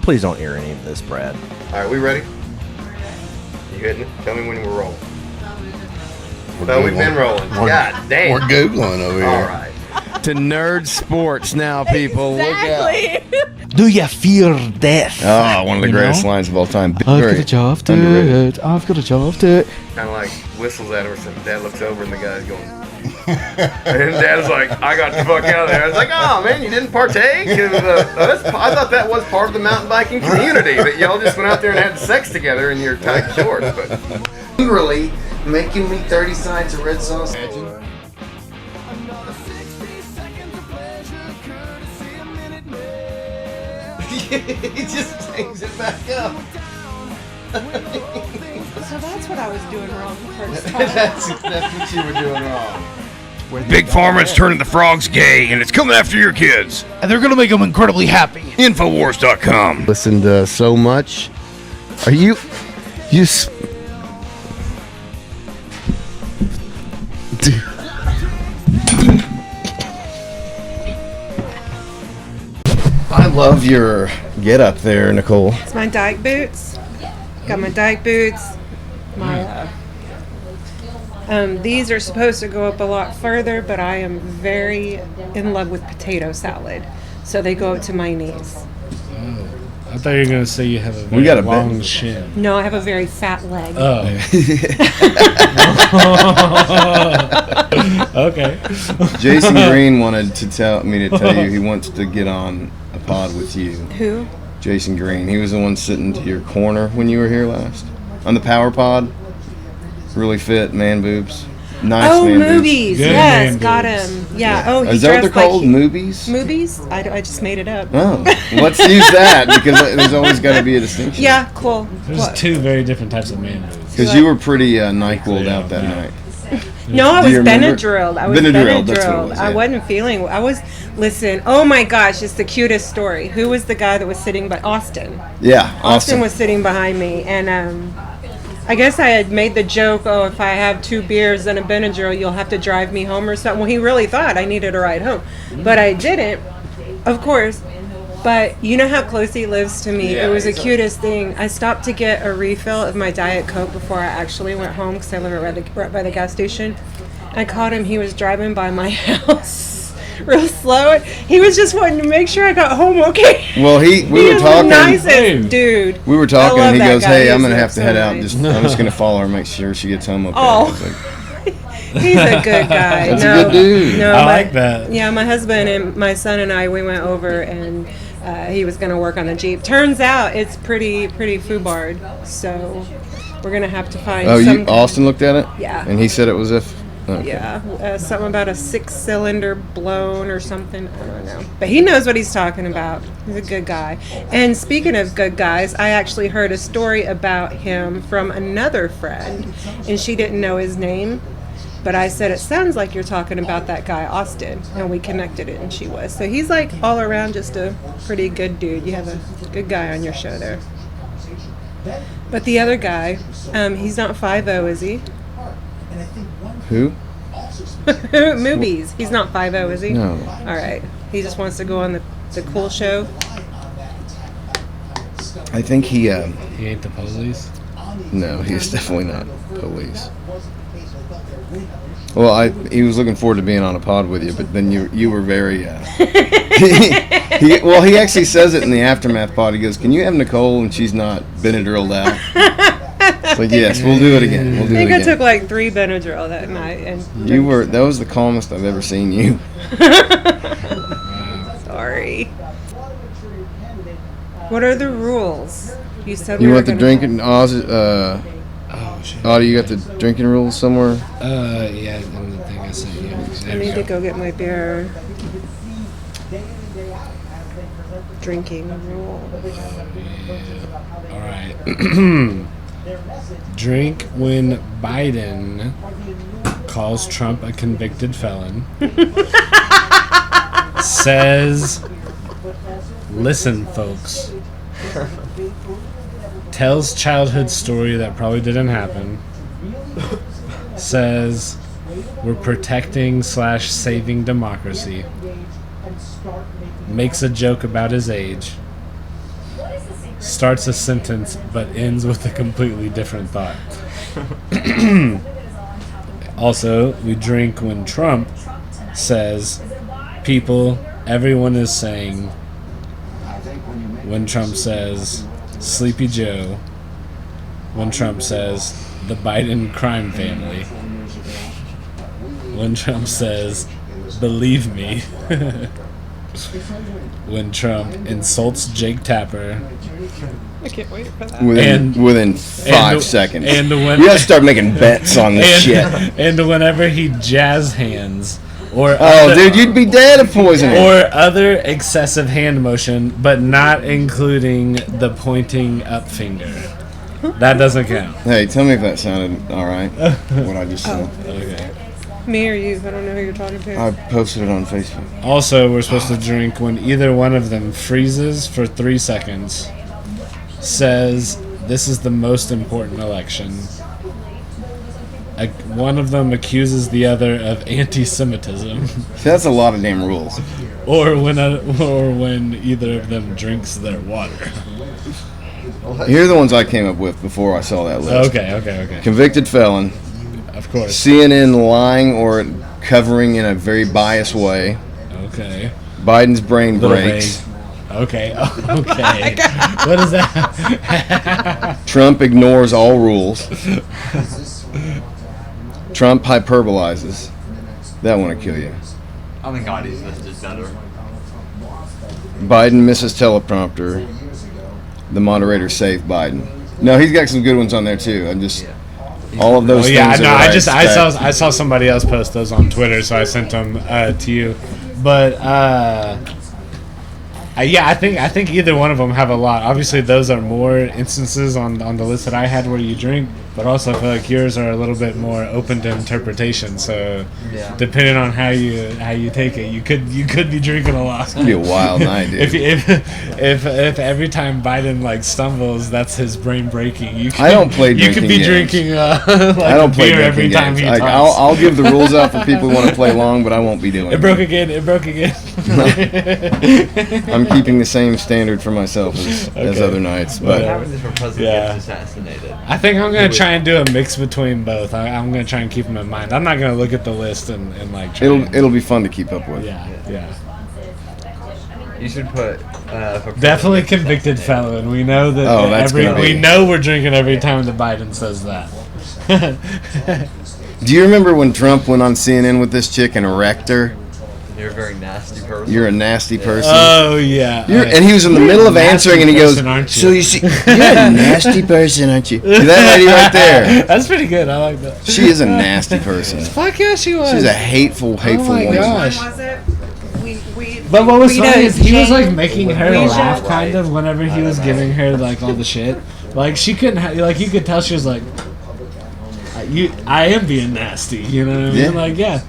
Please don't air any of this, Brad. All right, we ready? You hitting it? Tell me when we're rolling. So we've been rolling. God damn. We're Googling over here. All right. To nerd sports now, people. Exactly. Look out. Do you fear death? Oh, one of the greatest lines of all time. I've got a job to it. I've got a job to it. Kind of like whistles at him, and Dad looks over and the guy's going. And Dad's like, I got the fuck out of there. I was like, oh man, you didn't partake? I thought that was part of the mountain biking community, that y'all just went out there and had sex together in your tight shorts. But angrily making me 30 sides of red sauce. He just hangs it back up. So that's what I was doing wrong the first time. That's what you were doing wrong. Big Pharma's turning the frogs gay, and it's coming after your kids. And they're going to make them incredibly happy. Infowars.com. Listened so much. Are you... I love your get up there, Nicole. It's my dyke boots. Got my dyke boots. My these are supposed to go up a lot further, but I am very in love with potato salad, so they go up to my knees. I thought you were going to say you have a very got a long bit. shin. No, I have a very fat leg. Oh. Okay. Jason Green wanted to tell you he wants to get on a pod with you. Who? Jason Green. He was the one sitting to your corner when you were here last. On the power pod. Really fit, man boobs. Nice Oh, man movies. Good Yes, man got boobs. him. Yeah. Oh, he Is that what they're dressed like called? Movies? Movies? I just made it up. Oh. Let's use that, because there's always got to be a distinction. Yeah, cool. There's What? two very different types of man boobs. Because you were pretty NyQuil'd out that night. No, I Do was you remember? Benadrylled. Benadrylled, that's what it was, I yeah. wasn't feeling. Listen. Oh my gosh, it's the cutest story. Who was the guy that was sitting by Austin? Yeah, Austin was sitting behind me, and I guess I had made the joke, oh, if I have 2 beers and a Benadryl, you'll have to drive me home or something. Well, he really thought I needed a ride home, but I didn't, of course. But you know how close he lives to me. Yeah, It was the he's cutest thing. I stopped to get a refill of my Diet Coke before I actually went home because I live right by the gas station. I caught him. He was driving by my house real slow. He was just wanting to make sure I got home okay. Well, we He were is talking. the nicest dude. We were I talking, love and he that goes, guy. "Hey, I'm He's gonna have to so head out. nice. I'm just gonna follow her, make sure she gets home okay." Oh. I was like, He's a good guy. That's no, a good dude. No, I like that. Yeah, my husband and my son and I, we went over and he was going to work on the Jeep. Turns out it's pretty foobarred, so we're going to have to find Austin looked at it? Yeah. And he said it was if? Okay. Yeah, something about a 6-cylinder blown or something. I don't know. But he knows what he's talking about. He's a good guy. And speaking of good guys, I actually heard a story about him from another friend, and she didn't know his name. But I said, it sounds like you're talking about that guy, Austin. And we connected it, and she was. So he's like all around just a pretty good dude. You have a good guy on your show there. But the other guy, he's not 5'0", is he? Who? Movies. He's not 5'0", is he? No. All right. He just wants to go on the cool show. I think he, He ain't the police. no, he's definitely not police. Well, he was looking forward to being on a pod with you, but then you were very, he actually says it in the Aftermath pod. He goes, "Can you have Nicole and she's not Benadrylled out?" It's like, yes, we'll do it again. We'll do I it think again. I took like 3 Benadryl that night. And That was the calmest I've ever seen you. Sorry. What are the rules? You said You we want were the gonna- drinking, Oh, shit. Audie, you got the drinking rules somewhere? Yeah, and the thing I sent you. I need to go get my beer. Drinking rule. All right. Drink when Biden calls Trump a convicted felon. Says, "Listen, folks." Tells childhood story that probably didn't happen. Says, "We're protecting / saving democracy." Makes a joke about his age. starts a sentence but ends with a completely different thought. Also, we drink when Trump says, people, everyone is saying, when Trump says, Sleepy Joe, when Trump says, the Biden crime family, when Trump says, believe me, when Trump insults Jake Tapper, I can't wait for that. Within 5 seconds. and when, you gotta start making bets on this shit. And whenever he jazz hands, or dude, you'd be dead of poisoning. or other excessive hand motion, but not including the pointing up finger. That doesn't count. Hey, tell me if that sounded all right. What I just said. Okay. Me or you? I don't know who you're talking to. I posted it on Facebook. Also, we're supposed to drink when either one of them freezes for 3 seconds, says, this is the most important election. One of them accuses the other of anti-Semitism. See, that's a lot of damn rules. or when either of them drinks their water. Here are the ones I came up with before I saw that list. Okay. Convicted felon. Of course. CNN lying or covering in a very biased way. Okay. Biden's brain Little breaks. vague. Okay. What is that? Trump ignores all rules. Trump hyperbolizes. That one will kill you. I think Audie's list is better. Biden misses teleprompter. The moderator saved Biden. No, he's got some good ones on there too. I'm just all of those. Oh yeah, things no, are what I saw somebody else post those on Twitter, so I sent them to you. But yeah, I think either one of them have a lot. Obviously, those are more instances on the list that I had where you drink, but also I feel like yours are a little bit more open to interpretation. So depending on how you take it, you could be drinking a lot. It's gonna be a wild night, dude. if every time Biden like stumbles, that's his brain breaking. I don't play You could drinking be games. drinking like I don't a play beer every drinking time games. he Like, talks. I'll give the rules out for people who want to play long, but I won't be doing It broke again. I'm keeping the same standard for myself as Okay. other nights. But Whatever. What happens if our president Yeah. gets assassinated? I think I'm gonna try and do a mix between both. I'm gonna try and keep them in mind. I'm not gonna look at the list and like. Try and- it'll be fun to keep up with. Yeah. You should put Definitely convicted felon. We know that. Oh, that's gonna be- we know we're drinking every time that Biden says that. Do you remember when Trump went on CNN with this chick and wrecked her? You're a very nasty person. You're a nasty person. Oh yeah. And he was in the middle of answering, and he goes, person, aren't you? "So you see, you're a nasty person, aren't you?" See that lady right there? That's pretty good. I like that. She is a nasty person. Fuck yeah, she was. She's a hateful my woman. gosh. When was it? But what was we funny know is he was Jane- like making her we laugh know- kind of whenever he was giving her like all the shit. Like she couldn't like you could tell she was like, I am being nasty. You know what I mean? Yeah. Like yeah.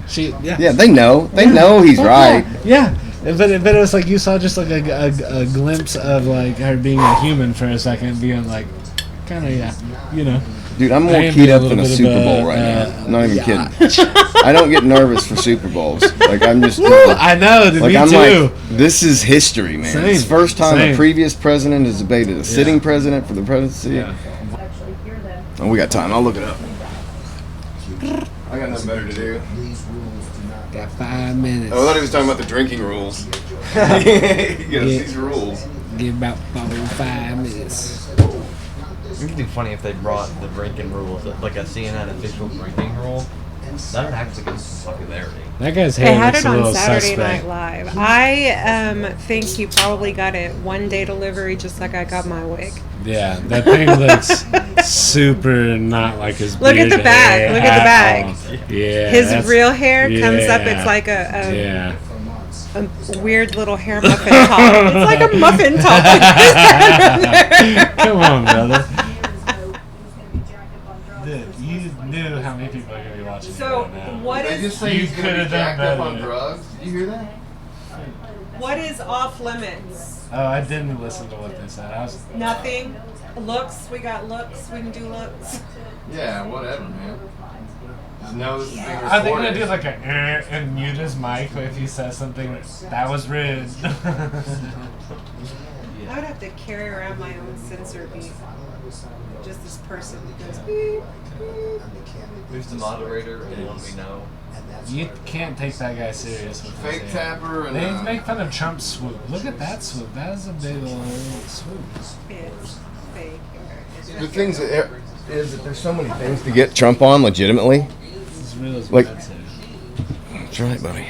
Yeah, they know. They know he's Fuck right. Yeah. But it was like you saw just like a glimpse of like her being a human for a second, being like, kind of you know. Dude, I'm more I am keyed being a up than little a bit Super of Bowl a, right now. Not even yeah. kidding. I don't get nervous for Super Bowls. Like I'm just. I know, Like me I'm too. like, this is history, man. Same. It's the first time Same. a previous president has debated a sitting president for the presidency. Yeah. Oh, we got time. I'll look it up. I got nothing better to do. Got 5 minutes. Oh, I thought he was talking about the drinking rules. You gotta see these rules. Give about 5 minutes. It would be funny if they brought the drinking rules, like a CNN official drinking rule. That would actually get some popularity. That guy's They hair had looks it a on little Saturday suspect. Night Live. I think he probably got it one day delivery, just like I got my wig. Yeah, that thing looks super not like his Look at the beard back, hair look at the at back. all. Yeah, His that's- real hair comes up. yeah. It's like a Yeah. weird little hair muffin top. It's like a muffin top. Come on, brother. Dude, you knew how many people are going to be watching So, you right now. what is You could have done better. drugs. Did you hear that? what is off limits? Oh, I didn't listen to what they said. I was. Nothing. Looks. We got looks. We can do looks. Yeah, whatever, man. Just know this is being recorded. Are they gonna do like a and mute his mic if he says something that was rude? I would have to carry around my own sensor beep. Just this person that goes beep, beep. Who's the moderator? Anyone we know? You can't take that guy serious with Fake this. tapper and They make fun of Trump's swoop. Look at that swoop. That is a big old swoop. It's fake. the things that is that there's so many things to get Trump on legitimately. This is real as Like- Brad said. That's right, buddy.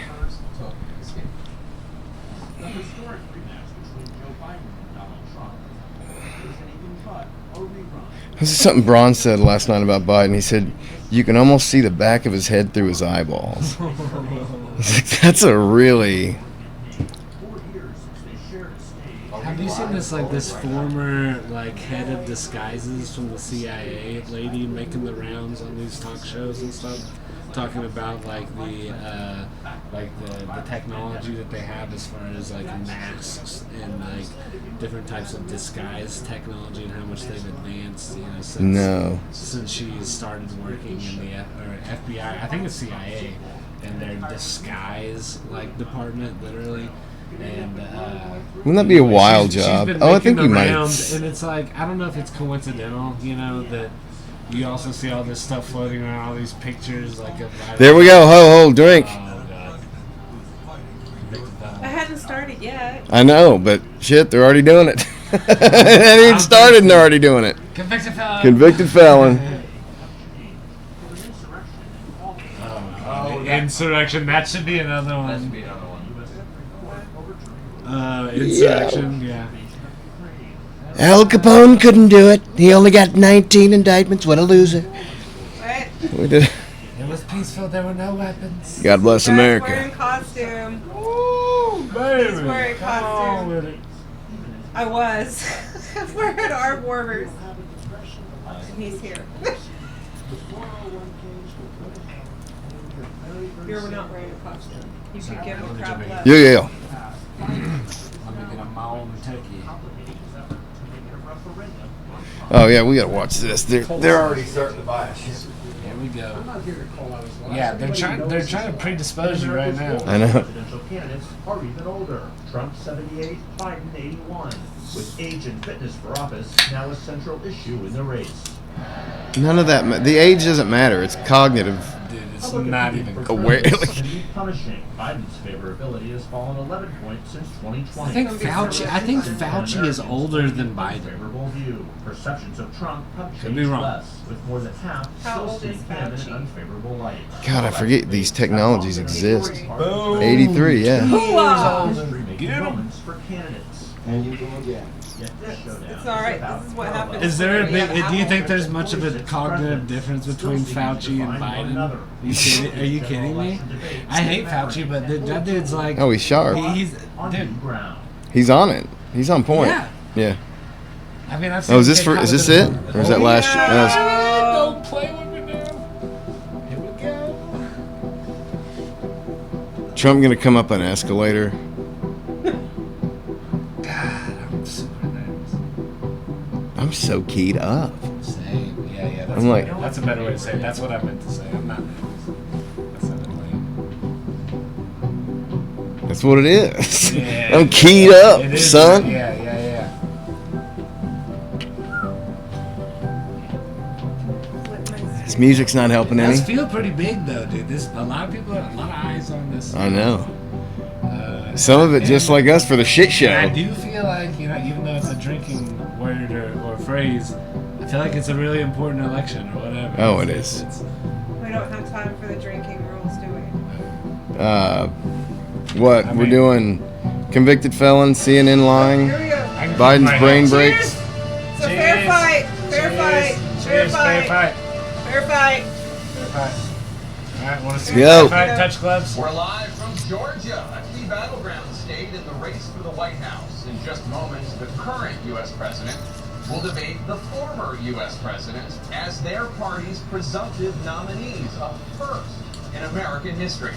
This is something Braun said last night about Biden. He said, you can almost see the back of his head through his eyeballs. That's a really... Have you seen this former like head of disguises from the CIA lady making the rounds on these talk shows and stuff, talking about like the technology that they have as far as like masks and like different types of disguise technology and how much they've advanced, you know, since she started working in the FBI, I think it's CIA, in their disguise like department, literally. And wouldn't that be a wild job? Oh, I think you might. And it's like, I don't know if it's coincidental, you know, that you also see all this stuff floating around, all these pictures like of. There we go. Ho, drink. Oh god. I hadn't started yet. I know, but shit, they're already doing it. It ain't even started and they're already doing it. Convicted felon. Convicted felon. Insurrection. That should be another one. Insurrection. Yeah. Al Capone couldn't do it. He only got 19 indictments. What a loser. What? We did. It was peaceful. There were no weapons. God bless Wearing America. costume. Ooh, baby. He's wearing Come on costume. with it. I was. We're at arm warmers. And he's here. You're not wearing a costume. You should give the crowd love. Yeah. Let me get a mile on the turkey. Oh yeah, we gotta watch this. They're already starting to buy us. Here we go. Yeah, they're trying to predispose you right now. I know. Presidential candidates are even older. Trump 78, Biden 81. With age and fitness for office now a central issue in the race. None of that. The age doesn't matter. It's cognitive. Dude, it's not even Aware. Punishing. Biden's favorability has fallen 11 points since 2020. I think Fauci is older than Biden. Favorable view. Perceptions of Trump have Could be changed wrong. less, with more than half How still old seeing is him in an Fauci? unfavorable light. God, I forget these technologies exist. Boom. 83, yeah. Get him. Moments for candidates. And you go again. It's alright. This is what happens. Is there a when we big? have Do you think apples. there's much of a cognitive difference between Fauci and Biden? Are you kidding me? I hate Fauci, but that dude's like. Oh, he's sharp. He's dude. He's on it. He's on point. Yeah. I mean, I've Oh, is seen this big is this it? competition. Or is that last? Don't play with me now. Here we go. Trump gonna come up an escalator. God, I'm super nervous. I'm so keyed up. Same. Yeah. I'm like- That's a better way to say it. That's what I meant to say. I'm not nervous. That's not lame. That's what it is. Yeah. I'm keyed up, It is, son. Yeah. This music's not helping any. Does feel pretty big though, dude. A lot of eyes on this. I know. Some of it just like us for the shit And I show. do feel like, you know, even though it's a drinking word or phrase, I feel like it's a really important election or whatever. Oh, it is. We don't have time for the drinking rules, do we? What? We're doing convicted felon, CNN lying, Here we go. Biden's brain breaks. Cheers! It's a fair Cheers. fight. Fair fight. Fair Cheers, fight. fair fight. Fair fight. Fair fight. All right, want to see Go. the fair fight? Touch gloves. We're live from Georgia, a key battleground state in the race for the White House. In just moments, the current U.S. president will debate the former U.S. president as their party's presumptive nominees, a first in American history.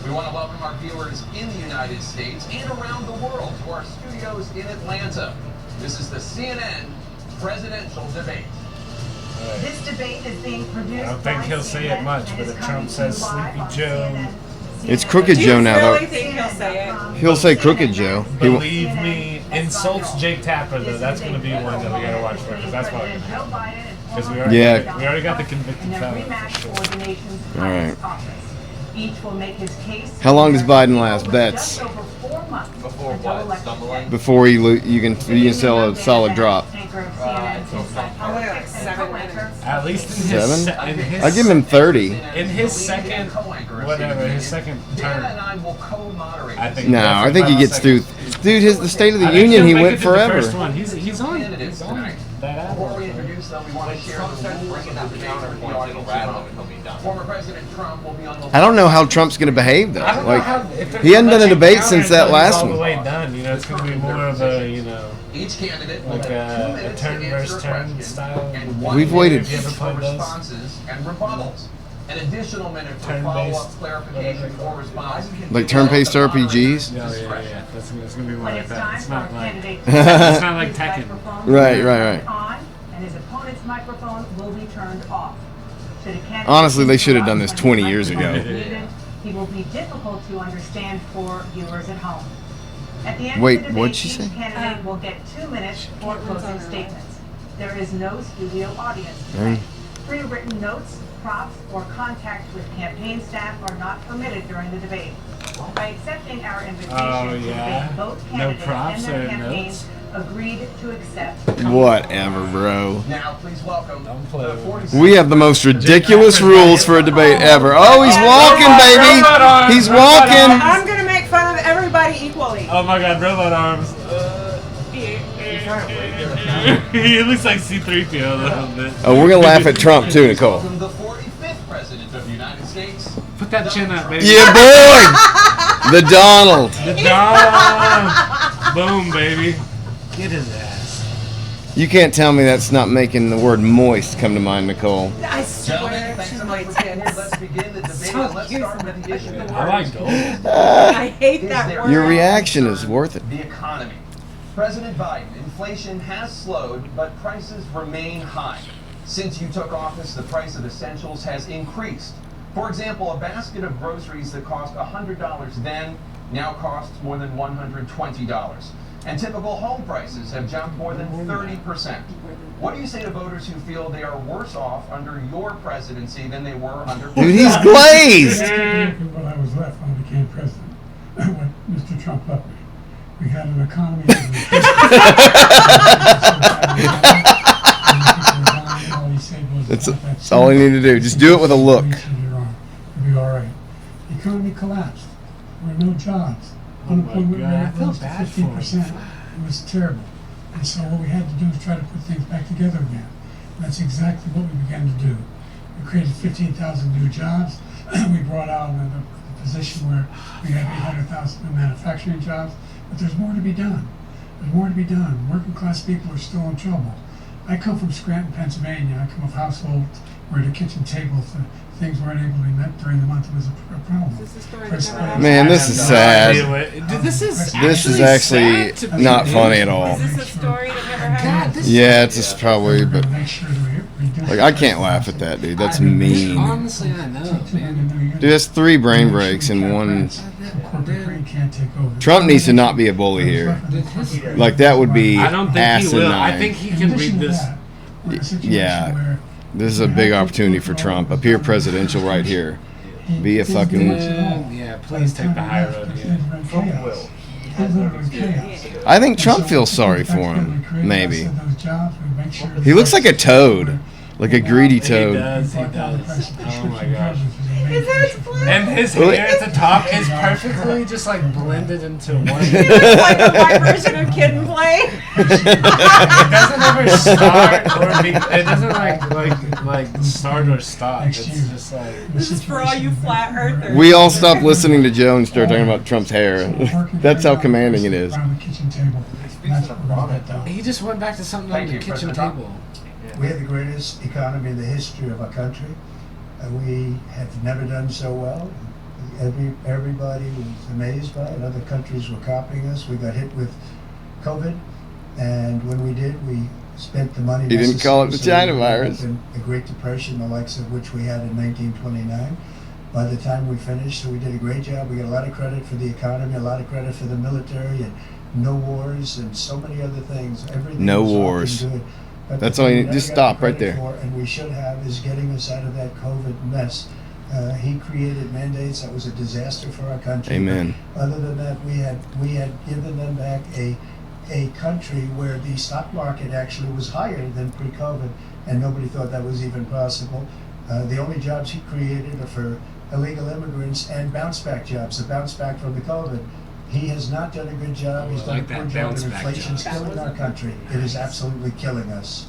We want to welcome our viewers in the United States and around the world to our studios in Atlanta. This is the CNN presidential debate. This debate is being produced. I don't think he'll say it much, but if Trump says Sleepy Joe, It's Crooked Do Joe you now, really though. think he'll say it? He'll say Crooked Joe. He won't. believe me, insults Jake Tapper, though, that's going to be one that we got to watch for, because that's probably going to happen. Because we already got the convicted felon. All right. Each will make his case. How long does Biden last? Bets. Before what? Stumbling? Before you can sell a solid drop. At least in his 7? in his I give him 30. in his second his second term. I think No, I think he gets through. Dude, the State of the Union, he went The forever. first one. He's on that Before album. we introduce them, we want to share Trump the starts rules bringing of up the the debate with the counterpoints, it'll audience. rattle him until he's done. Former President Trump will be on the I don't know how Trump's going to behave, though. I don't know Like, how, if they're he hadn't gonna done a let debate you since counter that until last it's all one. the way done. You know, it's going to be more of a, Each candidate will like have 2 a minutes turn to answer versus a turn question style. and 1 We've minute waited- Have you ever for played those? responses and rebuttals. An additional minute for Turn-based, follow-up clarification or response. Like turn-based RPGs? Yeah. That's going to be more When like it's that. time It's for not a like candidate it's not like Tekken. Right. on, and his opponent's microphone will be turned off. Should a candidate Honestly, they should have done this interrupt when 20 years his ago. microphone is muted, he will be difficult to understand for viewers at home. At the end Wait, of the debate, what'd she each say? candidate will get 2 minutes for closing statements. There is no studio audience today. Pre-written notes, props, or contact with campaign staff are not permitted during the debate. By accepting our invitation Oh, to yeah? debate, both No candidates props and their or campaigns agreed to accept. Whatever, bro. Now, please welcome Don't play the with 46 We have the most ridiculous rules for a debate ever. Oh, he's walking, baby. He's walking. I'm gonna make fun of everybody equally. Oh my god, robot arms. He looks like C-3PO a little bit. Oh, we're gonna laugh at Trump too, Nicole. Welcome the 45th President of the United States. Put that chin up, baby. Yeah, boy. The Donald. The dog. Boom, baby. Get his ass. You can't tell me that's not making the word moist come to mind, Nicole. I Gentlemen, swear thanks to so my much for being here. tits. Let's begin the debate. So and let's cute. start with the issue of I like gold. I hate that word. Your reaction is worth it. the economy. President Biden, inflation has slowed, but prices remain high. Since you took office, the price of essentials has increased. For example, a basket of groceries that cost $100 then now costs more than $120. And typical home prices have jumped more than 30%. What do you say to voters who feel they are worse off under your presidency than they were under... Dude, he's glazed. What I was left when I became president, what Mr. Trump left me. We had an economy that was That's all you need to do. Just do it with a look. It'll be all right. The economy collapsed. There were no jobs. Unemployment God, I rate feel rose to bad for him. 15%. It was terrible. And so what we had to do was try to put things back together again. And that's exactly what we began to do. We created 15,000 new jobs. We brought out another position where we have 800,000 new manufacturing jobs. But there's more to be done. There's more to be done. Working class people are still in trouble. I come from Scranton, Pennsylvania. I come of households where the kitchen table things weren't able to be met during the month. It was a problem. Is this the story First that never place- Man, this is sad. Dude, this is actually sad to be not doing. funny at all. Is this a story that never God, happened? this Yeah, it's just probably, We're but gonna make sure that we reduce like I can't laugh at that, dude. That's mean. Honestly, I know, man. Dude, that's 3 brain breaks in one. Corporate greed can't take over. Trump needs to not be a bully here. Like that would be I don't think he will. I asinine. think he can read this. Yeah. This is a big opportunity for Trump. Up here, presidential right here. Be a fucking. Yeah, please take the high road. Yeah. I think Trump feels sorry for him. Maybe. He looks like a toad, like a greedy He toad. does. He does. Oh my gosh. His hair's flat. And his hair at the top is perfectly just like blended into one. He looks like a white version of Kid and Play. It doesn't ever start or be. It doesn't like start or stop. It's just like. This is for all you flat earthers. We all stopped listening to Joe and started talking about Trump's hair. That's how commanding it is. He just went back to something on the kitchen table. We have the greatest economy in the history of our country. We have never done so well. Everybody was amazed by it. Other countries were copying us. We got hit with COVID, and when we did, we spent the money. He didn't call it the China virus. The Great Depression, the likes of which we had in 1929. By the time we finished, so we did a great job. We got a lot of credit for the economy, a lot of credit for the military, and no wars and so many other things. Everything No was wars. looking good. But That's the all thing you- we never just got stop the right credit there. for, and we should have, is getting us out of that COVID mess. He created mandates that was a disaster for our country. Amen. But other than that, we had given them back a country where the stock market actually was higher than pre-COVID, and nobody thought that was even possible. The only jobs he created are for illegal immigrants and bounce back jobs, the bounce back from the COVID. He has not done a good job. He's done a poor job, and inflation's killing our country. It is absolutely killing us.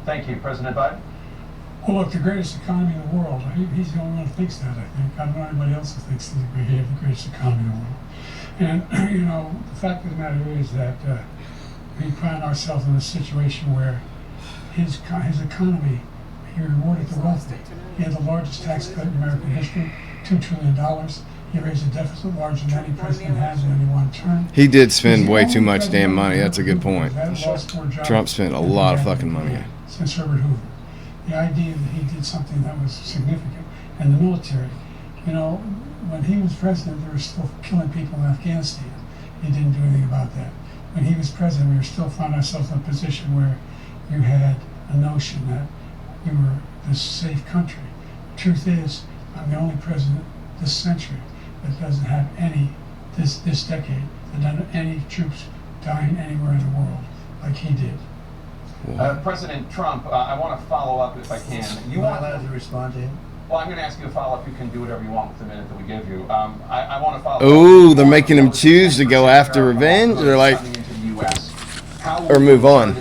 Thank you, President Biden. Well, look, the greatest economy in the world. He's the only one who thinks that, I think. I don't know anybody else who thinks that we have the greatest economy in the world. And, you know, the fact of the matter is that we find ourselves in a situation where his economy, he rewarded the wealthy. He had the largest tax cut in American history, $2 trillion. He raised a deficit larger than any president has in any one term. He did He's spend the way only too much president damn money. That's a good who point. has lost more jobs Trump spent a than lot of he had fucking money. Since Herbert Hoover. The idea that he did something that was significant. And the military, you know, when he was president, they were still killing people in Afghanistan. He didn't do anything about that. When he was president, we were still found ourselves in a position where you had a notion that we were this safe country. The truth is, I'm the only president this century that doesn't have any, this decade, that doesn't have any troops dying anywhere in the world like he did. President Trump, I want to follow up if I can. You Am I want allowed to respond to him? Well, I'm going to ask you a follow-up. You can do whatever you want with the minute that we give you. I want to follow up. Ooh, they're making him choose to go after revenge, or like, or move on.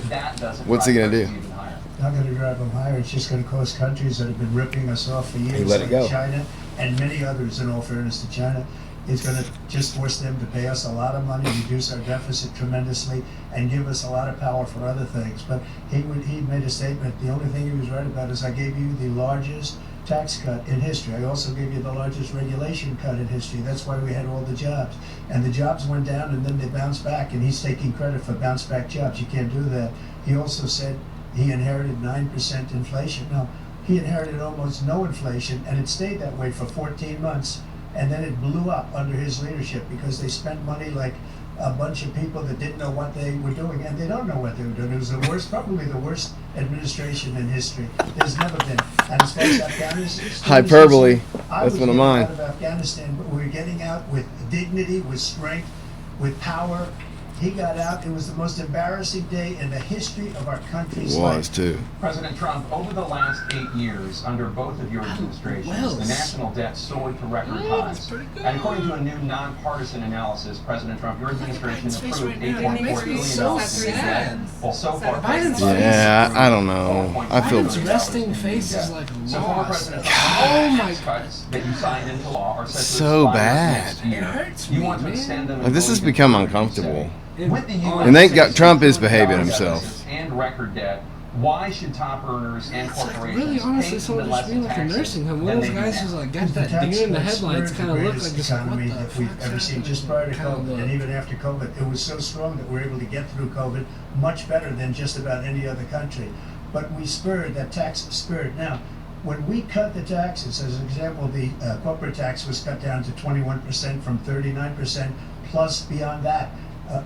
What's he gonna do? Not going to drive them higher. It's just going to cost countries that have been ripping us off for years, let it like go. China and many others, in all fairness to China. It's going to just force them to pay us a lot of money, reduce our deficit tremendously, and give us a lot of power for other things. But he made a statement. The only thing he was right about is I gave you the largest tax cut in history. I also gave you the largest regulation cut in history. That's why we had all the jobs. And the jobs went down and then they bounced back, and he's taking credit for bounce back jobs. You can't do that. He also said he inherited 9% inflation. Now, he inherited almost no inflation, and it stayed that way for 14 months. And then it blew up under his leadership because they spent money like a bunch of people that didn't know what they were doing, and they don't know what they were doing. It was the worst, probably the worst administration in history. There's never been. And as far as Afghanistan, Hyperbole. I That's was one of getting mine. out of Afghanistan, but we were getting out with dignity, with strength, with power. He got out. It was the most embarrassing day in the history of our country's life. Was too. President Trump, over the last 8 years, under both of your administrations, the national debt soared to record highs. And according to a new nonpartisan analysis, President Trump, your administration approved $8.4 billion in debt. Well, so far, Yeah, I don't know. I feel resting face is like a so former loss. President Trump, tax cuts that you signed into law are set to So expire bad. next year. It hurts You me, want to man. extend them Like, this has until become 2027. uncomfortable. With the U.S. And Trump is behaving himself. And record debt, why should top earners and It's like corporations really honestly pay so even to less just be in like a taxes nursing home. than One of they those do guys now? who's like The got that tax deer in the cuts headlights were kind the of look like greatest just like, economy what the that we've fuck's ever seen. happening? Just prior to Kind of COVID, look. and even after COVID, it was so strong that we were able to get through COVID much better than just about any other country. But we spurred that tax spirit. Now, when we cut the taxes, as an example, the corporate tax was cut down to 21% from 39%, plus beyond that.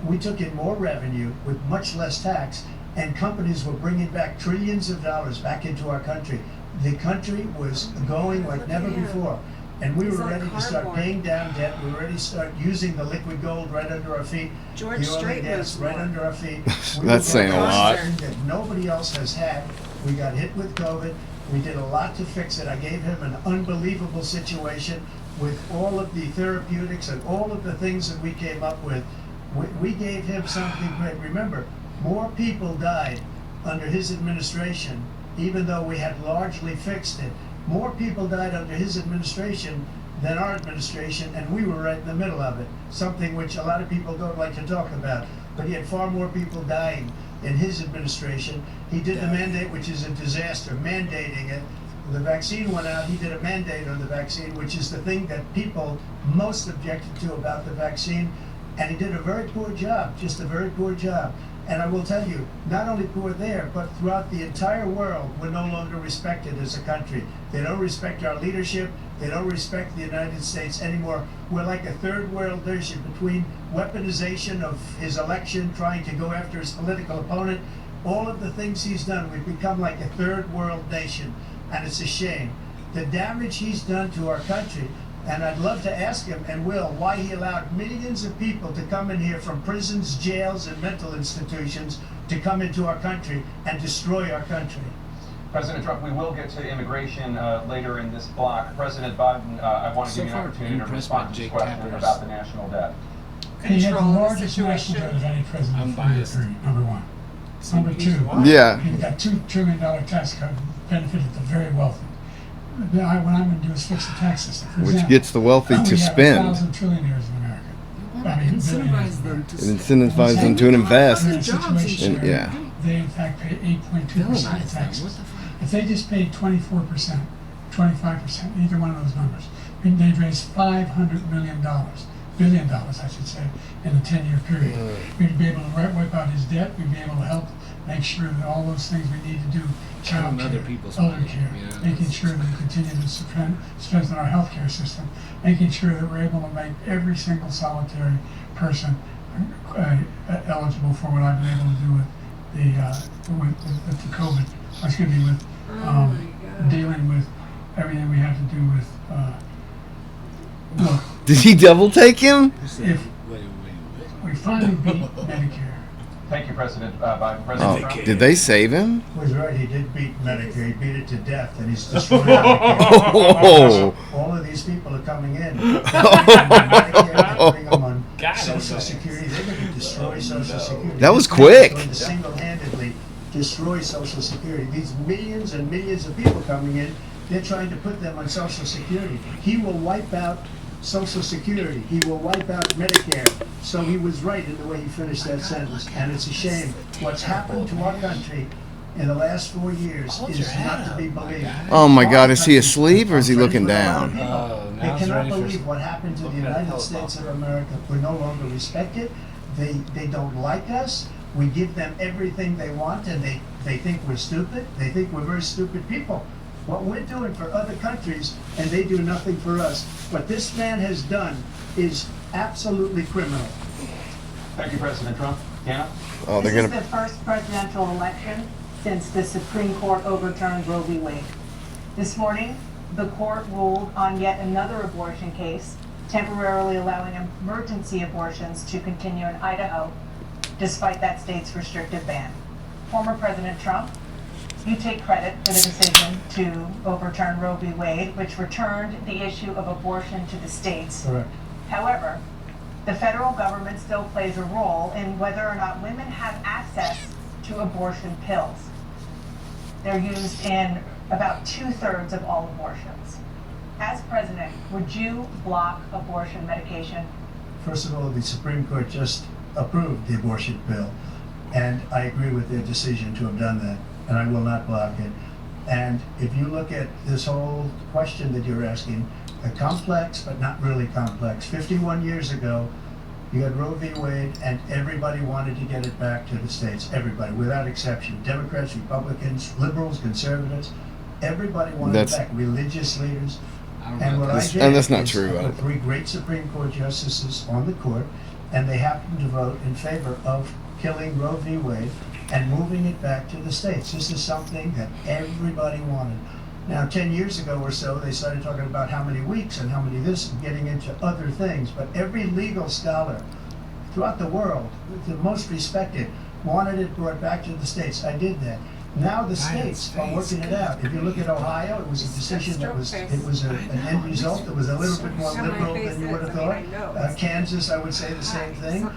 We took in more revenue with much less tax, and companies were bringing back trillions of dollars back into our country. The country was going like never before, and we were ready to start paying down debt. We were ready to start using the liquid gold right under our feet, George the oil and Strait gas was right more. under our feet. We That's were saying a getting lot. something that nobody else has had. We got hit with COVID. We did a lot to fix it. I gave him an unbelievable situation with all of the therapeutics and all of the things that we came up with. We gave him something great. Remember, more people died under his administration, even though we had largely fixed it. More people died under his administration than our administration, and we were right in the middle of it, something which a lot of people don't like to talk about. But he had far more people dying in his administration. He did the mandate, which is a disaster, mandating it. The vaccine went out, he did a mandate on the vaccine, which is the thing that people most objected to about the vaccine. And he did a very poor job, just a very poor job. And I will tell you, not only poor there, but throughout the entire world, we're no longer respected as a country. They don't respect our leadership. They don't respect the United States anymore. We're like a third world nation between weaponization of his election, trying to go after his political opponent, all of the things he's done. We've become like a third world nation, and it's a shame. The damage he's done to our country, and I'd love to ask him, and will, why he allowed millions of people to come in here from prisons, jails, and mental institutions to come into our country and destroy our country. President Trump, we will get to immigration later in this block. President Biden, I want to give you an opportunity to respond to this question about the national debt. He had the Control the largest national situation. debt of any president in the 4-year period, number one. Number two, Yeah. he got $2 trillion tax cut, benefited the very wealthy. What I'm going to do is fix the tax system. For Which example, gets the wealthy to we have spend. 1,000 trillionaires in America. I mean, billionaires. It incentivizes them to invest. We're in a situation And, where yeah. they in fact pay 8.2% of taxes. If they just paid 24%, 25%, either one of those numbers, they'd raise $500 billion, I should say, in a 10-year period. We'd be able to wipe out his debt. We'd be able to help make sure that all those things we need to do, child care, elder care, making sure that we continue to strengthen our healthcare system, making sure that we're able to make every single solitary person eligible for what I've been able to do with the COVID, with dealing with everything we have to do with, look, Did he double take him? if we finally beat Medicare. Thank you, President Biden. President Oh, Trump. did they save him? Was right, he did beat Medicare, he beat it to death, and he's destroying Medicare. Oh. All of these people are coming in. Medicare, they're putting them on Social Security, they're going to destroy Social Security. That was This man is quick. going to single-handedly destroy Social Security. These millions and millions of people coming in, they're trying to put them on Social Security. He will wipe out Social Security. He will wipe out Medicare. So he was right in the way he finished that sentence. And it's a shame. What's happened to our country in the last 4 years is not to be believed. Oh my God, is he asleep or is he looking down? They cannot believe what happened to the United States of America. We no longer respect it. They don't like us. We give them everything they want, and they think we're stupid. They think we're very stupid people. What we're doing for other countries, and they do nothing for us. What this man has done is absolutely criminal. Thank you, President Trump. Deanna? Oh, they're This is gonna. the first presidential election since the Supreme Court overturned Roe v. Wade. This morning, the court ruled on yet another abortion case, temporarily allowing emergency abortions to continue in Idaho, despite that state's restrictive ban. Former President Trump, you take credit for the decision to overturn Roe v. Wade, which returned the issue of abortion to the states. Correct. However, the federal government still plays a role in whether or not women have access to abortion pills. They're used in about 2/3 of all abortions. As president, would you block abortion medication? First of all, the Supreme Court just approved the abortion bill, and I agree with their decision to have done that, and I will not block it. And if you look at this whole question that you're asking, complex but not really complex. 51 years ago, you had Roe v. Wade, and everybody wanted to get it back to the states. Everybody, without exception. Democrats, Republicans, liberals, conservatives, everybody wanted it back. Religious leaders. And what I did And that's not is true. I put 3 great Supreme Court justices on the court, and they happened to vote in favor of killing Roe v. Wade and moving it back to the states. This is something that everybody wanted. Now, 10 years ago or so, they started talking about how many weeks and how many this, and getting into other things. But every legal scholar throughout the world, the most respected, wanted it brought back to the states. I did that. Now the states are working it out. If you look at Ohio, it was a decision that was, it was an end result that was a little bit more liberal than you would have thought. Kansas, I would say the same thing.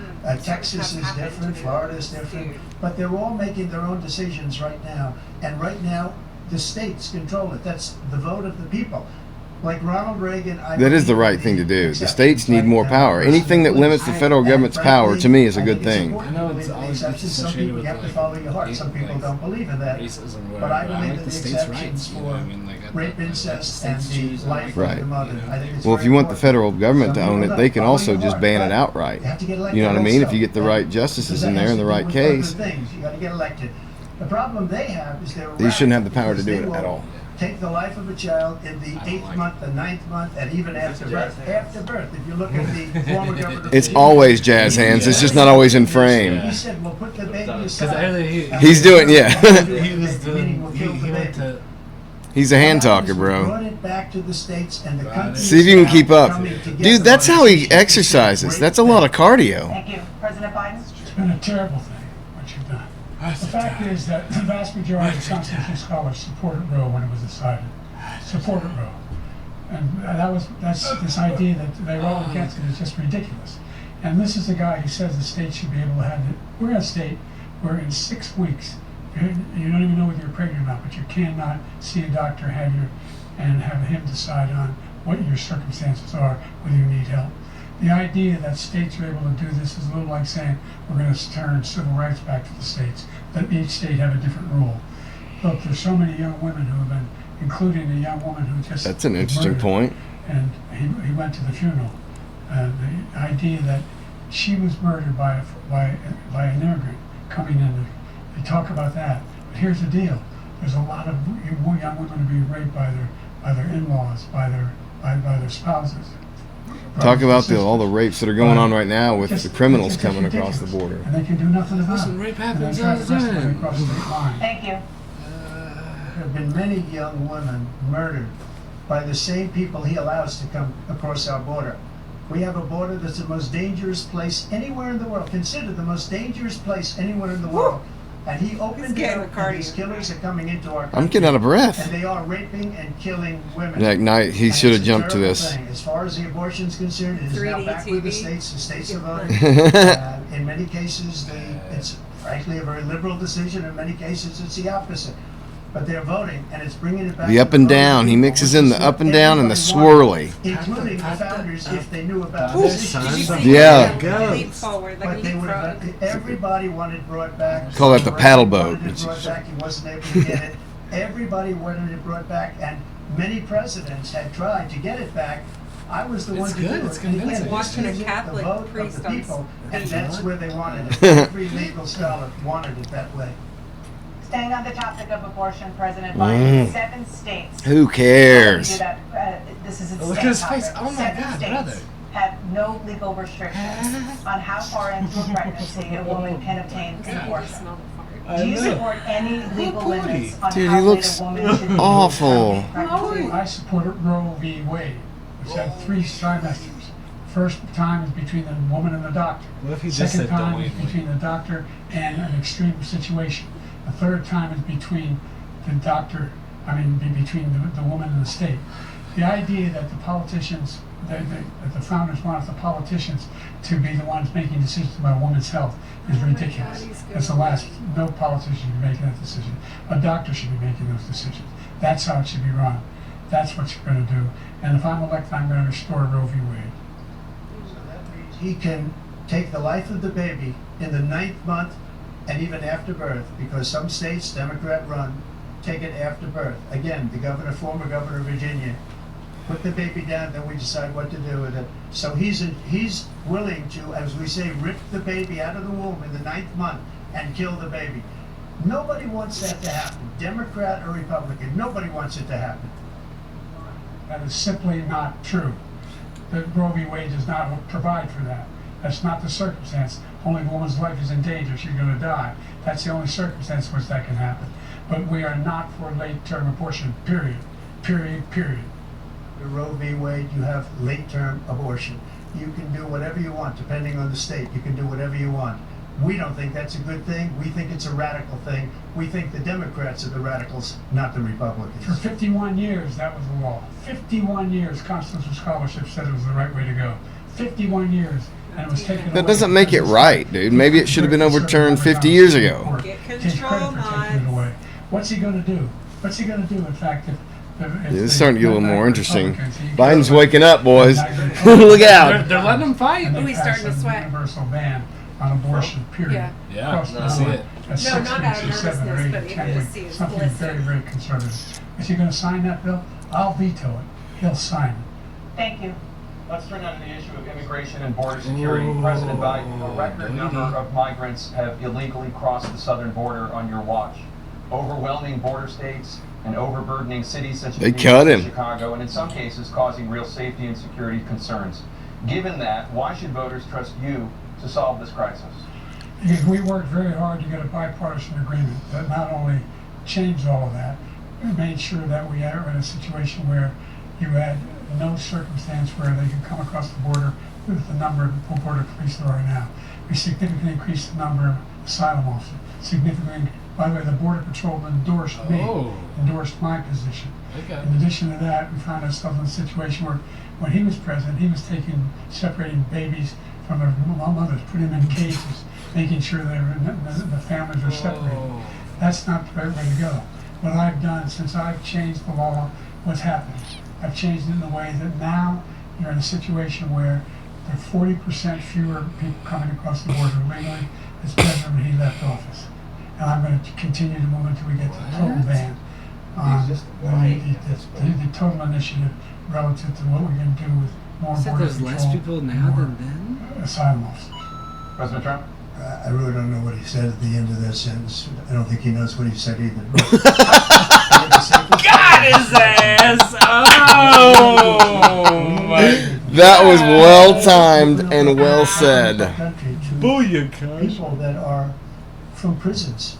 Texas is different, Florida is different, but they're all making their own decisions right now. And right now, the states control it. That's the vote of the people. Like Ronald Reagan, That is the right thing to do. The states need more power. Anything that limits the federal government's power, to me, is a good thing. I know it's always Some associated people, with you have to follow your heart. Some people don't believe in that. racism, or But I whatever. believe like in the the states' exceptions rights. You know what I for mean? Like, rape, incest, and the life of the mother. I think it's Well, if very you want the important. federal government to Some own people it, they can don't. also Follow your just ban heart, it outright. You have to get elected You know what I mean? If also. you get the right And justices that in there has in to the do right with case, other things. You got to get elected. The problem they have is they're they shouldn't have the power to because do they it at will all. take the life of a child in the 8th month, the 9th month, and even after birth. After birth, if you look at the former governor. It's always jazz hands. It's just not always in frame. He said, "Well, put the baby aside." He's doing, yeah. He was doing. He went to. He's a hand talker, bro. Brought it back to the states and the country. See if you can keep up. Dude, that's how he exercises. That's a lot of cardio. Thank you. President Biden? It's been a terrible thing, what you've done. The fact is that the vast majority of constitutional scholars supported Roe when it was decided. Supported Roe. And that's this idea that they're all against it is just ridiculous. And this is the guy who says the state should be able to have it. We're in a state where in 6 weeks, you don't even know whether you're pregnant or not, but you cannot see a doctor and have him decide on what your circumstances are, whether you need help. The idea that states are able to do this is a little like saying we're going to turn civil rights back to the states, that each state have a different rule. Look, there's so many young women who have been, including a young woman who just That's an interesting point. And he went to the funeral. The idea that she was murdered by an immigrant coming in. They talk about that. But here's the deal. There's a lot of young women being raped by their in-laws, by their spouses. Talk about all the rapes that are going on right now with the criminals coming across the border. And they can do nothing about it. Rape happens And all they the try to arrest them time. across the state line. Thank you. There have been many young women murdered by the same people he allows to come across our border. We have a border that's the most dangerous place anywhere in the world, considered the most dangerous place anywhere in the world. And he opened it up, and these killers are coming into our country. I'm getting out of breath. And they are raping and killing women. Like, he And should have it's a jumped to terrible this. thing. As far as the abortion is concerned, it is now 3D back with the TV. states. The states are voting. In many cases, it's frankly a very liberal decision. In many cases, it's the opposite. But they're voting, and it's bringing it back. The to up and voting down. He people, mixes which in is the what up and down and the everybody swirly. wanted, including the founders, if they knew about Ooh. this. Yeah. Leap forward like a But they would leapfrog. have, everybody wanted brought back. Call that the paddle boat. Wanted it brought back. He wasn't able to get it. Everybody wanted it brought back, and many presidents had tried to get it back. I was the one It's to good, do it's it. And again, convincing. this Watching a is Catholic the vote of priest the on people, and TV. that's where they wanted it. Every legal scholar wanted it that way. Staying on the topic of abortion, President Biden, 7 states. Who cares? This is a Look state at his topic. face. Oh my 7 God, states brother. have no legal restrictions on how far into a pregnancy a woman can obtain an abortion. Do you support any legal limits on Dude, he how late looks a woman should be awful. able to terminate pregnancy? I supported Roe v. Wade, which had 3 trimesters. First time is between the woman and the doctor. What if he just Second said time Dwayne is Wade? between the doctor and an extreme situation. The third time is between the doctor, between the woman and the state. The idea that the politicians, that the founders wanted the politicians to be the ones making decisions about a woman's health is ridiculous. That's the last, no politician should be making that decision. A doctor should be making those decisions. That's how it should be run. That's what you're going to do. And if I'm elected, I'm going to restore Roe v. Wade. He can take the life of the baby in the 9th month and even after birth, because some states, Democrat run, take it after birth. Again, the former governor of Virginia, put the baby down, then we decide what to do with it. So he's willing to, as we say, rip the baby out of the womb in the 9th month and kill the baby. Nobody wants that to happen, Democrat or Republican. Nobody wants it to happen. That is simply not true. The Roe v. Wade does not provide for that. That's not the circumstance. Only a woman's life is in danger, she's going to die. That's the only circumstance in which that can happen. But we are not for late-term abortion, period. Period, period. The Roe v. Wade, you have late-term abortion. You can do whatever you want, depending on the state. You can do whatever you want. We don't think that's a good thing. We think it's a radical thing. We think the Democrats are the radicals, not the Republicans. For 51 years, that was the law. 51 years, constitutional scholarship said it was the right way to go. 51 years, and it was taken away. That doesn't make it right, dude. Maybe it should have been overturned 50 years ago. Get Takes control, credit for taking it away. What's he going to do? What's he going to do, in fact, if It's starting to get a little more interesting. Republicans, he Biden's goes- waking up, boys. Look They're, out. they're letting him fight. And they Ooh, he's passed starting to a sweat. Universal ban on abortion, period. Yeah. Yeah, Across the I see board. it. That's No, 6 not weeks out of or 7 or nervousness, 8 but or you 10 can weeks. see his Something bliss. very, very conservative. Is he going to sign that bill? I'll veto it. He'll sign it. Thank you. Let's turn now to the issue of immigration and border security. President Biden, a record number of migrants have illegally crossed the southern border on your watch. overwhelming border states and overburdening cities such as They New cut York and him. Chicago, and in some cases causing real safety and security concerns. Given that, why should voters trust you to solve this crisis? Because we worked very hard to get a bipartisan agreement that not only changed all of that, but made sure that we are in a situation where you had no circumstance where they could come across the border with the number of border police there are now. We significantly increased the number of asylum officers. Significantly, by the way, the Border Patrol endorsed me, endorsed my position. Okay. In addition to that, we found ourselves in a situation where when he was president, he was separating babies from their mothers, putting them in cages, making sure the families were separated. That's not the right way to go. What I've done since I've changed the law, what's happened? I've changed it in a way that now you're in a situation where there are 40% fewer people coming across the border legally as president when he left office. And I'm going to continue to move until we get the total ban on the total initiative relative to what we're going to do with more So border there's control, less people now more than then? asylum officers. President Trump? I really don't know what he said at the end of that sentence. I don't think he knows what he said either. Got his ass! Oh! My That was well timed and well said. Booyah, People that are from prisons,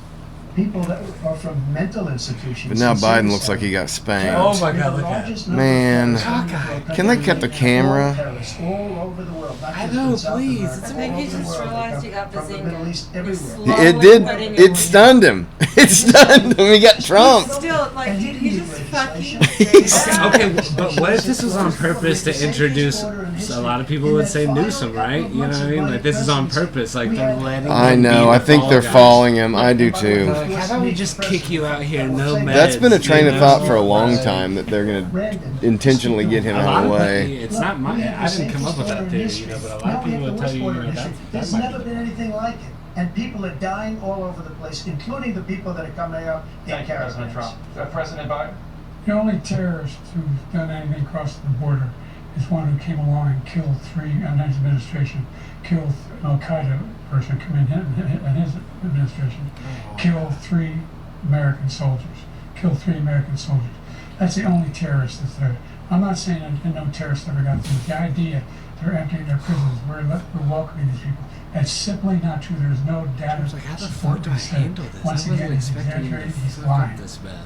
people that are from mental institutions. But now and Biden suicide. looks like he got spanked. Oh my God, look at it. Man, can they cut the camera? All over the world, not I just know, in South please. America, It's all think he over the just world. They realized come he got from the bazinga. Middle East, everywhere. It did. It stunned him. It stunned him. He got Trump. Still, like, dude, he just fucking. Okay, but what if this was on purpose to introduce? So a lot of people would say Newsom, right? You know what I mean? Like this is on purpose. Like they're letting. I him know. be I the think fall they're guy. following him. I do too. Like, how about we just kick you out here? No meds. That's been a train of you thought know? for a long time that they're going to intentionally get him A out lot of the of way. it's not my. I didn't come up with that theory, you know. But a lot of people would tell you, you know, that There's might never be. been anything like it. And people are dying all over the place, including the people that are coming out in Thank you, President caravans. Trump. President Biden? The only terrorist who's done anything across the border is one who came along and killed three, under his administration, killed an Al-Qaeda person in his administration, killed three American soldiers. That's the only terrorist that's there. I'm not saying that no terrorists ever got through. The idea they're emptying their prisons, we're welcoming these people. That's simply not true. There's no data I was like, how the support fuck do I this. handle this? Once I wasn't again, he's expecting him to exaggerating, he's fuck lying. up this bad.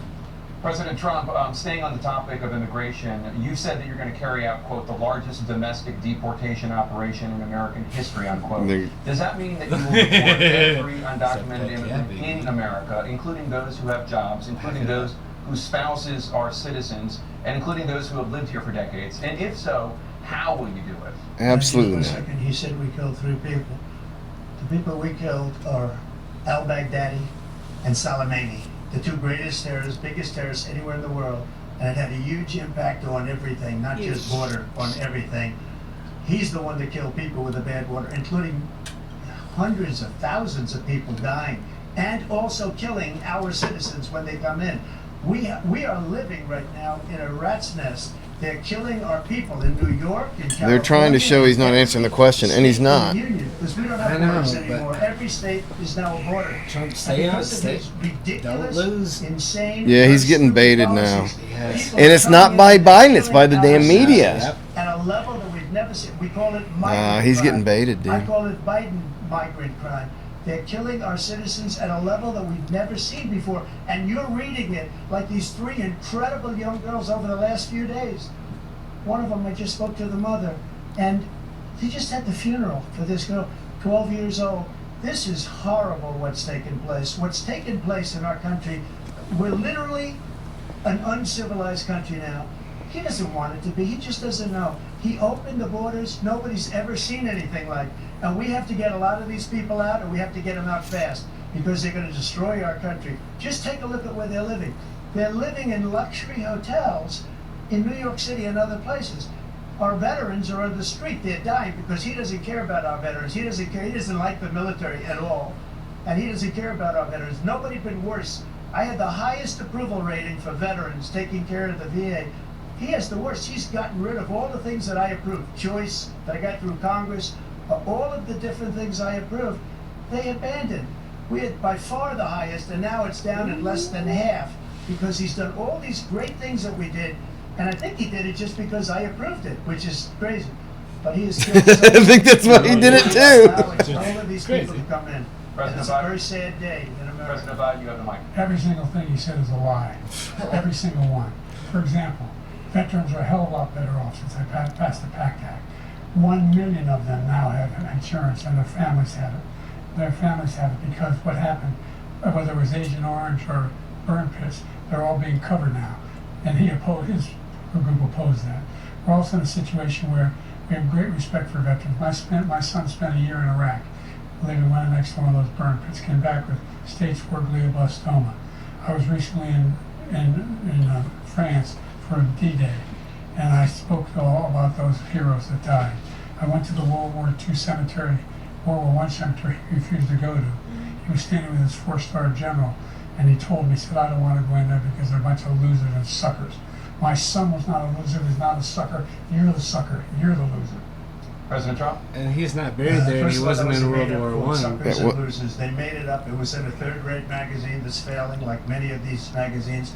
President Trump, staying on the topic of immigration, you said that you're going to carry out, quote, the largest domestic deportation operation in American history, unquote. Does that mean that you will deport every undocumented immigrant in America, including those who have jobs, including those whose spouses are citizens, and including those who have lived here for decades? And if so, how will you do it? Absolutely Just a not. second, he said we killed three people. The people we killed are al-Baghdadi and Soleimani, the two greatest terrorists, biggest terrorists anywhere in the world, and it had a huge impact on everything, not just border, on everything. He's the one that killed people with the bad water, including hundreds of thousands of people dying, and also killing our citizens when they come in. We are living right now in a rat's nest. They're killing our people in New York, in California. They're trying to show he's not answering the question, and he's not. Because we don't have I know, borders but- anymore. Every state is now a border. Trump, And stay out, because of stay. his ridiculous, Don't lose. insane, Yeah, he's getting baited policies, now. Yes. people And it's are not coming by in and Biden, it's by the killing damn our media. citizens At a level that we've never seen. We call it migrant He's crime. getting baited, dude. I call it Biden migrant crime. They're killing our citizens at a level that we've never seen before. And you're reading it like these three incredible young girls over the last few days. One of them, I just spoke to the mother, and they just had the funeral for this girl, 12 years old. This is horrible what's taken place. What's taken place in our country, we're literally an uncivilized country now. He doesn't want it to be. He just doesn't know. He opened the borders. Nobody's ever seen anything like. And we have to get a lot of these people out, and we have to get them out fast because they're going to destroy our country. Just take a look at where they're living. They're living in luxury hotels in New York City and other places. Our veterans are on the street. They're dying because he doesn't care about our veterans. He doesn't care. He doesn't like the military at all. And he doesn't care about our veterans. Nobody been worse. I had the highest approval rating for veterans taking care of the VA. He has the worst. He's gotten rid of all the things that I approved. Choice, that I got through Congress, all of the different things I approved, they abandoned. We had by far the highest, and now it's down in less than half because he's done all these great things that we did, and I think he did it just because I approved it, which is crazy. But he is still. I think that's why he did it too. All of these people who come in. And it's a very sad day in America. President Biden, you have the mic. Every single thing he said is a lie. Every single one. For example, veterans are a hell of a lot better off since I passed the PACT Act. 1 million of them now have insurance, and their families have it. Their families have it because what happened, whether it was Agent Orange or burn pits, they're all being covered now. And his group opposed that. We're also in a situation where we have great respect for veterans. My son spent a year in Iraq, living right next to one of those burn pits, came back with stage 4 glioblastoma. I was recently in France for D-Day, and I spoke all about those heroes that died. I went to the World War II cemetery, World War I cemetery he refused to go to. He was standing with his 4-star general, and he told me, he said, I don't want to go in there because they're a bunch of losers and suckers. My son was not a loser, he's not a sucker. You're the sucker, you're the loser. President Trump? And he's not buried there, and he wasn't in World War I. Suckers and losers. They made it up. It was in a third-rate magazine that's failing, like many of these magazines.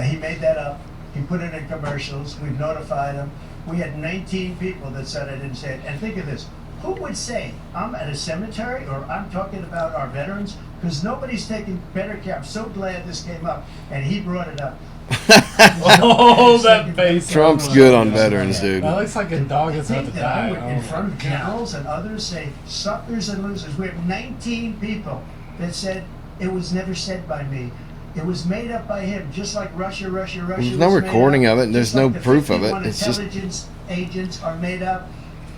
He made that up. He put it in commercials. We've notified him. We had 19 people that said I didn't say it. And think of this. Who would say I'm at a cemetery or I'm talking about our veterans? Because nobody's taking better care. I'm so glad this came up. And he brought it up. Oh, that face. Trump's good on veterans, dude. That looks like a dog that's about to die. In front of generals and others say suckers and losers. We have 19 people that said it was never said by me. It was made up by him, just like Russia. There's no recording of it, and there's no proof of it. It's just intelligence agents are made up.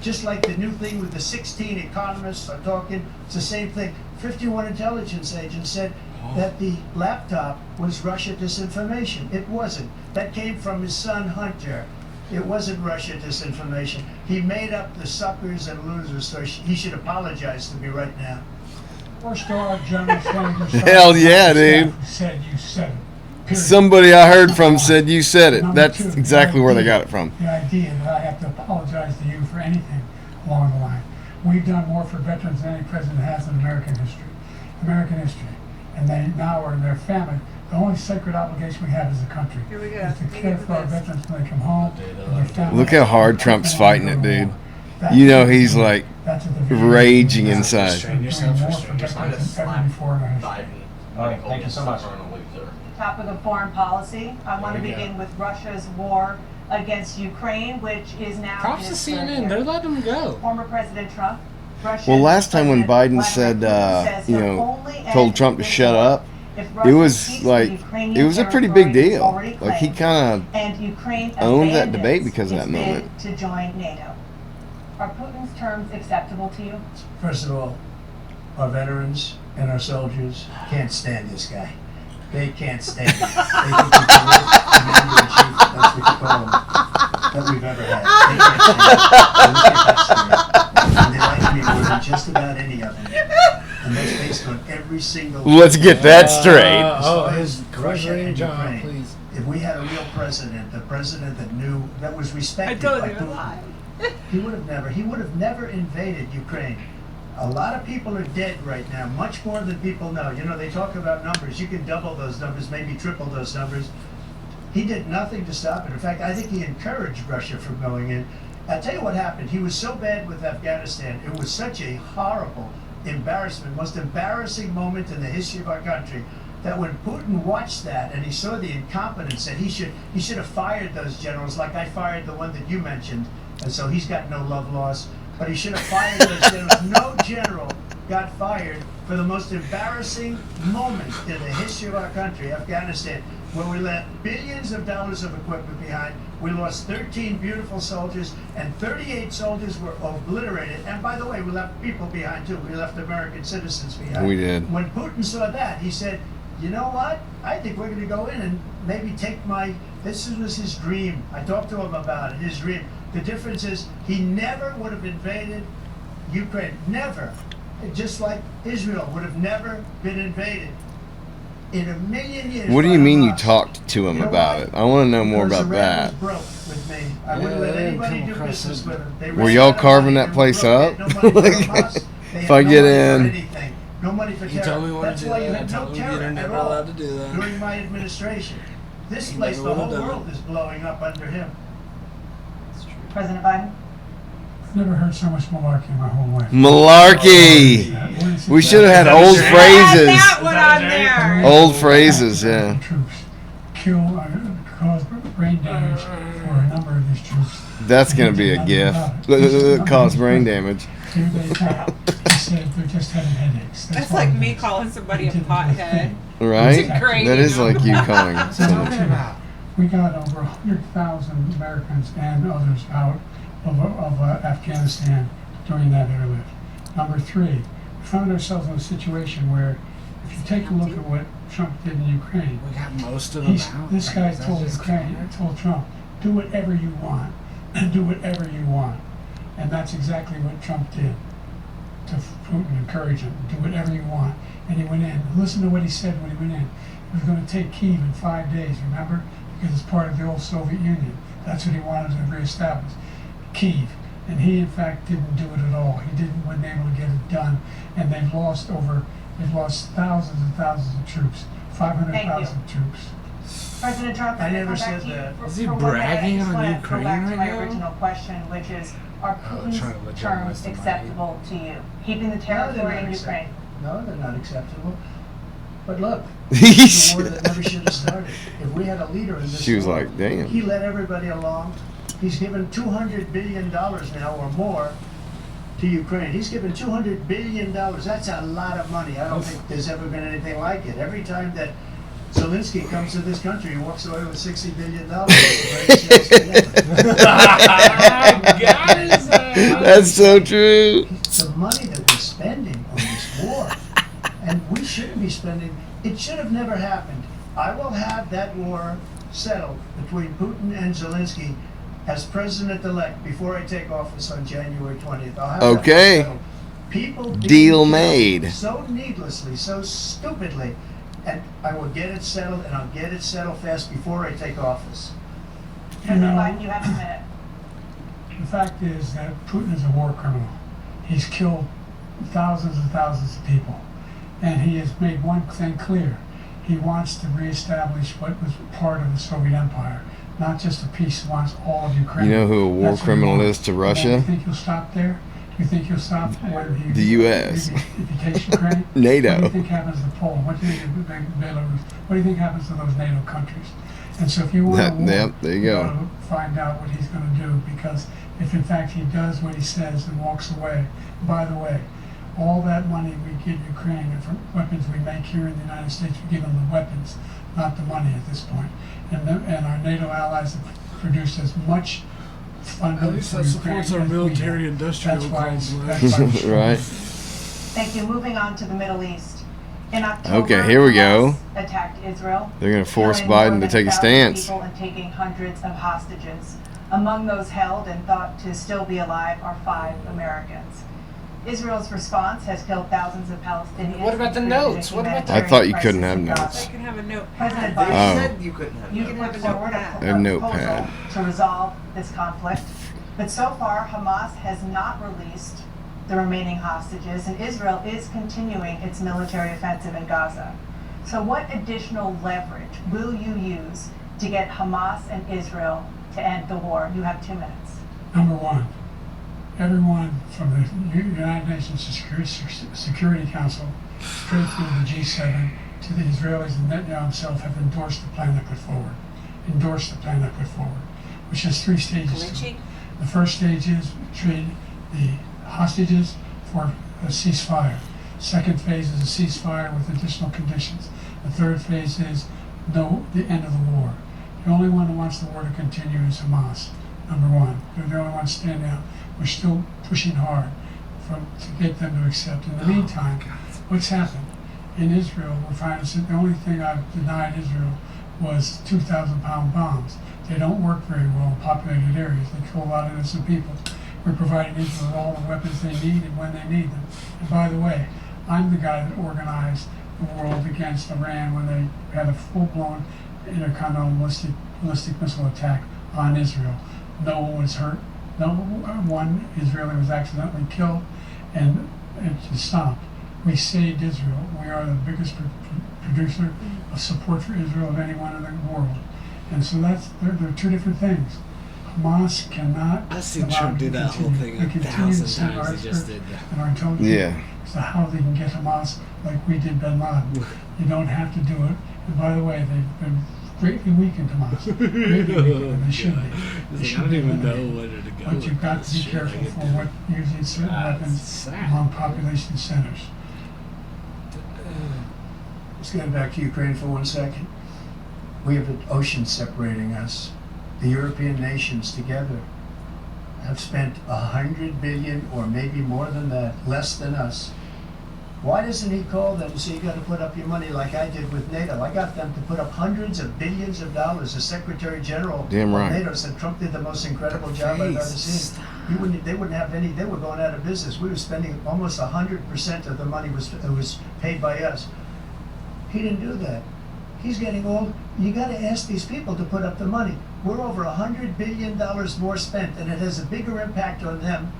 Just like the new thing with the 16 economists are talking, it's the same thing. 51 intelligence agents said that the laptop was Russia disinformation. It wasn't. That came from his son Hunter. It wasn't Russia disinformation. He made up the suckers and losers, so he should apologize to me right now. Four-star general hell yeah, dude. Said you said it. Period. Somebody I heard from said you said it. That's exactly where they got it from. The idea that I have to apologize to you for anything along the line. We've done more for veterans than any president has in American history. And they now are in their family. The only sacred obligation we have as a country is to care for our veterans when they come home. And their families. Look how hard Trump's fighting it, dude. You know he's like raging inside. Thank you so much. Topic of foreign policy. I want to begin with Russia's war against Ukraine, which is now. Props to CNN. They're letting him go. Former President Trump. Well, last time when Biden said, told Trump to shut up, it was like, it was a pretty big deal. Like he kind of owned that debate because of that moment. To join NATO. Are Putin's terms acceptable to you? First of all, our veterans and our soldiers can't stand this guy. They can't stand him. They think he's the worst commander-in-chief, that's what you call him, that we've ever had. They can't stand him. And they like me more than just about any of them. And that's based on every single... Let's get that straight. As far as Russia and Ukraine, please. If we had a real president, the president that knew, that was respected by Putin, he would have never invaded Ukraine. A lot of people are dead right now, much more than people know. You know, they talk about numbers. You can double those numbers, maybe triple those numbers. He did nothing to stop it. In fact, I think he encouraged Russia from going in. I'll tell you what happened. He was so bad with Afghanistan. It was such a horrible embarrassment, most embarrassing moment in the history of our country, that when Putin watched that and he saw the incompetence, that he should have fired those generals like I fired the one that you mentioned. And so he's got no love lost. But he should have fired those generals. No general got fired for the most embarrassing moment in the history of our country, Afghanistan, where we left billions of dollars of equipment behind. We lost 13 beautiful soldiers, and 38 soldiers were obliterated. And by the way, we left people behind too. We left American citizens behind. We did. When Putin saw that, he said, you know what? I think we're going to go in and maybe take this was his dream. I talked to him about it, his dream. The difference is he never would have invaded Ukraine. Never. Just like Israel would have never been invaded in a million years. What do you mean you talked to him about it? I want to know more about that. Broke with me. I wouldn't let anybody do business with him. Were y'all carving that place up? If I get in, No money for You terror. told me what That's to do why you that. had I no told him terror you're at never all allowed to do that. during my administration. This You place, never the would have whole done world is blowing up under him. President Biden? I've never heard so much malarkey in my whole life. Malarkey. We should have had old Add phrases. that one on there. Old phrases, yeah. Troops kill, cause brain damage for a number of these troops. That's gonna be a gif. Cause brain damage. He said they're just having headaches. That's all like it me is. calling somebody a He did the pothead. thing. Right? It's great, That is you know? like you calling So someone. check it out. We got over 100,000 Americans and others out of Afghanistan during that airlift. Number three, we found ourselves in a situation where if you take a look at what Trump did in Ukraine, We got most of them out. this guy That's told just Ukraine, told Trump, do whatever you want, and do whatever you want. And that's exactly what Trump did to Putin, encourage him, do whatever you want. And he went in. Listen to what he said when he went in. He was going to take Kyiv in 5 days, remember? Because it's part of the old Soviet Union. That's what he wanted to reestablish. Kyiv. And he, in fact, didn't do it at all. He wasn't able to get it done. And they've lost thousands and thousands of troops, 500,000 troops. President Trump, I never come back said to you that. for- Is he for 1 minute. bragging I just on wanna Ukraine go back to right my now? original question, which is, are trying to Putin's legitimize terms somebody. acceptable to you? Keeping the territory in Ukraine? No, they're not acceptable. But look, it's a war that never should have started. If we had a leader in this She was war, like, damn. he led everybody along. He's given $200 billion now or more to Ukraine. He's given $200 billion. That's a lot of money. I don't think there's ever been anything like it. Every time that Zelensky comes to this country, he walks away with $60 billion. That's so true. The money that we're spending on this war, and we shouldn't be spending, it should have never happened. I will have that war settled between Putin and Zelensky as president-elect before I take office on January 20th. I'll have that Okay. settled. People being Deal killed made. so needlessly, so stupidly, and I will get it settled, and I'll get it settled fast before I take office. President Biden, you have a minute. The fact is that Putin is a war criminal. He's killed thousands and thousands of people. And he has made one thing clear. He wants to reestablish what was part of the Soviet Empire. Not just a piece, he wants all of Ukraine. You know who a war That's what he criminal wants. is to And Russia? you think he'll stop there? You think he'll stop when he... The US. If he takes Ukraine? NATO. What do you think happens to Poland? What do you think Belarus? What do you think happens to those NATO countries? And so if you want a war, Yep, there you go. gotta find out what he's going to do, because if in fact he does what he says and walks away, by the way, all that money we give Ukraine and for weapons we make here in the United States, we give them the weapons, not the money at this point. And our NATO allies have produced as much funding At least for that Ukraine supports our as we have. military-industrial That's why it's- complex. that's why Right. Thank you. Moving on to the Middle East. In October, Okay, here we go. Hamas attacked Israel. They're gonna force killing more Biden to than take a 1,000 stance. people and taking hundreds of hostages. Among those held and thought to still be alive are 5 Americans. Israel's response has killed thousands of Palestinians. What about the notes? What about the- I thought you couldn't have notes. They can have a notepad. President Oh. Biden said you couldn't have you that. can have put a forward notepad. A a notepad. proposal to resolve this conflict. But so far, Hamas has not released the remaining hostages, and Israel is continuing its military offensive in Gaza. So what additional leverage will you use to get Hamas and Israel to end the war? You have 2 minutes. Number one, everyone from the United Nations Security Council straight through the G7 to the Israelis and Netanyahu himself have endorsed the plan they put forward. Which has 3 stages to it. The first stage is trade the hostages for a ceasefire. Second phase is a ceasefire with additional conditions. The third phase is the end of the war. The only one who wants the war to continue is Hamas. Number one, they're the only ones standing out. We're still pushing hard to get them to accept. In the meantime, what's happened in Israel? We're finding the only thing I've denied Israel was 2,000-pound bombs. They don't work very well in populated areas. They kill a lot of innocent people. We're providing Israel with all the weapons they need and when they need them. And by the way, I'm the guy that organized the world against Iran when they had a full-blown intercontinental ballistic missile attack on Israel. No one was hurt. No one Israeli was accidentally killed, and it stopped. We saved Israel. We are the biggest producer of support for Israel of anyone in the world. And so they're two different things. Hamas cannot. I've seen Trump do that whole thing 1,000 times. He just did that. And our intelligence Yeah. as to how they can get Hamas like we did Bin Laden. You don't have to do it. And by the way, they've been greatly weakened, Hamas. Greatly weakened, and they should be. They I should don't be even know eliminated. whether to go. But you've got to be Shit, careful I get for that. what using certain weapons sad. among population centers. Just going back to Ukraine for 1 second. We have an ocean separating us. The European nations together have spent 100 billion, or maybe more than that, less than us. Why doesn't he call them and say, you got to put up your money like I did with NATO? I got them to put up hundreds of billions of dollars. The Secretary General Damn of right. NATO said Trump did the most incredible job I've ever seen. They wouldn't have any. They were going out of business. We were spending almost 100% of the money was paid by us. He didn't do that. He's getting old. You got to ask these people to put up the money. We're over $100 billion more spent, and it has a bigger impact on them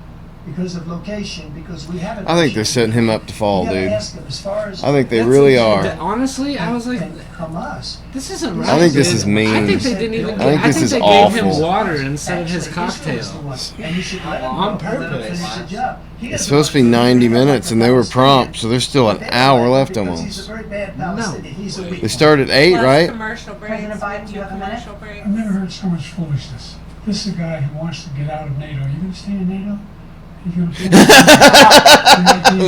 because of location, because we haven't. I think they're setting him up to fall, You gotta dude. ask them as far as I think they That's really insane. are. Honestly, I was like, and Hamas. this isn't right. I think this dude. is mean. I think they didn't even. I think this is they awful. gave him water instead of his Actually, cocktail. Israel is the one, and you should let him On go and let him purpose. finish the job. He It's doesn't supposed to be want 90 to minutes, and they were prompt, so there's still an They don't hour like left him because He's almost. a very bad Palestinian. He's a weak They one. started at 8, Plus right? commercial breaks. President Biden, do you have a minute? commercial breaks. I've never heard so much foolishness. This is a guy who wants to get out of NATO. Are you going to stay in NATO? Are you going to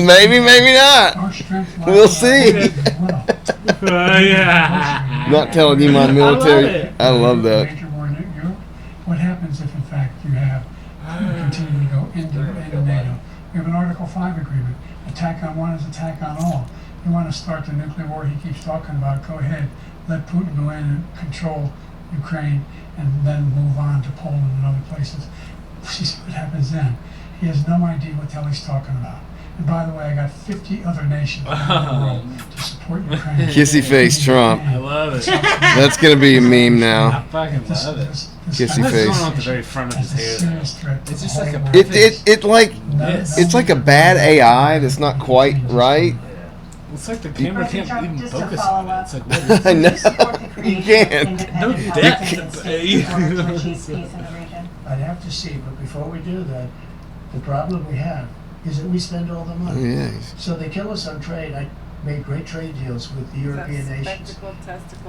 Maybe, maybe not. Our strength lies We'll in our see. nation as well. Yeah. Not telling you my military. it. I love that. Major war in Europe. What happens if, in fact, you continue to go into NATO? We have an Article 5 agreement. Attack on one is attack on all. You want to start the nuclear war he keeps talking about, go ahead. Let Putin go in and control Ukraine and then move on to Poland and other places. See what happens then. He has no idea what the hell he's talking about. And by the way, I got 50 other nations around the world to support Ukraine. Kissy face Trump. I love it. That's going to be a meme now. I fucking love it. Kissy What's face. going on at the very front of his hair? It's just like a It's like a bad AI that's not quite right. It's like the camera can't even Just to focus follow on it. up. It's like, what I is know. Do you support the creation You can't. of independent No Palestinian depth. states in order to achieve peace in the region? I'd have to see, but before we do that, the problem we have is that we spend all the money. Yeah. So they kill us on trade. I made great trade deals with the European nations.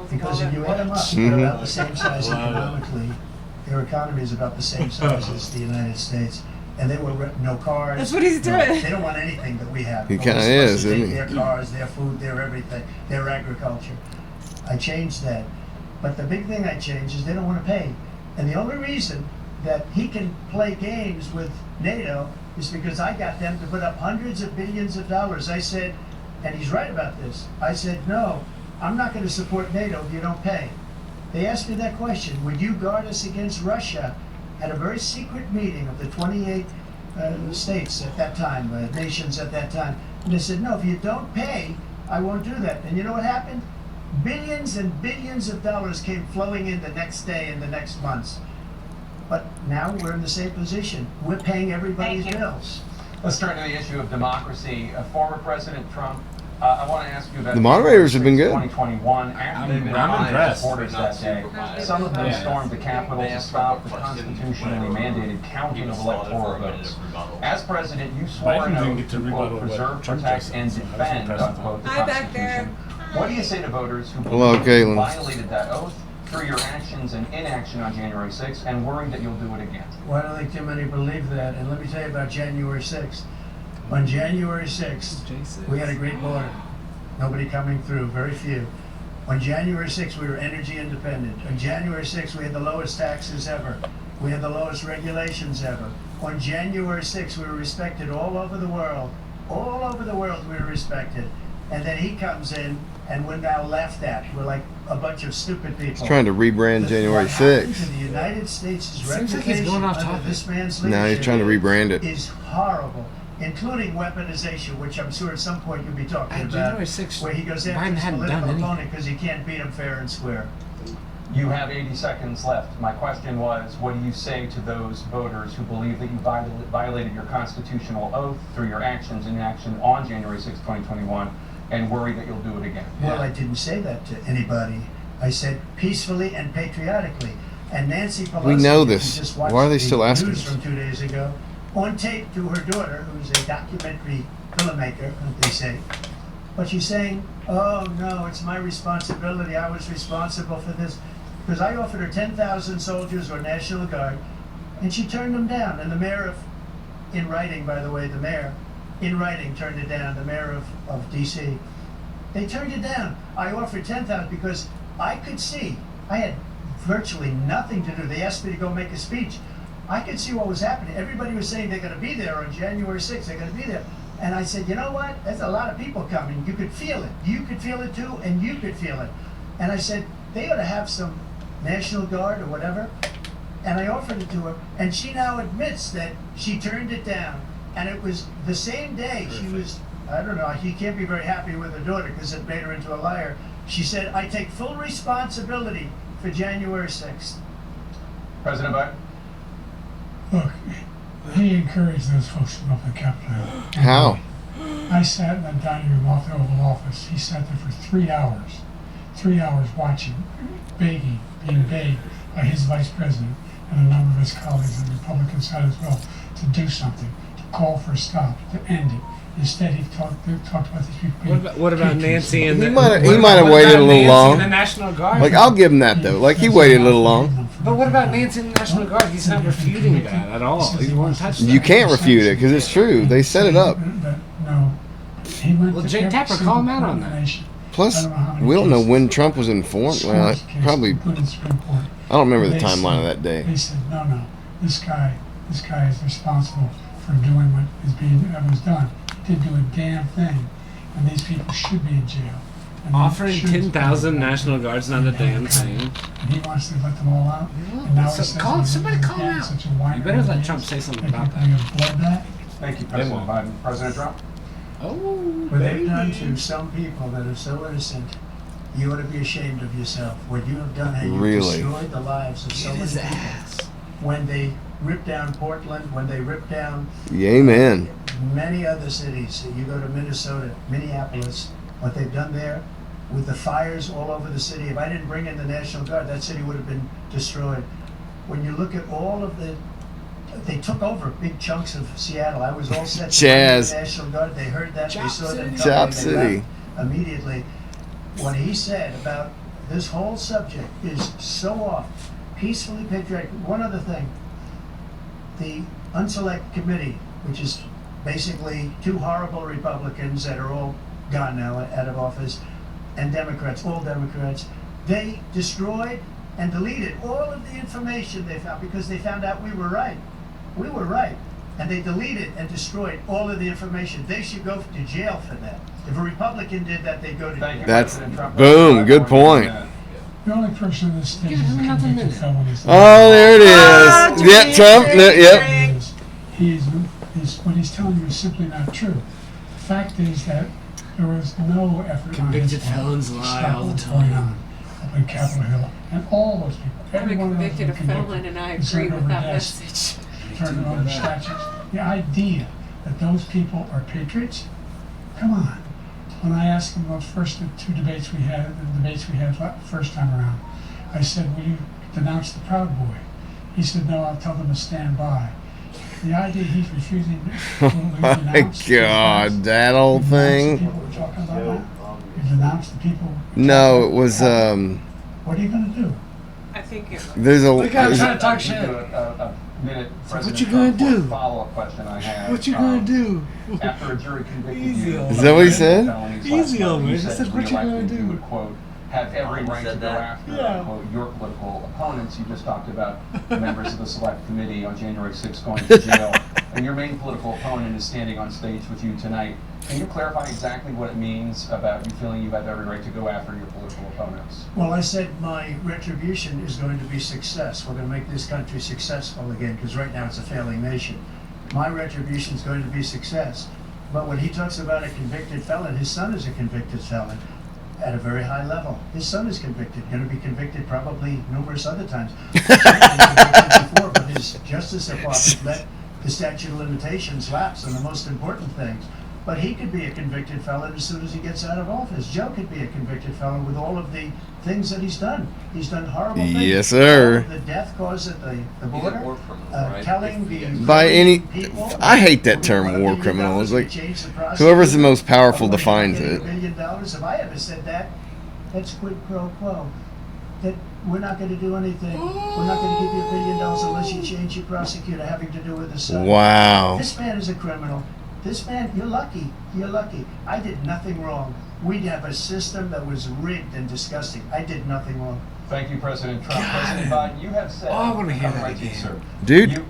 Because if you add them up, they're about the same size economically. Their economy is about the same size as the United States. And they were no cars. That's what he's no- doing. They don't want anything that we have. He But kinda we're supposed is, to take isn't he? Their cars, their food, their everything, their agriculture. I changed that. But the big thing I changed is they don't want to pay. And the only reason that he can play games with NATO is because I got them to put up hundreds of billions of dollars. I said, and he's right about this, I said, no, I'm not going to support NATO if you don't pay. They asked me that question, would you guard us against Russia? At a very secret meeting of the 28 states at that time, nations at that time. And they said, no, if you don't pay, I won't do that. And you know what happened? Billions and billions of dollars came flowing in the next day and the next months. But now we're in the same position. We're paying everybody's Thank you. bills. Let's turn to the issue of democracy. Former President Trump, I want to ask you about The moderators have been good. 2021. After they've been I'm honored as impressed. supporters that day, some of them Yeah. stormed the Capitol to stop the constitutionally mandated counting of electoral votes. As president, you swore Biden an didn't oath get to to, rebuttal quote, what preserve, Trump protect, just and said, so I was defend, impressed with unquote, the Hi, back there. Constitution. What do you say to voters who Hello, believe you Caitlin. violated that oath through your actions and inaction on January 6th and worry that you'll do it again? Well, I don't think too many believe that. And let me tell you about January 6th. On January 6th, we had a great border. Nobody coming through, very few. On January 6th, we were energy independent. On January 6th, we had the lowest taxes ever. We had the lowest regulations ever. On January 6th, we were respected all over the world. All over the world, we were respected. And then he comes in, and we're now laughed at. We're like a bunch of stupid people. He's trying to rebrand January What happened 6th. to the United States' Seems like he's reputation going off under topic. this man's Now he's leadership trying to rebrand it. is horrible. including weaponization, which I'm sure at some point you'll be talking At about, January 6th, where he goes Biden after his hadn't done political anything. opponent because he can't beat him fair and square. You have 80 seconds left. My question was, what do you say to those voters who believe that you violated your constitutional oath through your actions and inaction on January 6, 2021, and worry that you'll do it again? Well, I didn't say that to anybody. I said peacefully and patriotically. And Nancy Pelosi, We know if you this. just watched Why are they the still asking news us? from 2 days ago, on tape to her daughter, who's a documentary filmmaker, they say. But she's saying, oh no, it's my responsibility. I was responsible for this. Because I offered her 10,000 soldiers or National Guard, and she turned them down. And the mayor in writing, by the way, the mayor, in writing, turned it down, the mayor of D.C. They turned it down. I offered 10,000 because I could see, I had virtually nothing to do. They asked me to go make a speech. I could see what was happening. Everybody was saying they're going to be there on January 6th. They're going to be there. And I said, you know what? There's a lot of people coming. You could feel it. You could feel it too, and you could feel it. And I said, they ought to have some National Guard or whatever. And I offered it to her. And she now admits that she turned it down. And it was the same day she was, I don't know, she can't be very happy with her daughter because it made her into a liar. She said, I take full responsibility for January 6th. President Biden? Look, he encouraged those folks to go up to the Capitol Hill. How? I sat in the dining room off the Oval Office. He sat there for 3 hours. 3 hours watching, begging, being begged by his vice president and a number of his colleagues on the Republican side as well to do something, to call for a stop, to end it. Instead, he talked about these people. What about Nancy and He the? might have what waited a about little Nancy long. and the National Guard. Like, I'll give him that, though. Like, he waited a little long. But what about Nancy and the National Guard? He's not refuting that at all. He won't touch that. You can't refute it, because it's true. They set it up. No. He went Well, to Jake every Tapper, single call him out court on in the that. nation. Plus, I don't know how many we don't know cases. when Trump was informed. Well, probably, Including Supreme Court. I don't remember the They timeline of said- that day. They said, no, this guy is responsible for doing what was done. He didn't do a damn thing, and these people should be in jail. And they Offering should be 10,000 in jail. National Guard's not a damn thing. And he wants to let them all out. And now he So says call- he's somebody gonna call him get out. such a whiner You better let and Trump dance say something that about people that. get Bloodbath. Thank you, President Biden. President Trump? Oh, What they've done to some people that are so innocent, you ought to be ashamed of yourself. What you have done, how you Really? destroyed the lives of so many his people. ass. When they ripped down Portland, when they ripped down Amen. many other cities, you go to Minnesota, Minneapolis, what they've done there with the fires all over the city. If I didn't bring in the National Guard, that city would have been destroyed. When you look at all of they took over big chunks of Seattle. I was all set to bring in Jazz. the National Guard. They heard that. They saw them Chop coming. They City. left immediately. What he said about this whole subject is so off. Peacefully patriotic. One other thing. The Unselect Committee, which is basically two horrible Republicans that are all gone now, out of office, and Democrats, all Democrats, they destroyed and deleted all of the information they found because they found out we were right. We were right. And they deleted and destroyed all of the information. They should go to jail for that. If a Republican did that, they'd go to Thank jail. you, That's, President Trump. boom, good point. The only person in this state Give is him a another convicted minute. felon. Oh, there it Ah, is. Yep, Trump. Yep. He's what he's telling you is simply not true. The fact is that there was no effort Convicted on his part felons to lie stop all the what's going time. on up in Capitol Hill. And all those people, I'm every a one of those convicted were felon, convicted and I and agree turned with over that desks, message. turned over statues. The idea that those people are patriots, come on. When I asked him those first two debates we had, the first time around, I said, will you denounce the Proud Boy? He said, no, I'll tell them to stand by. The idea he's refusing to My denounce God, that old the thing. people we're talking about now. You denounce the people. No, it was, What are you going to do? I think it there's a, Look out, there's trying a to talk I'll give shit. you a minute, So what President you gonna Trump, for a do? follow-up question I have. What you gonna do? After a jury convicted Easy you, on Is that what he said? felonies Easy last on month, me. you He said said, to what you re-elect gonna you, do? You would, quote, have every right to said go that? after, Yeah. quote, your political opponents. You just talked about members of the Select Committee on January 6th going to jail. And your main political opponent is standing on stage with you tonight. Can you clarify exactly what it means about you feeling you have every right to go after your political opponents? Well, I said my retribution is going to be success. We're going to make this country successful again, because right now it's a failing nation. my retribution is going to be success. But when he talks about a convicted felon, his son is a convicted felon at a very high level. His son is convicted, going to be convicted probably numerous other times. He's been convicted before, but his Justice Department let the statute of limitations lapse on the most important things. But he could be a convicted felon as soon as he gets out of office. Joe could be a convicted felon with all of the things that he's done. He's done horrible things. Yes, sir. The death caused at the border, telling the By any, people, I hate that term, war criminal. It's like whoever's the most powerful defines it. $1 billion. If I ever said that, that's quid pro quo. That we're not going to do anything. We're not going to give you $1 billion unless you change your prosecutor having to do with the son. Wow. This man is a criminal. This man, you're lucky. You're lucky. I did nothing wrong. We have a system that was rigged and disgusting. I did nothing wrong. Thank you, President Trump. President Biden, you have said. Oh, I want to hear that again. Dude,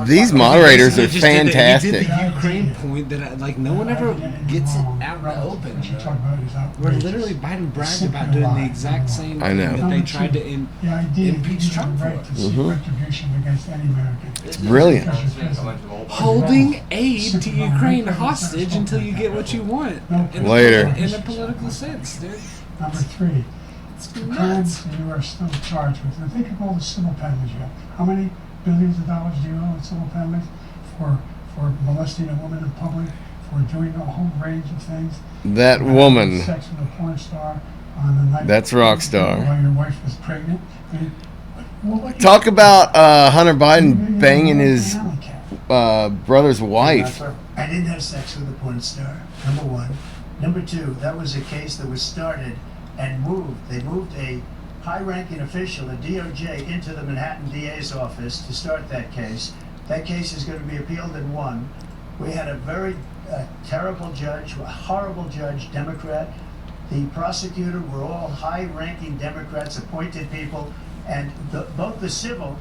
these moderators are He did fantastic. the Ukraine point that no one ever gets it out in the open. Where literally Biden bragged about doing the exact same I thing know. that they tried to impeach Trump for. It's brilliant. Holding aid to Ukraine hostage until you get what you want. Later. In a political sense, dude. Number 3. It's The nuts. crimes you are still charged with. And think of all the civil penalties you have. How many billions of dollars do you owe in civil penalties for molesting a woman in public, for doing a whole range of things? That woman. Sex with a porn star on the night. That's Rockstar. While your wife was pregnant. I mean, what Talk about Hunter Biden banging his brother's wife. I didn't have sex with a porn star, number one. Number two, that was a case that was started and moved. They moved a high-ranking official, a DOJ, into the Manhattan DA's office to start that case. That case is going to be appealed and won. We had a very terrible judge, a horrible judge, Democrat. The prosecutor were all high-ranking Democrats, appointed people, and both the civil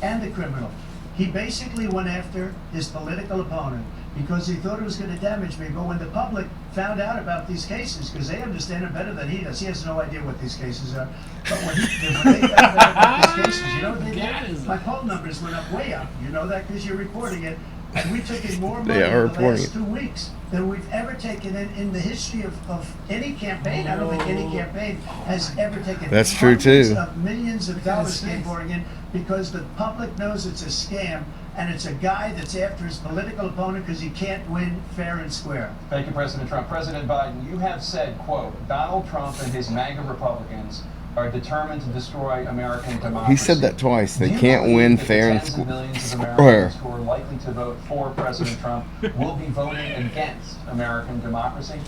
and the criminal. He basically went after his political opponent because he thought it was going to damage me. But when the public found out about these cases, because they understand it better than he does, he has no idea what these cases are. But when they found out about these cases, you know what they did? My poll numbers went up, way up. You know that because you're reporting it. And we took in more money in the last 2 weeks than we've ever taken in the history of any campaign. I don't think any campaign has ever taken. That's true, too. Millions of dollars came pouring in because the public knows it's a scam, and it's a guy that's after his political opponent because he can't win fair and square. Thank you, President Trump. President Biden, you have said, quote, Donald Trump and his MAGA Republicans are determined to destroy American democracy. He said that twice. They can't win fair and square. Millions of square. Americans who are likely to vote for President Trump will be voting against American democracy.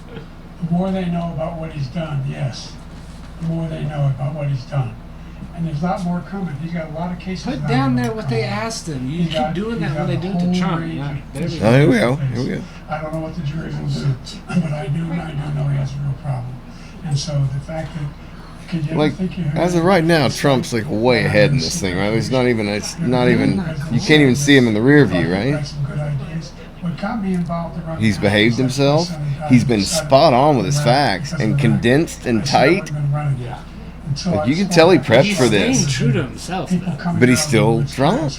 The more they know about what he's done, yes. The more they know about what he's done. And there's a lot more coming. He's got a lot of cases. Put down there what they asked him. You keep doing that when they do it to Trump. Oh, here we go. Here we go. I don't know what the jury will do, but I do know he has a real problem. And so the fact that like as of right now, Trump's like way ahead in this thing, right? It's not even. You can't even see him in the rear view, right? He's behaved himself. He's been spot on with his facts and condensed and tight. Like you can tell he prepped for this. He's staying true to himself, but he's still drunk.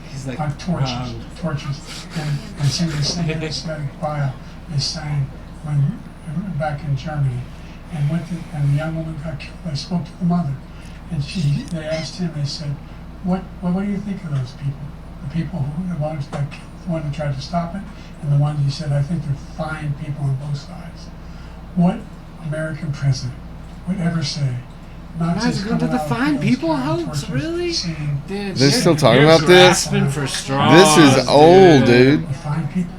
He's like torches, and seeing this thing in this file is saying when back in Germany. And the young woman got killed. I spoke to the mother, and they asked him. They said, "What do you think of those people? The people the ones got killed, the one who tried to stop it, and the ones he said, I think they're fine people on both sides." What American president would ever say? Guys, go to the fine people hoax, really? They're still talking about this? For straws, this is old, dude.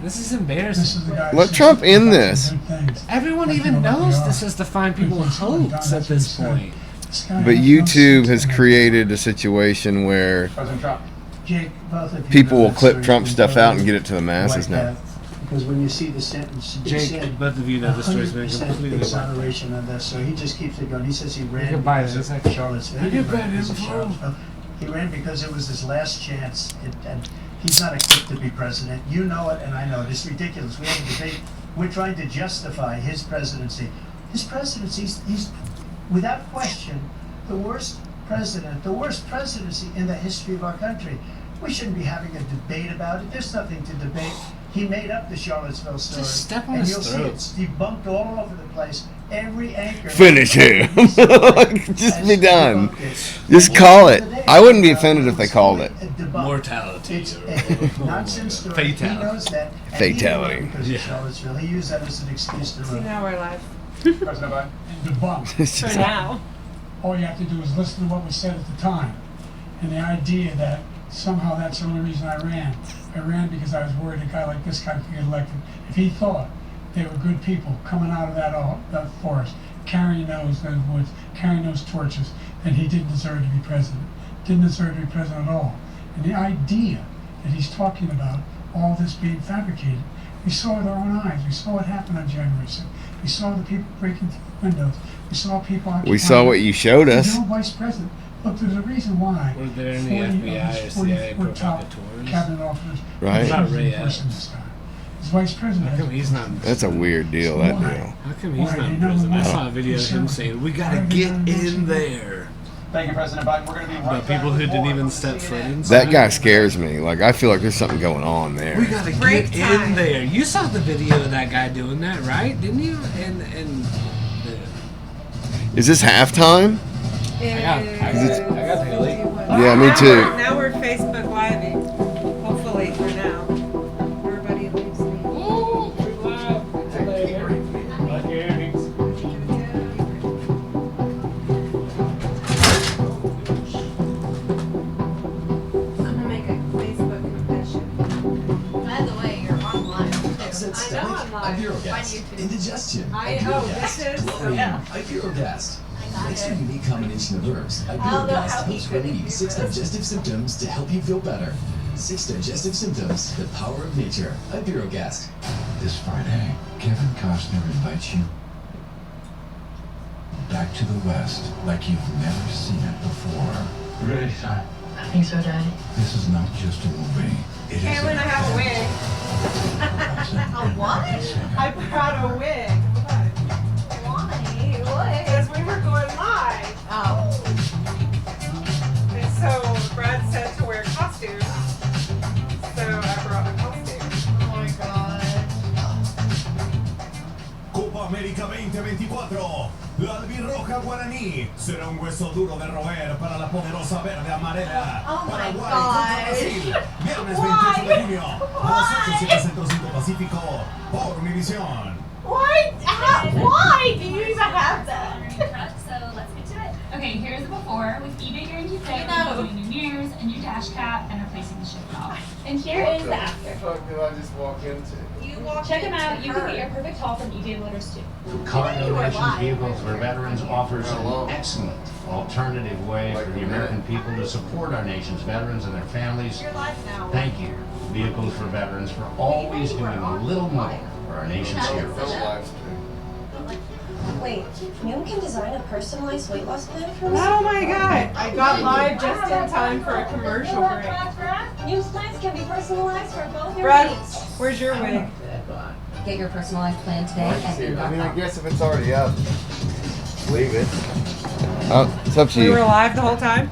This is embarrassing. Let Trump end this. Everyone even knows this is the fine people hoax at this point. But YouTube has created a situation where people will clip Trump stuff out and get it to the masses now. Because when you see the sentence, Jake, both of you know the story's been completely exoneration on this, so he just keeps it going. He says he ran because of Charlottesville. He ran because it was his last chance, and he's not equipped to be president. You know it, and I know it. It's ridiculous. We have a debate. We're trying to justify his presidency. His presidency, he's without question the worst president, the worst presidency in the history of our country. We shouldn't be having a debate about it. There's nothing to debate. He made up the Charlottesville story. Just step on and his you'll throat. see it's debunked all over the place. Every anchor. Finish him. Just be done. Just call it. I wouldn't be offended if they called it. Mortality. It's a nonsense story. He Fatality. knows that. and Fatality. he knew it because of Charlottesville. He used that as an excuse to See, run. now we're live. President Biden. And debunk. For now. All you have to do is listen to what was said at the time. And the idea that somehow that's the only reason I ran. I ran because I was worried a guy like this guy could get elected. If he thought they were good people coming out of that forest, carrying those woods, carrying those torches, then he didn't deserve to be president. Didn't deserve to be president at all. And the idea that he's talking about all this being fabricated, we saw with our own eyes. We saw what happened on January 6th. We saw the people breaking through windows. We saw people occupying. We saw what you showed The us. new vice president. Look, there's a reason why. Was there any FBI or CIA 44 top provocateurs? cabinet officers. Right. Not He's Ray the person Epps. this time. As vice president. How come he's not? That's a weird deal, that deal. How come he's not in prison? I saw a video of him saying, "We gotta get in there." Thank you, President Biden. We're going to be right But people back who with didn't more even from step CNN. foot inside. That guy scares me. Like, I feel like there's something going on there. We gotta Break get time. in there. You saw the video of that guy doing that, right? Didn't you? And Is this halftime? I got the elite. Yeah, me too. Now we're Facebook Living. Hopefully for now. Everybody leaves me. I'm gonna make a Facebook confession. By the way, you're online. I know I'm live. Ibirogast. Indigestion. This is. Ibirogast. Thanks to your unique combination of herbs, don't know how Ibirogast he helps could relieve do 6 this. digestive symptoms to help you feel better. 6 digestive symptoms, the power of nature. Ibirogast. This Friday, Kevin Costner invites you back to the West like you've never seen it before. Ready, son? I think so, Daddy. This is not just a movie. It is And when I have a wig. A what? I brought a wig. Why? What? Because we were going live. Oh. And so Brad said to wear costumes. So I brought a costume. Oh my god. Copa América 2024. La albirroja guaraní será un hueso duro de roer para la poderosa verde amarela. Oh my Paraguay God. contra Brasil. Viernes 28 de junio a las 8, 7 Centro 5 Pacífico por Univisión. Why? Why do you even have that? So let's get to it. Okay, here's the before with eBay Guarantee Fit, No. replacing new mirrors, a new dash cap, and replacing the ship top. And here is the after. What did I just walk into? You walked Check them into out. You can her. get your perfect haul from eBay Motors too. Car You were Donations live. Vehicles for Veterans offers an excellent alternative way for the American people to support our nation's veterans and their families. You're live now. Thank you, Vehicles for Veterans, for always doing a little more for our nation's heroes. Don't live stream. Wait, you can design a personalized weight loss plan for me? Oh my god. I got live just in time for a commercial break. New plans can be personalized for both your Brad, needs. where's your wig? Get your personalized plan today at I mean, I guess if it's already up, leave it. It's up to We were you. live the whole time?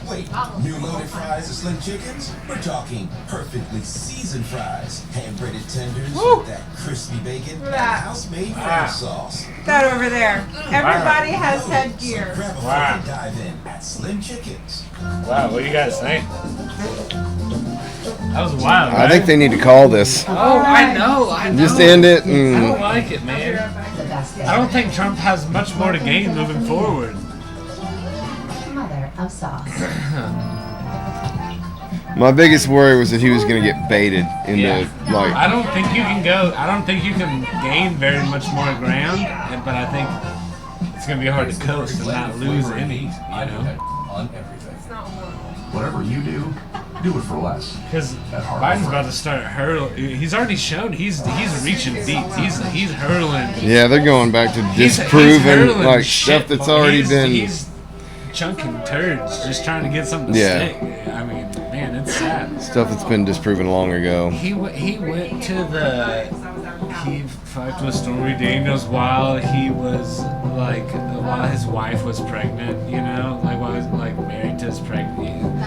Wait, new loaded fries or slim chickens? We're talking perfectly seasoned fries, hand-breaded tenders with that crispy bacon, and house-made French sauce. That over there. Everybody has headgear. Grab a fork Wow. and dive in at Slim Chickens. Wow, what do you guys think? That was wild, I right? think they need to call this. Oh, I know. Just end it I don't and like it, man. I don't think Trump has much more to gain moving forward. Mother of sauce. my biggest worry was that he was going to get baited into Yeah. like I don't think you can go. I don't think you can gain very much more ground, but I think it's gonna be hard to coast and not lose any. You know, On everything. It's not horrible. Whatever you do it for less. because Biden's about to start hurling. He's already shown he's reaching deep. He's hurling. yeah, they're going back to He's disproving hurling like shit, stuff that's but already been. He's chunking turds, just trying to get something to Yeah. stick. I mean, man, it's sad. Stuff that's been disproven long ago. He went to the. He fucked with Stormy Daniels while he was like while his wife was pregnant. You know, like while he was like married to his pregnant.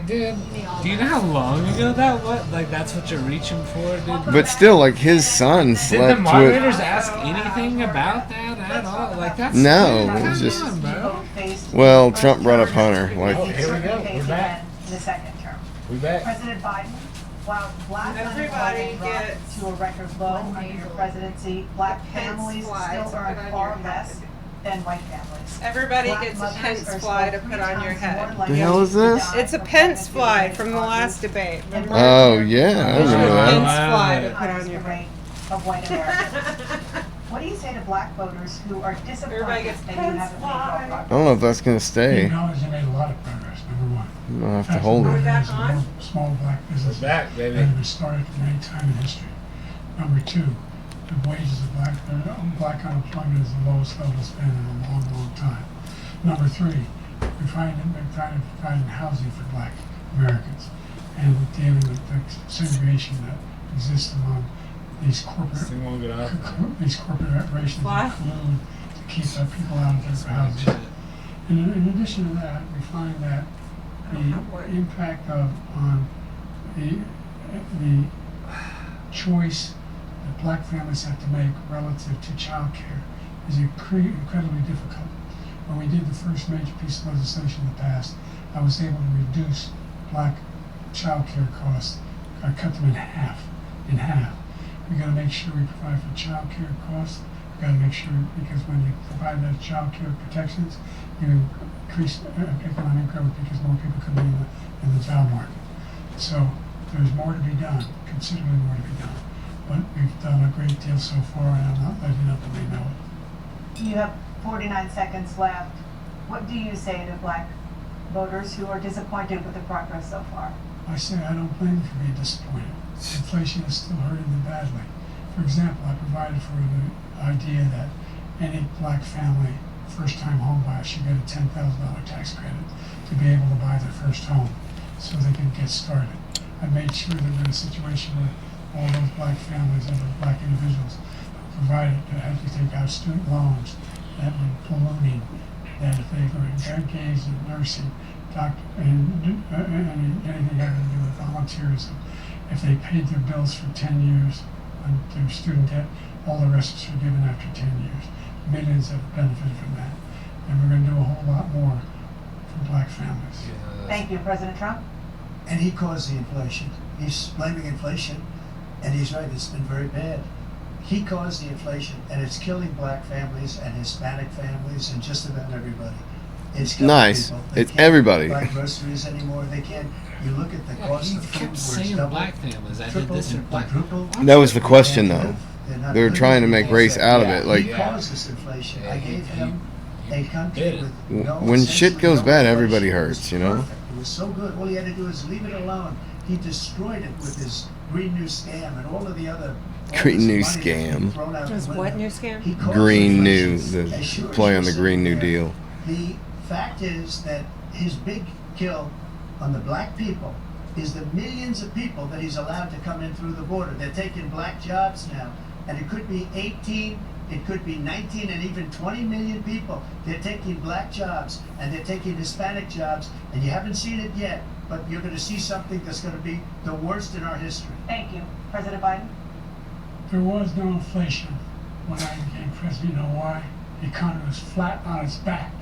Dude, Do you know how long ago that was? Like, that's what you're reaching for, dude? But still, like, his son Did the slept with... moderators ask anything about that at all? Like, that's... No, dude, it was come just... on, bro. Well, Trump brought up Hunter. Like, Oh, here we go. We're back. In the second term. We back. President Biden, while black Everybody unemployment dropped gets to a record low under your presidency, black families still earn far less than white families. Everybody Black gets a mothers Pence are fly still to 3 put on your times head. more likely The hell is to this? die It's a from Pence pregnancy fly related from the causes. last debate. Remember? oh, yeah, I remember that. Pence fly to put Times on your the head. rate of white Americans. What do you say to black voters who are Everybody disappointed gets that you haven't made more I progress? don't know if that's going to He stay. acknowledged they made a lot of progress, number one. I'm going to have to Fact hold of the it. matter Back is, on? more small black businesses back, baby. that have been started at any time in history. Number two, the wages of black unemployment is the lowest level it's been in a long, long time. Number three, we're trying to provide housing for black Americans, and we're dealing with the segregation that exists among these Thing won't get off. these corporate operations Why? include to keep people out of their housing. And in addition to that, we find that the impact on the choice that black families have to make relative to child care is incredibly difficult. When we did the first major piece of legislation in the past, I was able to reduce black child care costs. I cut them in half. We got to make sure we provide for child care costs. We got to make sure, because when you provide those child care protections, you increase economic growth because more people come in the job market. So there's more to be done, considerably more to be done. But we've done a great deal so far, and I'm not letting up till they know it. You have 49 seconds left. What do you say to black voters who are disappointed with the progress so far? I say I don't blame them for being disappointed. Inflation is still hurting them badly. For example, I provided for the idea that any black family, first-time home buyer, should get a $10,000 tax credit to be able to buy their first home so they can get started. I made sure that we're in a situation where all those black families and those black individuals provided to have to take out student loans that were ballooning, that if they were engaged in nursing, doctor, and anything having to do with volunteerism, if they paid their bills for 10 years on their student debt, all the rest is forgiven after 10 years. Millions have benefited from that. And we're going to do a whole lot more for black families. Thank you, President Trump. And he caused the inflation. He's blaming inflation, and he's right, it's been very bad. He caused the inflation, and it's killing black families and Hispanic families and just about everybody. It's killing Nice. people. They It's can't everybody. buy groceries anymore. They can't. You look at the cost of food, kept where it's saying doubled, black families. I did tripled, this or and black. quadrupled. That was the question, though. They're not They were living trying to make in race that. out of it. Like, He caused this inflation. I gave him a country with no when shit essentially goes no bad, inflation. everybody It was hurts, you know? perfect. It was so good. All he had to do is leave it alone. He destroyed it with his Green New Scam and all of the other. all Green this New money that's been Scam. thrown out the Just window. what new scam? He caused Green New, inflation. the As sure as play you're on the Green New sitting there, Deal. The fact is that his big kill on the black people is the millions of people that he's allowed to come in through the border. They're taking black jobs now, and it could be 18, it could be 19, and even 20 million people. They're taking black jobs, and they're taking Hispanic jobs, and you haven't seen it yet, but you're going to see something that's going to be the worst in our history. Thank you, President Biden. There was no inflation when I became president. You know why? The economy was flat on its back.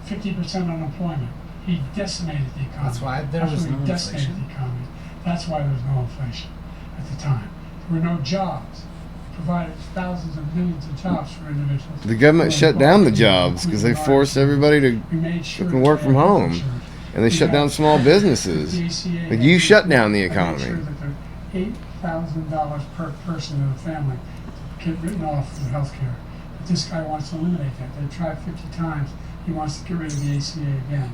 50% unemployment. He decimated the economy. That's why there was no He decimated inflation? the economy. That's why there was no inflation at the time. There were no jobs. Provided thousands of millions of jobs for individuals. The government shut down the jobs because they forced everybody to We made sure fucking work from home. And they shut down small businesses. Like, you shut down the I made sure economy. that there $8,000 per person in a family to get written off from health care. But this guy wants to eliminate that. They tried 50 times. He wants to get rid of the ACA again.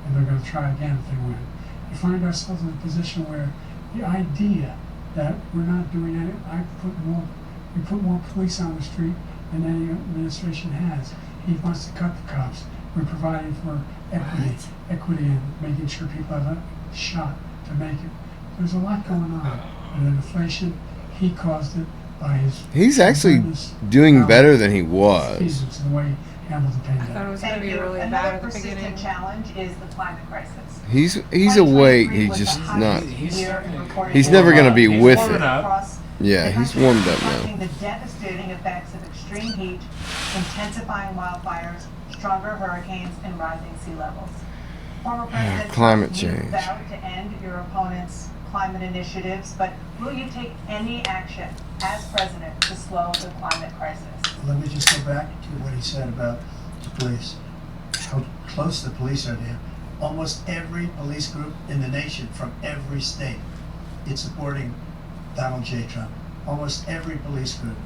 And they're going to try again if they win. We find ourselves in a position where the idea that we're not doing any, we put more police on the street than any administration has. He wants to cut the cops. We're providing for equity and making sure people have a shot to make it. There's a lot going on. And inflation, he caused it by his... He's actually doing better than he was. It's the way handle the I thought it pandemic. was going to be Thank you. really bad Another at the beginning. persistent challenge is the climate crisis. He's awake. He's just not. He's never gonna be with it. Yeah, he's warmed up now. The devastating effects of extreme heat, intensifying wildfires, stronger hurricanes, and rising sea levels. Former President Climate Trump, you change. vowed to end your opponent's climate initiatives, but will you take any action as president to slow the climate crisis? Let me just go back to what he said about the police, how close the police are to him. Almost every police group in the nation from every state is supporting Donald J. Trump. Almost every police group.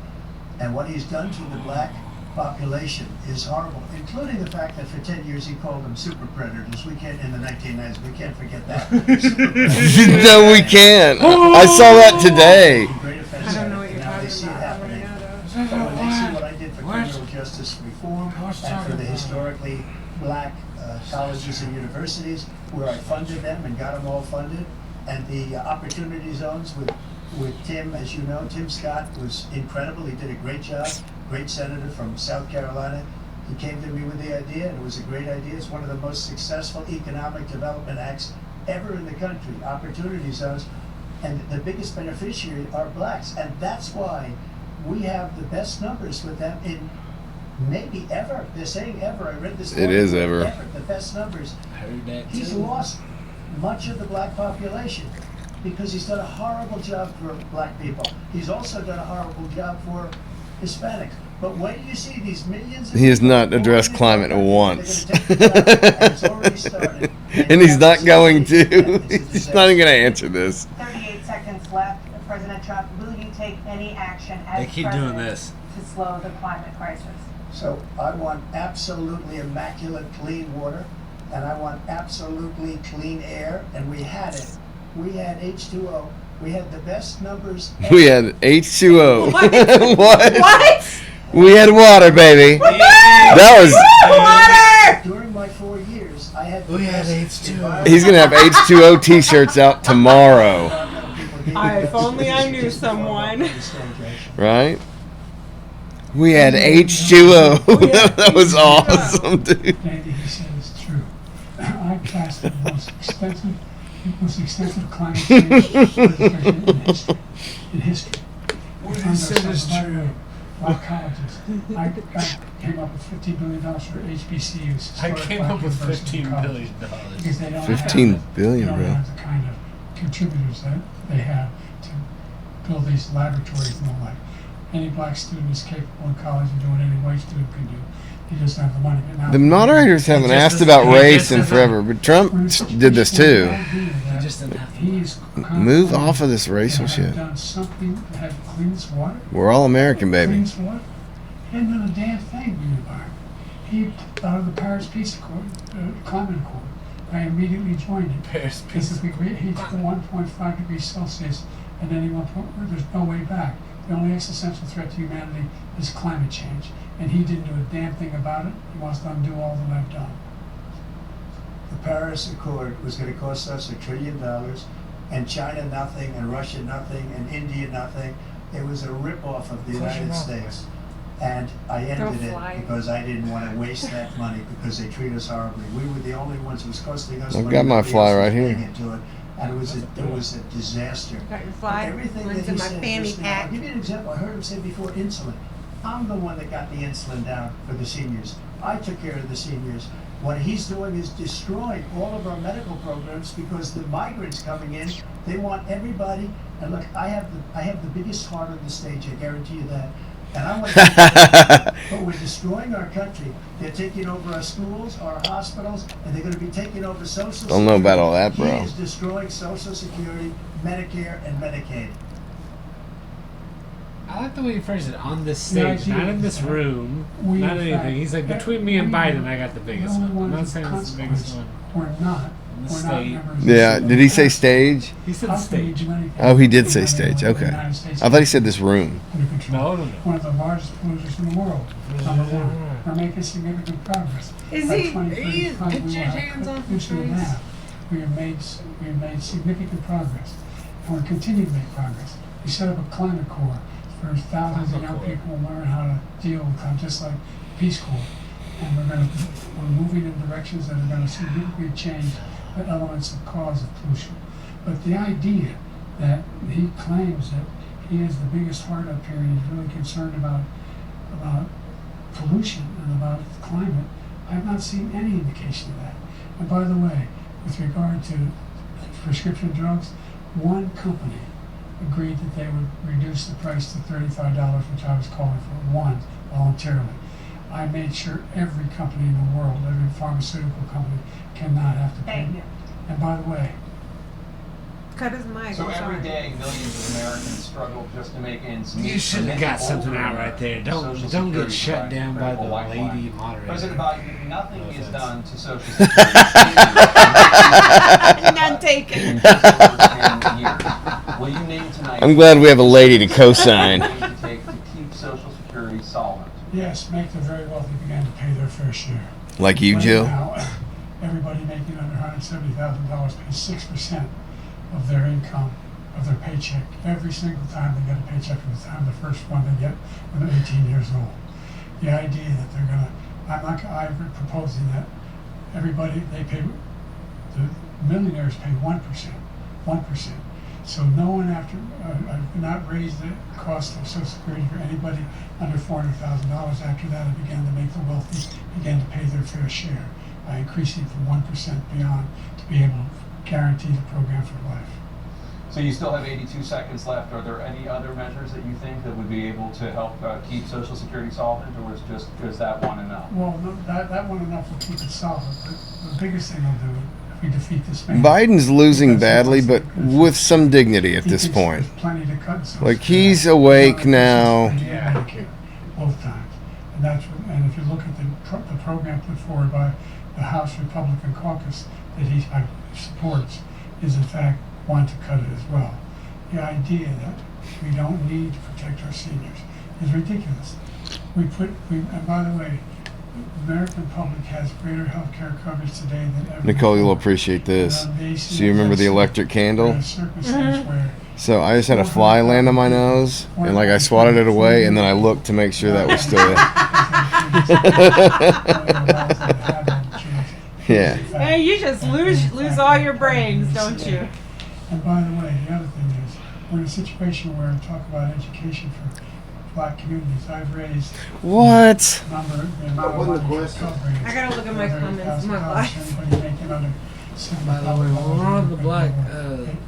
And what he's done to the black population is horrible, including the fact that for 10 years he called them super predators. We can't, in the 1990s, we can't forget that. No, we can't. I saw that today. Great offense. I don't know what you're talking about. When they see what I did for criminal justice reform and for the historically black colleges and universities, where I funded them and got them all funded, and the opportunity zones with Tim, as you know, Tim Scott was incredible. He did a great job. Great senator from South Carolina. He came to me with the idea, and it was a great idea. It's one of the most successful economic development acts ever in the country, opportunity zones. And the biggest beneficiary are blacks. And that's why we have the best numbers with them in maybe ever. They're saying ever. I read this morning. It is ever. The best numbers. Heard that He's too. lost much of the black population because he's done a horrible job for black people. He's also done a horrible job for Hispanics. But when you see these millions of He has not addressed climate once. And he's not going to. He's not even going to answer this. 38 seconds left. President Trump, will you take any action as They keep president doing this. to slow the climate crisis? So I want absolutely immaculate clean water, and I want absolutely clean air, and we had it. We had H2O. We had the best numbers. We had H2O. What? What? We had water, baby. That was. Water! During my 4 years, I had. We had H2O. He's gonna have H2O T-shirts out tomorrow. If only I knew someone. Right? We had H2O. That was awesome, dude. Andy, he said it's true. I passed the most extensive climate change legislation in history. What he said is true. Black colleges. I came up with $15 billion for HBCUs. I came up with $15 billion. Because they don't 15 have, billion, they don't bro. have the kind of contributors that they have to build these laboratories and the like. Any black student is capable in college of doing any white student can do. He doesn't have the money. But now The moderators haven't asked about race in forever, but Trump did this too. He just didn't have to. Move off of this racial shit. Done something to have cleanest water. We're all American, baby. Cleanest water. He hadn't done a damn thing in the environment. He thought of the Paris Peace Accord, Climate Accord. I immediately joined it. Paris Peace. If we heat to 1.5 degrees Celsius at any one point, there's no way back. The only existential threat to humanity is climate change. And he didn't do a damn thing about it. He wants to undo all that I've done. The Paris Accord was going to cost us $1 trillion, and China nothing, and Russia nothing, and India nothing. It was a ripoff of the United States. And I ended it because I didn't want to waste that money because they treat us horribly. We were the only ones who was costing us I've money. got my Nobody fly else was right here. paying into it. And it was a disaster. Got your fly? Everything Mine's that in he my said, fanny listen, pack. I'll give you an example. I heard him say before insulin. I'm the one that got the insulin down for the seniors. I took care of the seniors. What he's doing is destroying all of our medical programs because the migrants coming in, they want everybody. And look, I have the biggest heart on the stage. I guarantee you that. And I want to but we're destroying our country. They're taking over our schools, our hospitals, and they're going to be taking over Social Security. Don't know about all that, bro. He is destroying Social Security, Medicare, and Medicaid. I like the way he phrased it. On this stage, not in this room, not anything. He's like, between me and Biden, I got the biggest one. I'm not saying it's the biggest one. We're not. On the We're stage. not members. Yeah, did he say stage? He said stage. Oh, he did say stage. Okay. I thought he said this room. No. One of the largest polluters in the world. Number one. We're making significant progress. Is By he? 2035, Put we your will have hands off inch his and a face. half. We have made significant progress. And we're continuing to make progress. We set up a climate corps for thousands of young people to learn how to deal with climate, just like Peace Corps. and we're moving in directions that are going to significantly change the elements of cause of pollution. But the idea that he claims that he is the biggest heart up here and he's really concerned about pollution and about climate, I have not seen any indication of that. And by the way, with regard to prescription drugs, one company agreed that they would reduce the price to $35, which I was calling for, one, voluntarily. I made sure every company in the world, every pharmaceutical company, cannot have to pay. Thank you. And by the way, cut his mic. So I'm every sorry. day, millions of Americans struggle just to make ends meet. You should have Many got something older out right there. Social Don't get Security shut provides down by the critical lifeline. lady moderator. President Biden, nothing No is offense. done to Social Security. None taken. In just over 10 years. Will you name tonight? I'm glad we have a lady to co-sign. what it take to keep Social Security solvent? yes, make the very wealthy begin to pay their fair share. Like you, Right Jill. now, everybody making under $170,000 pays 6% of their income, of their paycheck, every single time they get a paycheck from the time the first one they get when they're 18 years old. The idea that they're gonna, I'm proposing that everybody, they pay, the millionaires pay 1%. So no one after, I've not raised the cost of Social Security for anybody under $400,000. After that, I began to make the wealthy begin to pay their fair share by increasing from 1% beyond to be able to guarantee the program for life. So you still have 82 seconds left. Are there any other measures that you think that would be able to help keep Social Security solvent, or is that one enough? Well, no, that one enough will keep it solvent, but the biggest thing they'll do if we defeat this man. Biden's losing badly, but with some dignity at this point. Plenty to cut. Like, he's awake now. Medicare, both times, and and if you look at the program put forward by the House Republican Caucus that he supports, is in fact one to cut it as well. The idea that we don't need to protect our seniors is ridiculous. And by the way, the American public has greater health care coverage today than ever. Nicole, you'll appreciate this. So you remember the electric candle? So I just had a fly land on my nose, and like I swatted it away, and then I looked to make sure that was still it. Yeah. Hey, you just lose all your brains, don't you? And by the way, the other thing is, we're in a situation where I talk about education for black communities. I've raised What? the amount of money for covering. I gotta look at my comments in my life. Anybody making under By the way, we're on the black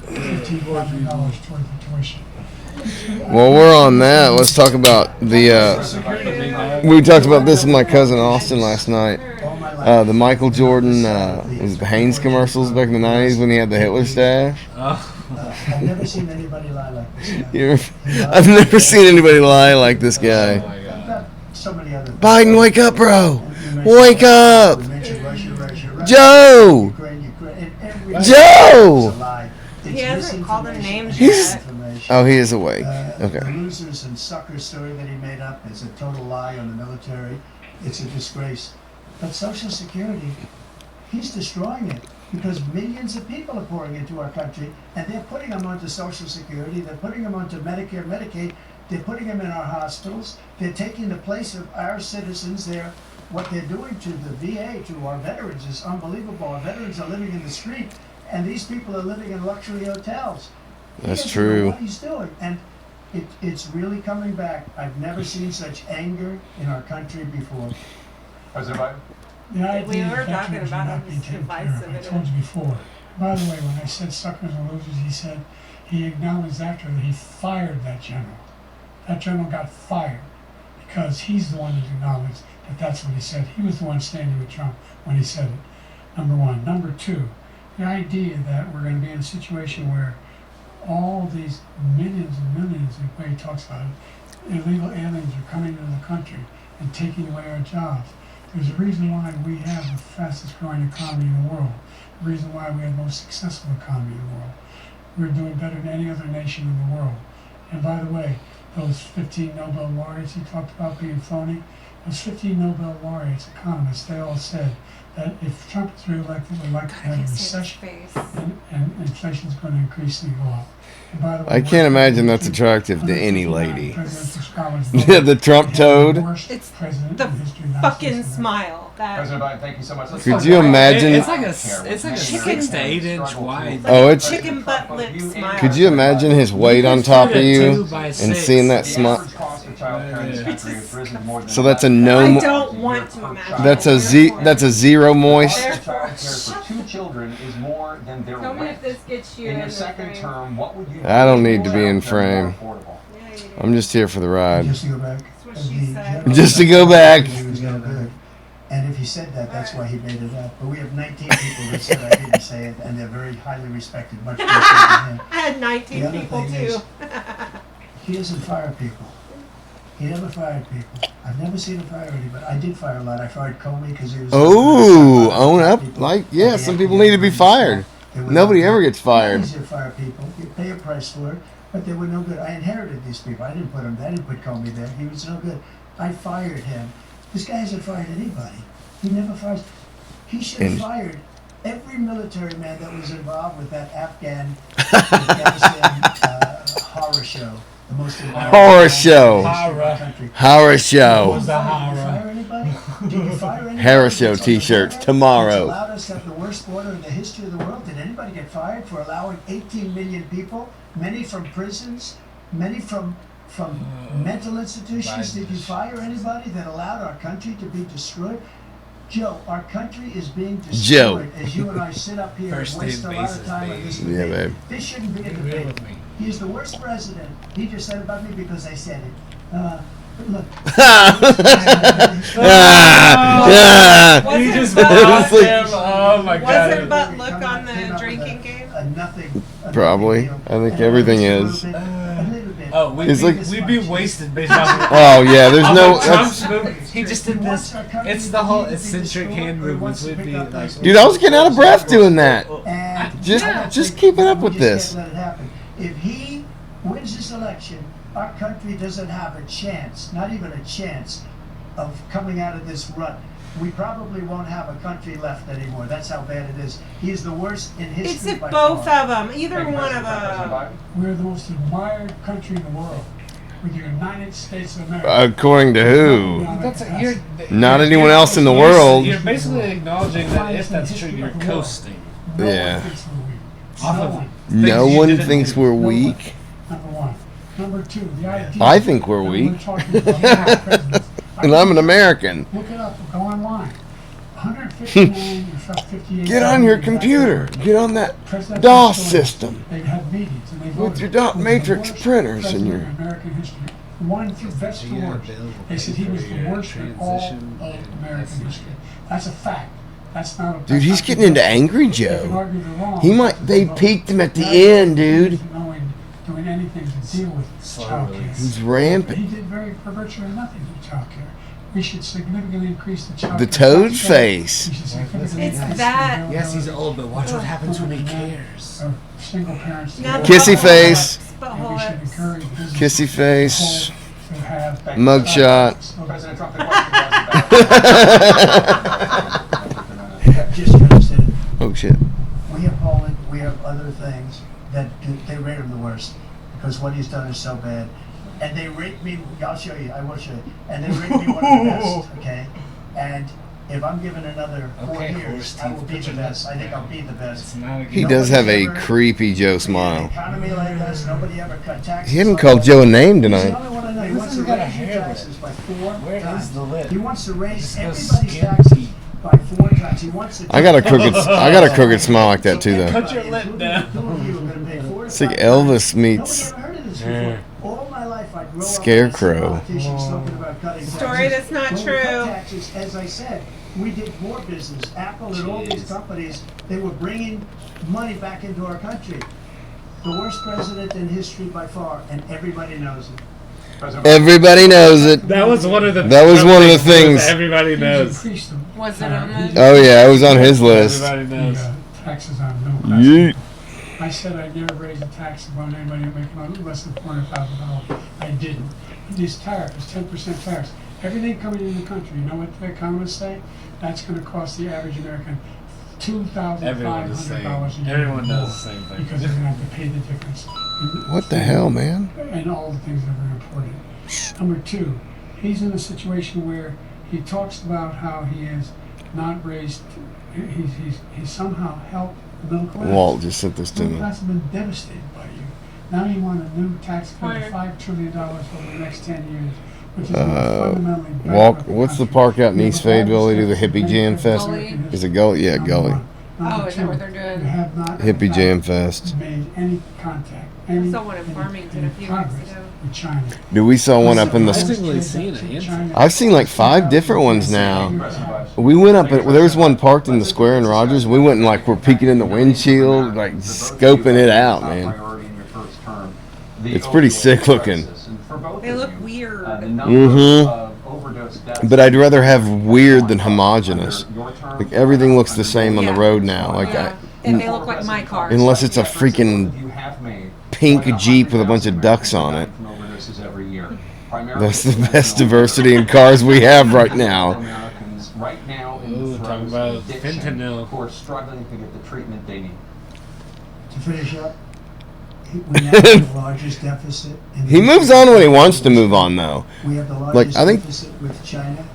$15,000 towards the tuition. Well, we're on that. Let's talk about the. We talked about this with my cousin Austin last night. The Michael Jordan was it the Hanes commercials back in the '90s when he had the Hitler stash. I've never seen anybody lie like this guy. I've never seen anybody lie like this guy. We've got so many other Biden, wake up, bro! Wake up! Joe! Joe! He hasn't called them names He's- yet. Oh, he is awake. Okay. The losers and suckers story that he made up is a total lie on the military. It's a disgrace. But Social Security, he's destroying it because millions of people are pouring into our country and they're putting them onto Social Security, they're putting them onto Medicare, Medicaid, they're putting them in our hospitals, they're taking the place of our citizens. What they're doing to the VA, to our veterans, is unbelievable. Our veterans are living in the street and these people are living in luxury hotels. That's He doesn't know true. what he's doing, and it's really coming back. I've never seen such anger in our country before. President Biden? The idea We were that talking veterans about are not him, being his taken care advice of. of I it. told you before. By the way, when I said suckers and losers, he said he acknowledged after that he fired that general. That general got fired because he's the one that acknowledged that that's what he said. He was the one standing with Trump when he said it, number one. Number two, the idea that we're going to be in a situation where all these millions and millions, the way he talks about it, illegal aliens are coming into the country and taking away our jobs. There's a reason why we have the fastest growing economy in the world, the reason why we have the most successful economy in the world. We're doing better than any other nation in the world. And by the way, those 15 Nobel laureates he talked about being phony, those 15 Nobel laureates, economists, they all said that if Trump is reelected, we're likely to have a recession, and inflation is going to increasingly go up. And by the way, I can't imagine that's attractive to any lady. presidential scholars The Trump toad. It's the fucking smile. That President Biden, thank you so much. Could you imagine? It's like a 6 to 8 inch wide. Oh, it's. chicken butt lip smile. Could you imagine his weight on top of you and seeing that smile? So that's a no. I don't want to imagine. That's a zero moist. For 2 children is more than their Tell me rent. if this gets you In your in the second frame. term, what would you I don't do need to be in to make it more frame. affordable? I'm just here for the ride. Just to go back. Just to go back. He was no good. And if he said that, that's why he made it up. But we have 19 people that said I didn't say it, and they're very highly respected, much more than him. I had 19 The other people thing too. is, he doesn't fire people. He never fired people. I've never seen him fire anybody. I did fire a lot. I fired Comey because he was. Oh, own up. Like, yeah, some people need to be fired. Nobody ever gets fired. It's easy to fire people. You pay a price for it, but they were no good. I inherited these people. I didn't put him there. I didn't put Comey there. He was no good. I fired him. This guy hasn't fired anybody. He never fires. He should have fired every military man that was involved with that Afghanistan horror show. The most Horror show. Horror show. Did you fire anybody? Did you fire anybody? Horror show T-shirts It's tomorrow. allowed us to have the worst border in the history of the world. Did anybody get fired for allowing 18 million people, many from prisons, many from mental institutions? Did you fire anybody that allowed our country to be destroyed? Joe, our country is being destroyed as you and I sit up here and waste a lot of time on this debate. Yeah, babe. This shouldn't be a debate. He's the worst president. He just said about me because I said it. Look. He just bought him. Oh my God. Wasn't but look on the drinking game? Nothing. Probably. I think everything is. Oh, we'd be wasted based off of Oh yeah, there's no. Trump's movement. He just did this. It's the whole eccentric hand movements. Would be like, Dude, I was getting out of breath doing that. Just keep it up with this. If he wins this election, our country doesn't have a chance, not even a chance, of coming out of this rut. We probably won't have a country left anymore. That's how bad it is. He's the worst in history. It's if by both far. of them, either one of them. We're the most admired country in the world. We're the United States of America. According to who? you're, Not anyone else in the world. You're basically acknowledging that if that's true, you're coasting. Yeah. Off of No one thinks we're weak. Number one. Number two, the idea. I think we're weak. And I'm an American. Look it up. Go online. 159 or 58. Get on your computer. Get on that DOS system. They had meetings and they voted. With your dot matrix printers and your. American history. One through best to worst. They said he was the worst in all of American history. That's a fact. That's not a. Dude, he's getting into Angry Joe. He might. They peaked him at the end, dude. Doing anything to deal with child care. He's rampant. He did virtually nothing with child care. We should significantly increase the child The care. toad face. It's that. Yes, he's old, but watch what happens when he cares. Single parents. Kissy face. Butthole lips. Kissy face. Mugshot. President Trump, the Just understand. Oh shit. We have Poland, we have other things that they rate him the worst because what he's done is so bad. And they rate me, I'll show you, I will show you. And they rate me one of the best, okay? And if I'm given another 4 years, I will be the best. I think I'll be the best. He does have a creepy Joe smile. Economy like us, nobody ever cut taxes. He hadn't called Joe a name tonight. He wants to raise your taxes by 4 times. lid? He wants to raise everybody's taxes by 4 times. He wants to. I got a crooked smile like that too, though. Cut your lip down. It's like Elvis meets All my life I grew up Scarecrow. politicians talking about cutting Story taxes. that's not When we true. cut taxes, as I said, we did more business. Apple and all these companies, they were bringing money back into our country. The worst president in history by far, and everybody knows it. Everybody knows it. That was one of the. That was one of the things. Everybody knows. Was it on the? Oh yeah, it was on his list. Everybody knows. Taxes on no class. Yeet. I said I'd never raise a tax on anybody making less than $400,000. I didn't. This tariff is 10% tariffs. Everything coming in the country, you know what the economists say? That's going to cost the average American $2,500 a year. Everyone does the same thing. Because they're going to have to pay the difference. What the hell, man? And all the things that are important. Number two, he's in a situation where he talks about how he has not raised, he's somehow helped the middle class. Walt just sent this to The middle me. class has been devastated by you. Now you want a new tax cut of $5 trillion over the next 10 years. Which is fundamentally Walk. What's the park out in East Fayetteville? They do the Hippie Jam Fest. Is it Gully? Yeah, Gully. Oh, is that what they're doing? Hippie Jam Fest. Made any contact. I saw one in Farmington a few weeks ago. With China. Dude, we saw one up in I've the. really seen it. I've seen like 5 different ones now. We went up. Well, there was one parked in the square in Rogers. We went and like we're peeking in the windshield, like scoping it out, man. It's pretty sick looking. They look weird. But I'd rather have weird than homogenous. Like everything looks the same on the road now. Like and they look like my car. unless it's a freaking pink Jeep with a bunch of ducks on it. That's the best diversity in cars we have right now. Ooh, talking about fentanyl. Who are struggling to get the treatment they need. To finish up, we now have the largest deficit. He moves on when he wants to move on, though. We have the Like largest I think, deficit with China.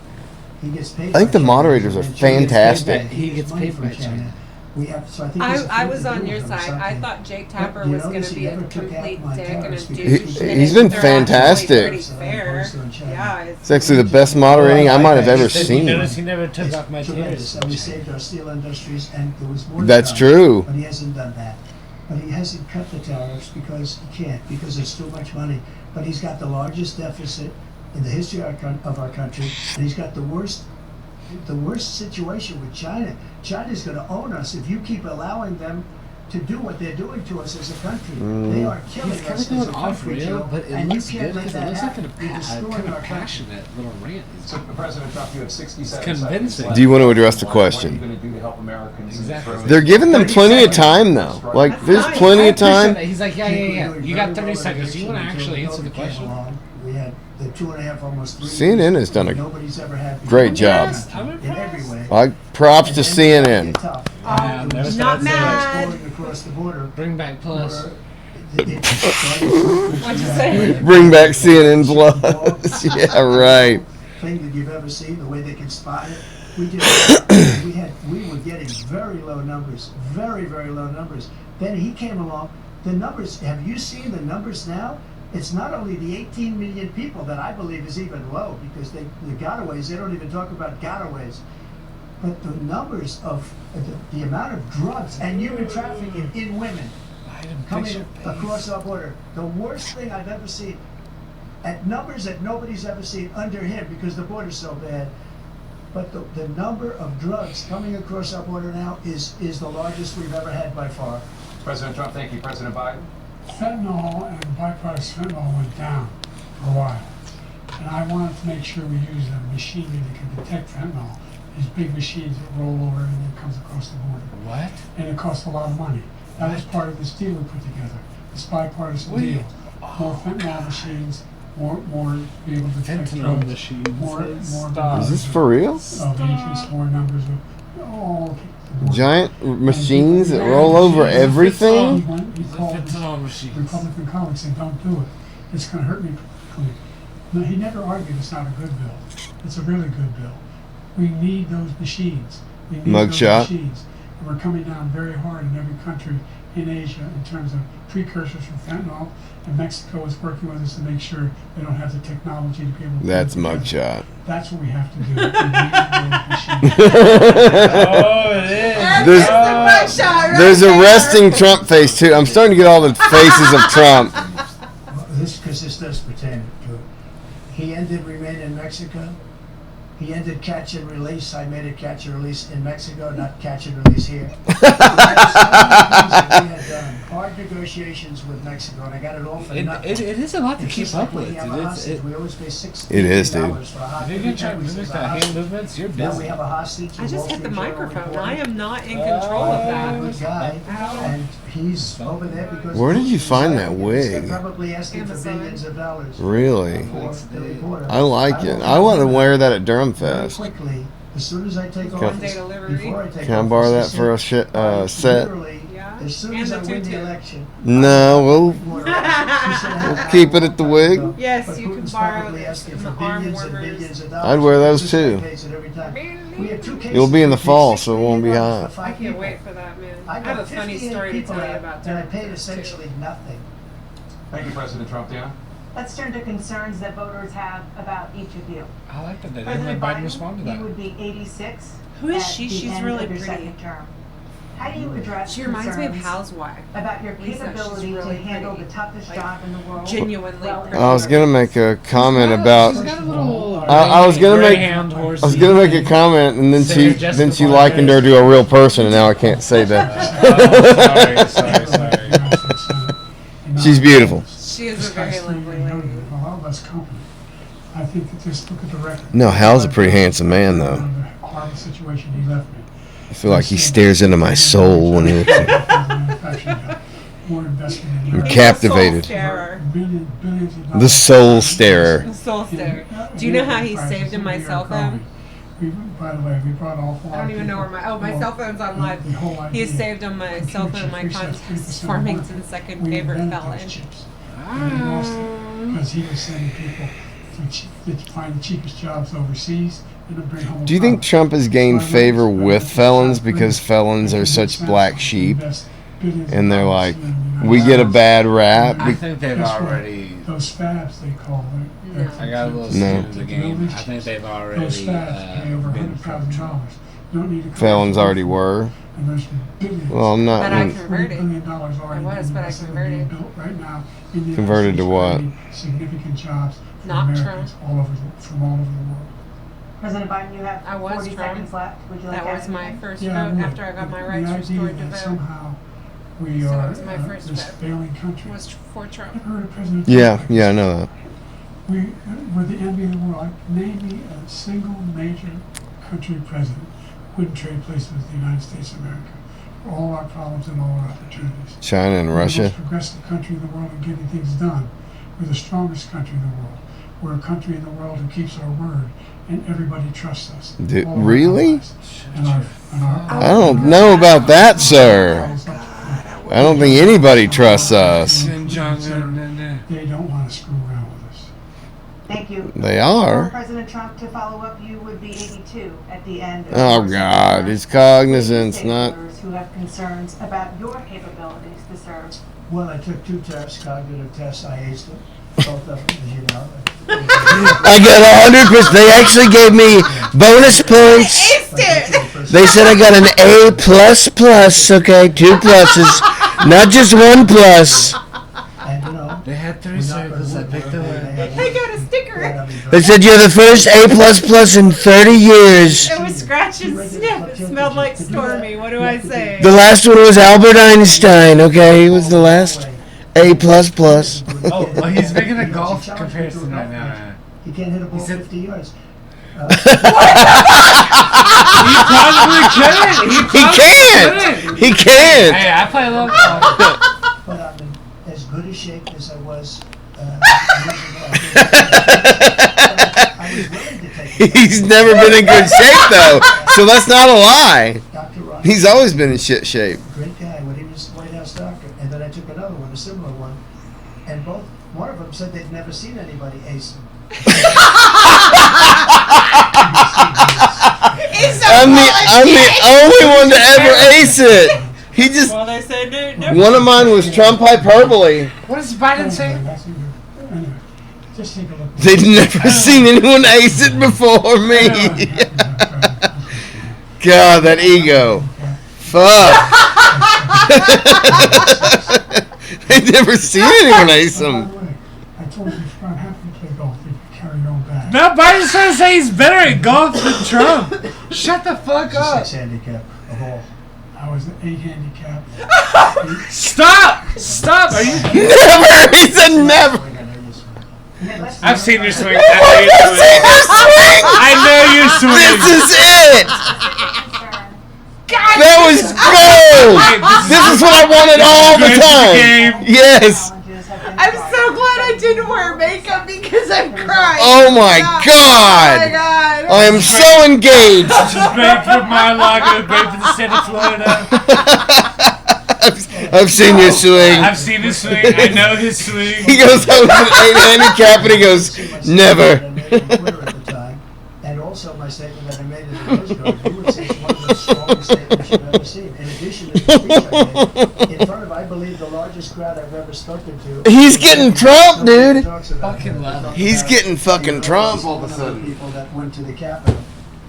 He gets paid. I think by the China. moderators are fantastic. He gets paid by China. We have, so I think there's a I few was to on do your with side. something. I thought Jake Tapper But you was going notice to he be a never took out complete my dick and a tariffs douche. because and he's been they're actually fantastic. pretty fair. Yeah, It's actually the best moderating I might have ever You seen. notice he never took It's off my tremendous. tears. And we saved our steel industries, and there was more. to That's come, true. But he hasn't done that. But he hasn't cut the tariffs because he can't, because it's too much money. But he's got the largest deficit in the history of our country, and he's got the worst situation with China. China's going to own us if you keep allowing them to do what they're doing to us as a country. They are killing He's kind us of going as a off country, real, Joe, but it and you looks can't good let because it that looks like happen. You're a destroying kind our of country. passionate little rant. So, President Trump, you have 67 It's convincing. seconds Do you want to address the left. What are you question? going to do to help Americans? Exactly. They're giving them plenty of time, though. Like, there's plenty of time. He's like, yeah. You got 30 seconds. You want to actually answer the question? We had the 2.5, almost 3 CNN has done a Nobody's ever had great job. I'm in every way. Like, props to CNN. Not mad. Across the border. Bring back Plus. What'd you say? Bring back CNN Plus. Yeah, right. Thing that you've ever seen, the way they can spot it. We were getting very low numbers, very, very low numbers. Then he came along. The numbers, have you seen the numbers now? It's not only the 18 million people that I believe is even low, because the gotaways, they don't even talk about gotaways. But the numbers of the amount of drugs and human trafficking in women coming across our border, the worst thing I've ever seen, at numbers that nobody's ever seen under him, because the border's so bad. But the number of drugs coming across our border now is the largest we've ever had by far. President Trump, thank you. President Biden? Fentanyl and byproduct fentanyl went down for a while. And I wanted to make sure we use a machinery that can detect fentanyl. These big machines that roll over and then comes across the border. What? And it costs a lot of money. That was part of this deal we put together. This bipartisan deal. More fentanyl machines, more be able to detect Fentanyl drugs, machines. more Is this for real? of agents, more numbers of all Giant machines that roll over everything? He called his Republican colleagues and said, don't do it. It's going to hurt me. No, he never argued it's not a good bill. It's a really good bill. We need those machines. We need those Mugshot. machines. And we're coming down very hard in every country in Asia in terms of precursors for fentanyl. And Mexico is working with us to make sure they don't have the technology to be able to. That's mugshot. That's what we have to do. We need those machines. Oh, it is. There's a resting Trump face, too. I'm starting to get all the faces of Trump. Because this does pertain to it. He ended remain in Mexico. He ended catch and release. I made it catch and release in Mexico, not catch and release here. We had done hard negotiations with Mexico, and I got it all for nothing. It is a lot to keep up with. We have a hostage. We always pay $60 It is, dude. for a hostage. If you can try to mimic that hand movements, you're Now we busy. have a hostage. I just hit the Wall Street Journal microphone. reporting. I am not in control of Good that. guy, and He's over there because. Where did you find that wig? They're probably asking for billions of dollars. Really? For the reporter. I like it. I want to wear that at Durham Fest. Quickly, as soon as I take Can- office, before I take Can I office, borrow he that for a said, set? literally, as soon as I win the election, No, we'll keep it at the wig. Yes, but you can Putin's borrow probably this asking from for the arm billions and warmers. billions of dollars. I'd wear those Just too. like case it every time. We have 2 cases It'll be in the of fall, 60 so it won't be million hot. for I 5 can't people. wait for that, man. I I have a got funny 58 story to people tell you out, about and I that. paid essentially nothing. Thank you, President Trump. Diana? Let's turn to concerns that voters have about each of you. I like that they didn't President let Biden Biden, respond to that. you would be 86. Who is at she? the She's end really of your pretty. second term. How do you address She reminds me of concerns Hal's wife. about your Lisa, she's capability really to handle pretty. the toughest Like, job in the world? genuinely pretty. I was gonna make a comment about. She's got a little I was gonna make. Greyhound I horse. was gonna make a comment, and then Sarah she Jessica likened her to a real person, and now I can't say that. Sorry. She's beautiful. She is a very lovely lady. A lot less company. I think that just look at the record. No, Hal's a pretty handsome man, though. The horrible situation he left me. I feel like he stares into my soul when he looks at me. More investment in I'm America. captivated. Billions of The dollars. soul starer. The soul stare. Do you know how he saved in my cell phone? By the way, we brought all four. I don't even know where my cell phone's on live. He has saved on my cell phone my contacts Farmington's second favorite felon. Because he was sending people to find the cheapest jobs overseas and to bring home. Do you think Trump has gained favor with felons because felons are such black sheep, and they're like, we get a bad rap? I think they've already. Those fabs they call them. I got a little No. skin in the game. I think they've already Those fabs pay over been $100,000. Don't need a Felons already were. And there's billions. Well, I'm not. But I converted. $40 billion already I was, but I converted. built right now in the Converted to United States, what? creating significant jobs for Not Americans from all over the world. President Biden, you have I was 40 Trump. seconds left. Would you like That to was add my anything? first Yeah, vote look, after I got my the rights idea restored to that vote. somehow we So are that was my first this vote. failing country. Was for Trump. I've heard of President Yeah, Trump. yeah, I know that. We're the envy of the world. Name me a single major country president who wouldn't trade places with the United States of America for all our problems and all our opportunities. China and We're the Russia. most progressive country in the world in getting things done. We're the strongest country in the world. We're a country in the world who keeps our word, and everybody trusts us. Dude, All of our really? allies. And our I don't know about that, sir. I don't think anybody trusts us. They don't want to screw around with us. Thank you. They For are. President Trump to follow up, you would be 82 at the end of Oh your God, second it's term. cognizance, State not. voters who have concerns about your capabilities to serve. Well, I took 2 tests, cognitive tests. I aced them. Both of them, as you know. I got 100%. They actually gave me bonus points. They said I got an A++. Okay, 2 pluses, not just 1 plus. And you know, They had 3 circles. I picked them up. I got a sticker. They said you're the first A++ in 30 years. It was scratch and sniff. It smelled like Stormy. What do I say? The last one was Albert Einstein. Okay, he was the last A++. Oh, well, he's making a golf comparison right now. you can't hit a ball 50 yards. He probably couldn't. He can't. He can't. Hey, I play a little golf. But I'm in as good a shape as I was. He's never been in good shape though, so that's not a lie. He's always been in shit shape. Great guy when he was White House doctor, and then I took another one, a similar one, and one of them said they'd never seen anybody ace him. I'm the only one to ever ace it. He just. Well, they say no. One of mine was Trump hyperbole. What does Biden say? Just take a look. They'd never seen anyone ace it before me. God, that ego. Fuck. They'd never seen anyone ace him. I told you, I'm happy to play golf if you carry your own bag. No, Biden's trying to say he's better at golf than Trump. Shut the fuck up. 6 handicap of all. I was an 8 handicap. Stop! Stop! Are you Never! He said never! I've seen you swing. I've seen you swing! I know you swing. This is it! That was gold! This is is what I wanted all the time. Yes. I'm so glad I didn't wear makeup because I'm crying. Oh my God. Oh my God. I am so engaged. This is great for Mar-a-Lago, great for the state of Florida. I've seen you swing. I've seen his swing. I know his swing. He goes, I was an handicap, and he goes, never. And also my statement that I made in the postcard, you would say it's one of the strongest statements you've ever seen. In addition to the speech I made, in front of, I believe, the largest crowd I've ever spoken to. He's getting Trump, dude. Fucking love it. He's getting fucking Trump. All of a sudden. People that went to the Capitol.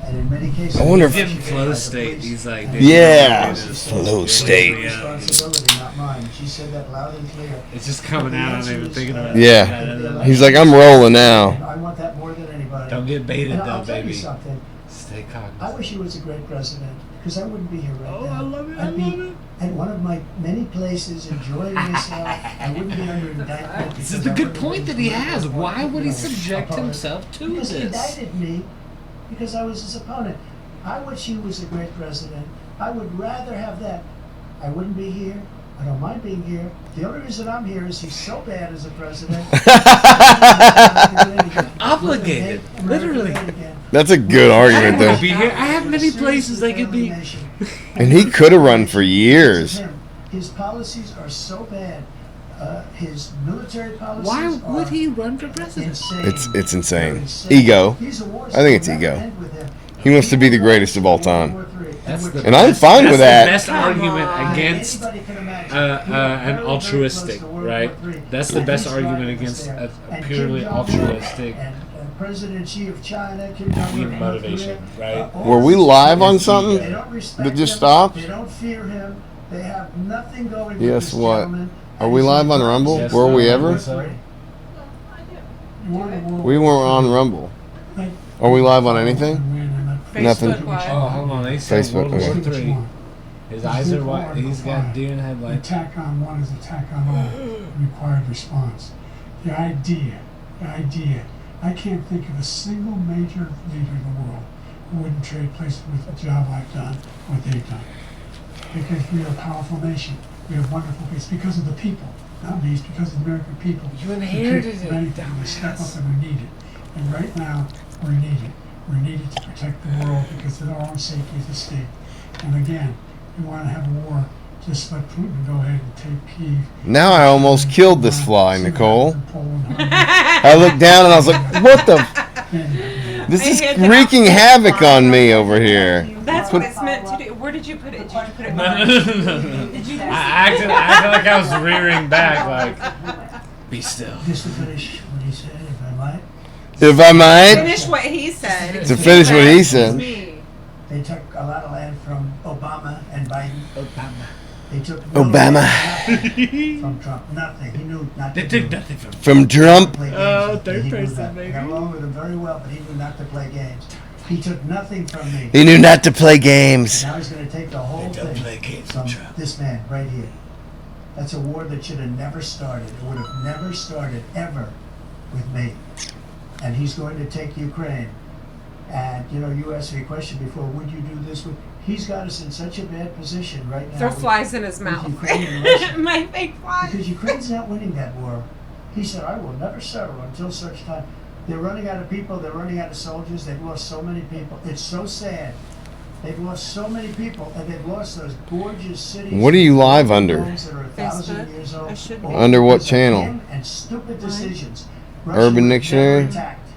And in many cases, I wonder if- Give him flow state. He's like, Yeah, flow state. Responsibility, not mine. She said that loud and clear. It's just coming out. I'm not even thinking about it. Yeah. He's like, I'm rolling now. I want that more than anybody. Don't get baited, And though, I'll tell you baby. something. Stay cognizant. I wish he was a great president, because I wouldn't be here right now. I love it. I'd be at one of my many places enjoying myself. I wouldn't be under indictment. This is the good point that he has. Why would he subject himself to because this? he indicted me because I was his opponent. I wish he was a great president. I would rather have that. I wouldn't be here. I don't mind being here. The only reason I'm here is he's so bad as a president. Obligated, literally. That's a good argument, I be though. here. I have many places I could be. And he could have run for years. His policies are so bad. His military policies. Why would he run for president? It's insane. Ego. I think it's ego. He wants to be the greatest of all time. And I'm fine with that. That's the best argument against an altruistic, right? That's the best argument against a purely altruistic President Xi of China, Kim Jong-un, motivation, right? Were we live on something that just stopped? They don't fear him. They have nothing going. Yes, what? Are we live on Rumble? Yes, Were we no, ever? so. We weren't on Rumble. Are we live on anything? Nothing. Oh, hold on. They said Facebook, World War okay. III. His eyes are white. He's got deer in headlights. Attack on one is attack on all. Required response. The idea. I can't think of a single major leader in the world who wouldn't trade places with the job I've done, what they've done. Because we are a powerful nation. We have wonderful people. It's because of the people. Not me, it's because of the American people. You inherited it. We step up and we need it. And right now, we're needed. We're needed to protect the world because of our own safety as a state. And again, we want to have a war. Just let Putin go ahead and take Kyiv. Now I almost killed this fly, Nicole. I looked down and I was like, what the? This is wreaking havoc on me over here. That's what it's meant to do. Where did you put it? Did you put it? No. Did you? I acted like I was rearing back, like, be still. Just to finish what he said, if I might. If I might. Finish what he said. To finish what he said. They took a lot of land from Obama and Biden. They took Obama. nothing from Trump. Nothing. He knew not to They do took it. nothing from From Trump. Oh, third He knew person, that. baby. I got along with him very well, but he knew not to play games. He took nothing from me. He knew not to play games. Now he's going to take the whole thing from this man right here. That's a war that should have never started. It would have never started ever with me. And he's going to take Ukraine. And you know, you asked me a question before. Would you do this? He's got us in such a bad position right now. Throw flies in his mouth. My fake flies. Because Ukraine's not winning that war. He said, "I will never settle until such time." They're running out of people. They're running out of soldiers. They've lost so many people. It's so sad. They've lost so many people, and they've lost those gorgeous cities. What are you live under? Homes that are 1,000 years old. Under what channel? And stupid decisions. Urban Dictionary?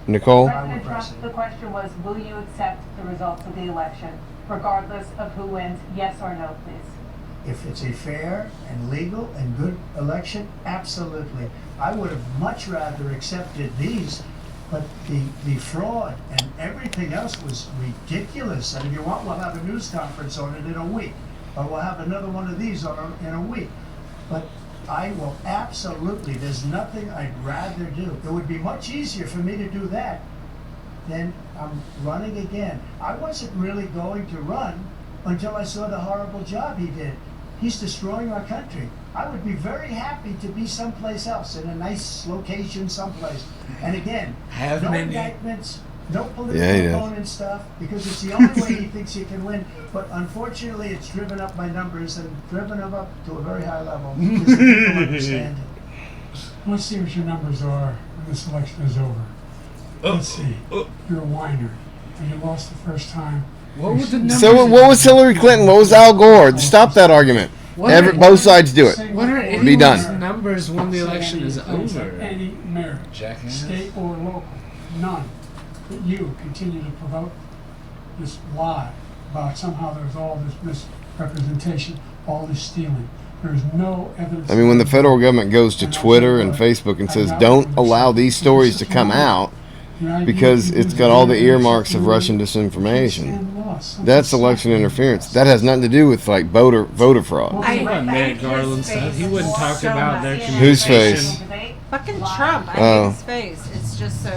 Nicole? President Trump, the question was, will you accept the results of the election, regardless of who wins? Yes or no, please. If it's a fair and legal and good election, absolutely. I would have much rather accepted these, but the fraud and everything else was ridiculous. And if you want, we'll have a news conference on it in a week, or we'll have another one of these in a week. But I will absolutely, there's nothing I'd rather do. It would be much easier for me to do that than I'm running again. I wasn't really going to run until I saw the horrible job he did. He's destroying our country. I would be very happy to be someplace else, in a nice location someplace. And again, no indictments, No political Yeah, he does. opponent stuff, because it's the only way he thinks he can win. But unfortunately, it's driven up my numbers and driven them up to a very high level because the people understand it. Let's see what your numbers are when this election is over. Let's see. You're a whiner, and you lost the first time. What would the numbers? So what was Hillary Clinton? What was Al Gore? Stop that argument. Both sides do it. What are Be anyone's done. numbers when the election is over? Any merit, Jackass. state or local, none. But you continue to promote this lie about somehow there's all this misrepresentation, all this stealing. There's no evidence. I mean, when the federal government goes to Twitter and Facebook and says, don't allow these stories to come out because it's got all the earmarks of Russian disinformation, that's election interference. That has nothing to do with, like, voter fraud. What about Merrick Garland stuff? He wouldn't talk about their communication. Whose face? Fucking Trump. I Oh. hate his face. It's just so.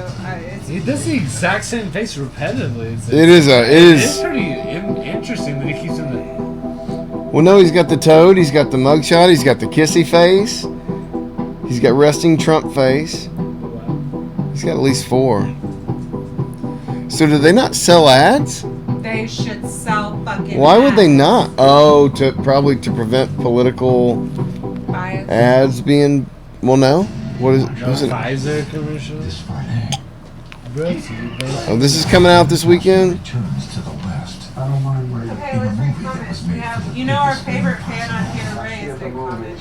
He does the exact same face repetitively. It is. It's pretty interesting that he keeps in the. Well, no, he's got the toad, he's got the mugshot, he's got the kissy face, he's got resting Trump face. He's got at least 4. So do they not sell ads? They should sell fucking. Why would they not? Oh, probably to prevent political Bias. ads being. Well, no. What is it? Pfizer commercial. Oh, this is coming out this weekend. I don't mind where Okay, let's read comments. We have, you know, our favorite fan on here, Ray, is big comment.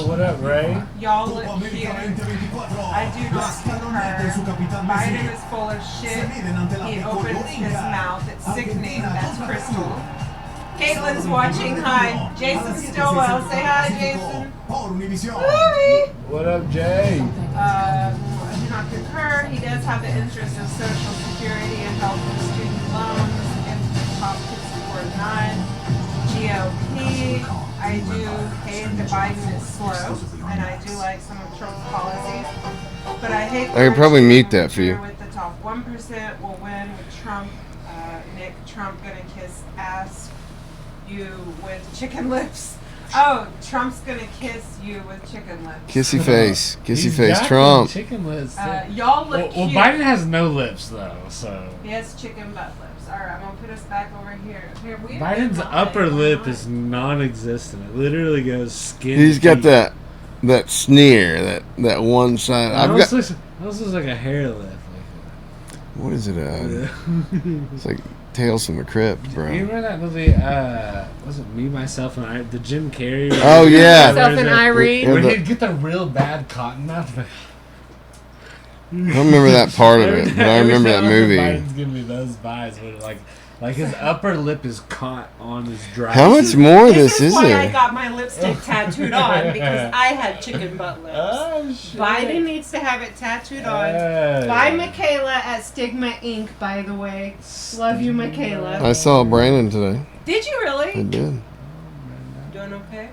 What up, Ray? Y'all look cute. I do not concur. Biden is full of shit. He opens his mouth. It's sickening. That's Crystal. Caitlin's watching. Hi. Jason Stillwell. Say hi, Jason. Hi. What up, Jay? I do not concur. He does have the interest of Social Security and health and student loans against the top 649. GOP. I do hate that Biden is slow, and I do like some of Trump's policies, but I hate. I could probably mute that for you. With the top 1% will win with Trump. Nick, Trump gonna kiss ass you with chicken lips. Oh, Trump's gonna kiss you with chicken lips. Kissy face. Kissy He's face. got Trump. Chicken lips. Y'all look well, cute. Biden has no lips though, so. He has chicken butt lips. All right, I'm gonna put us back over here. Biden's upper lip is non-existent. It literally goes skin. He's to got that sneer, that one side. It almost looks like a hair lip. What is it? It's like Tales from the Crypt, bro. You remember that movie? Was it Me, Myself, and I? The Jim Carrey. Oh yeah. Myself and Irene. Where he'd get the real bad cotton mouth. I don't remember that part of it, but I remember that movie. Biden's giving me those vibes, where like his upper lip is caught on his dry. How much more of this is why I there? got my lipstick tattooed on, because I had chicken butt lips. Oh, shit. Biden needs to have it tattooed on. By Michaela at Stigma Inc., by the way. Love you, Michaela. I saw Brandon today. Did you really? I did. Doing okay?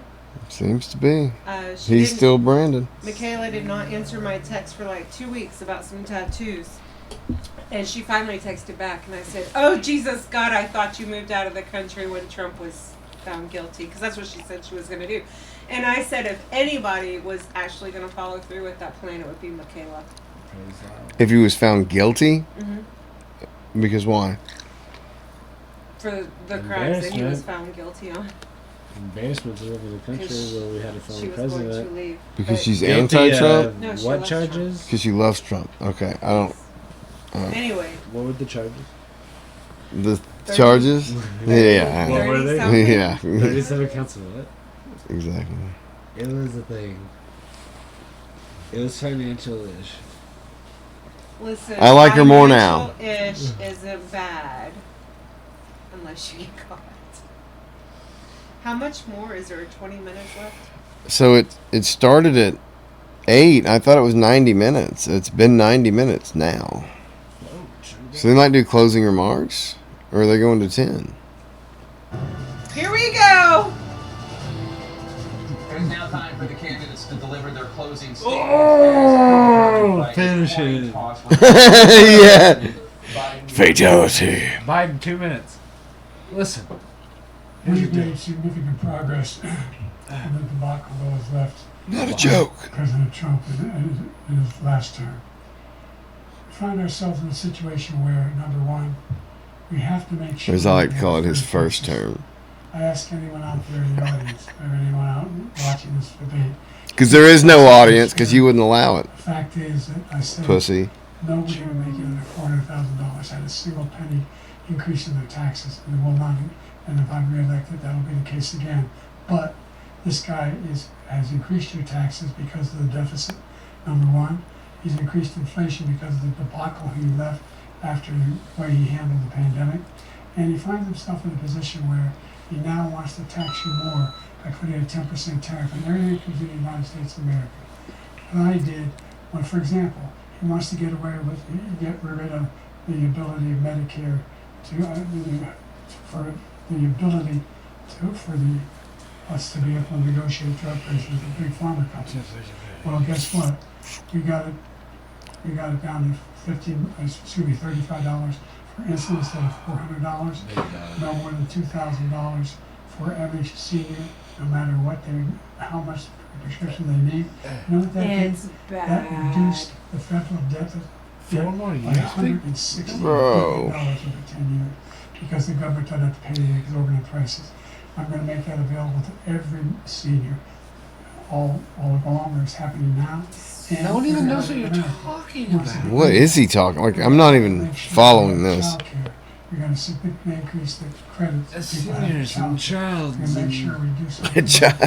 Seems to be. She He's didn't- still Brandon. Michaela did not answer my text for like 2 weeks about some tattoos. And she finally texted back, and I said, "Oh, Jesus, God, I thought you moved out of the country when Trump was found guilty," because that's what she said she was going to do. And I said if anybody was actually going to follow through with that plan, it would be Michaela. If he was found guilty? Mm-hmm. Because why? For the crimes that he was Embarrassment. found guilty on. Embarrassment all over the country where we had a She former was going to president. leave. Because But- she's Guilty anti-Trump? of No, she what loves charges? Because she loves Trump. Okay, I don't. Anyway. What were the charges? The charges? Yeah. What were they? 30-something? Yeah. 37 counts of what? Exactly. It was a thing. It was financial-ish. Listen, I like her more now. Financial-ish isn't bad unless you get caught. How much more? Is there 20 minutes left? So it started at 8. I thought it was 90 minutes. It's been 90 minutes now. So they might do closing remarks? Or are they going to 10? Here we go! It is now time for the candidates to deliver their closing statements. Oh, finish it. Yeah. Fatality. Biden, 2 minutes. Listen. We've made significant progress in the debacle that was left. Not a joke. President Trump in his last term. find ourselves in a situation where, number one, we have to make sure. As I like to call it, his first term. I ask anyone out there in the audience, or anyone out watching this debate. Because there is no audience, because you wouldn't allow it. The fact is that I said Pussy. nobody would make it under $400,000 had a single penny increase in their taxes, and will not. And if I'm reelected, that'll be the case again. But this guy has increased your taxes because of the deficit. Number one, he's increased inflation because of the debacle he left after the way he handled the pandemic, and he finds himself in a position where he now wants to tax you more by putting a 10% tariff on everything that comes in the United States of America. What I did, well, for example, he wants to get rid of the ability of Medicare for us to be able to negotiate drug prices with big pharma companies. Well, guess what? We got it down to $35 for insulin instead of $400. No more than $2,000 for every senior, no matter how much prescription they need. You know what that did? That reduced the federal debt by $160 billion over 10 years because the government doesn't have to pay the exorbitant prices. I'm going to make that available to every senior all along where it's happening now. And no one even knows what you're talking about. What is he talking? Like, I'm not even following this. We're going to significantly increase the credits. Seniors and child. We're going to make sure we do something. Child.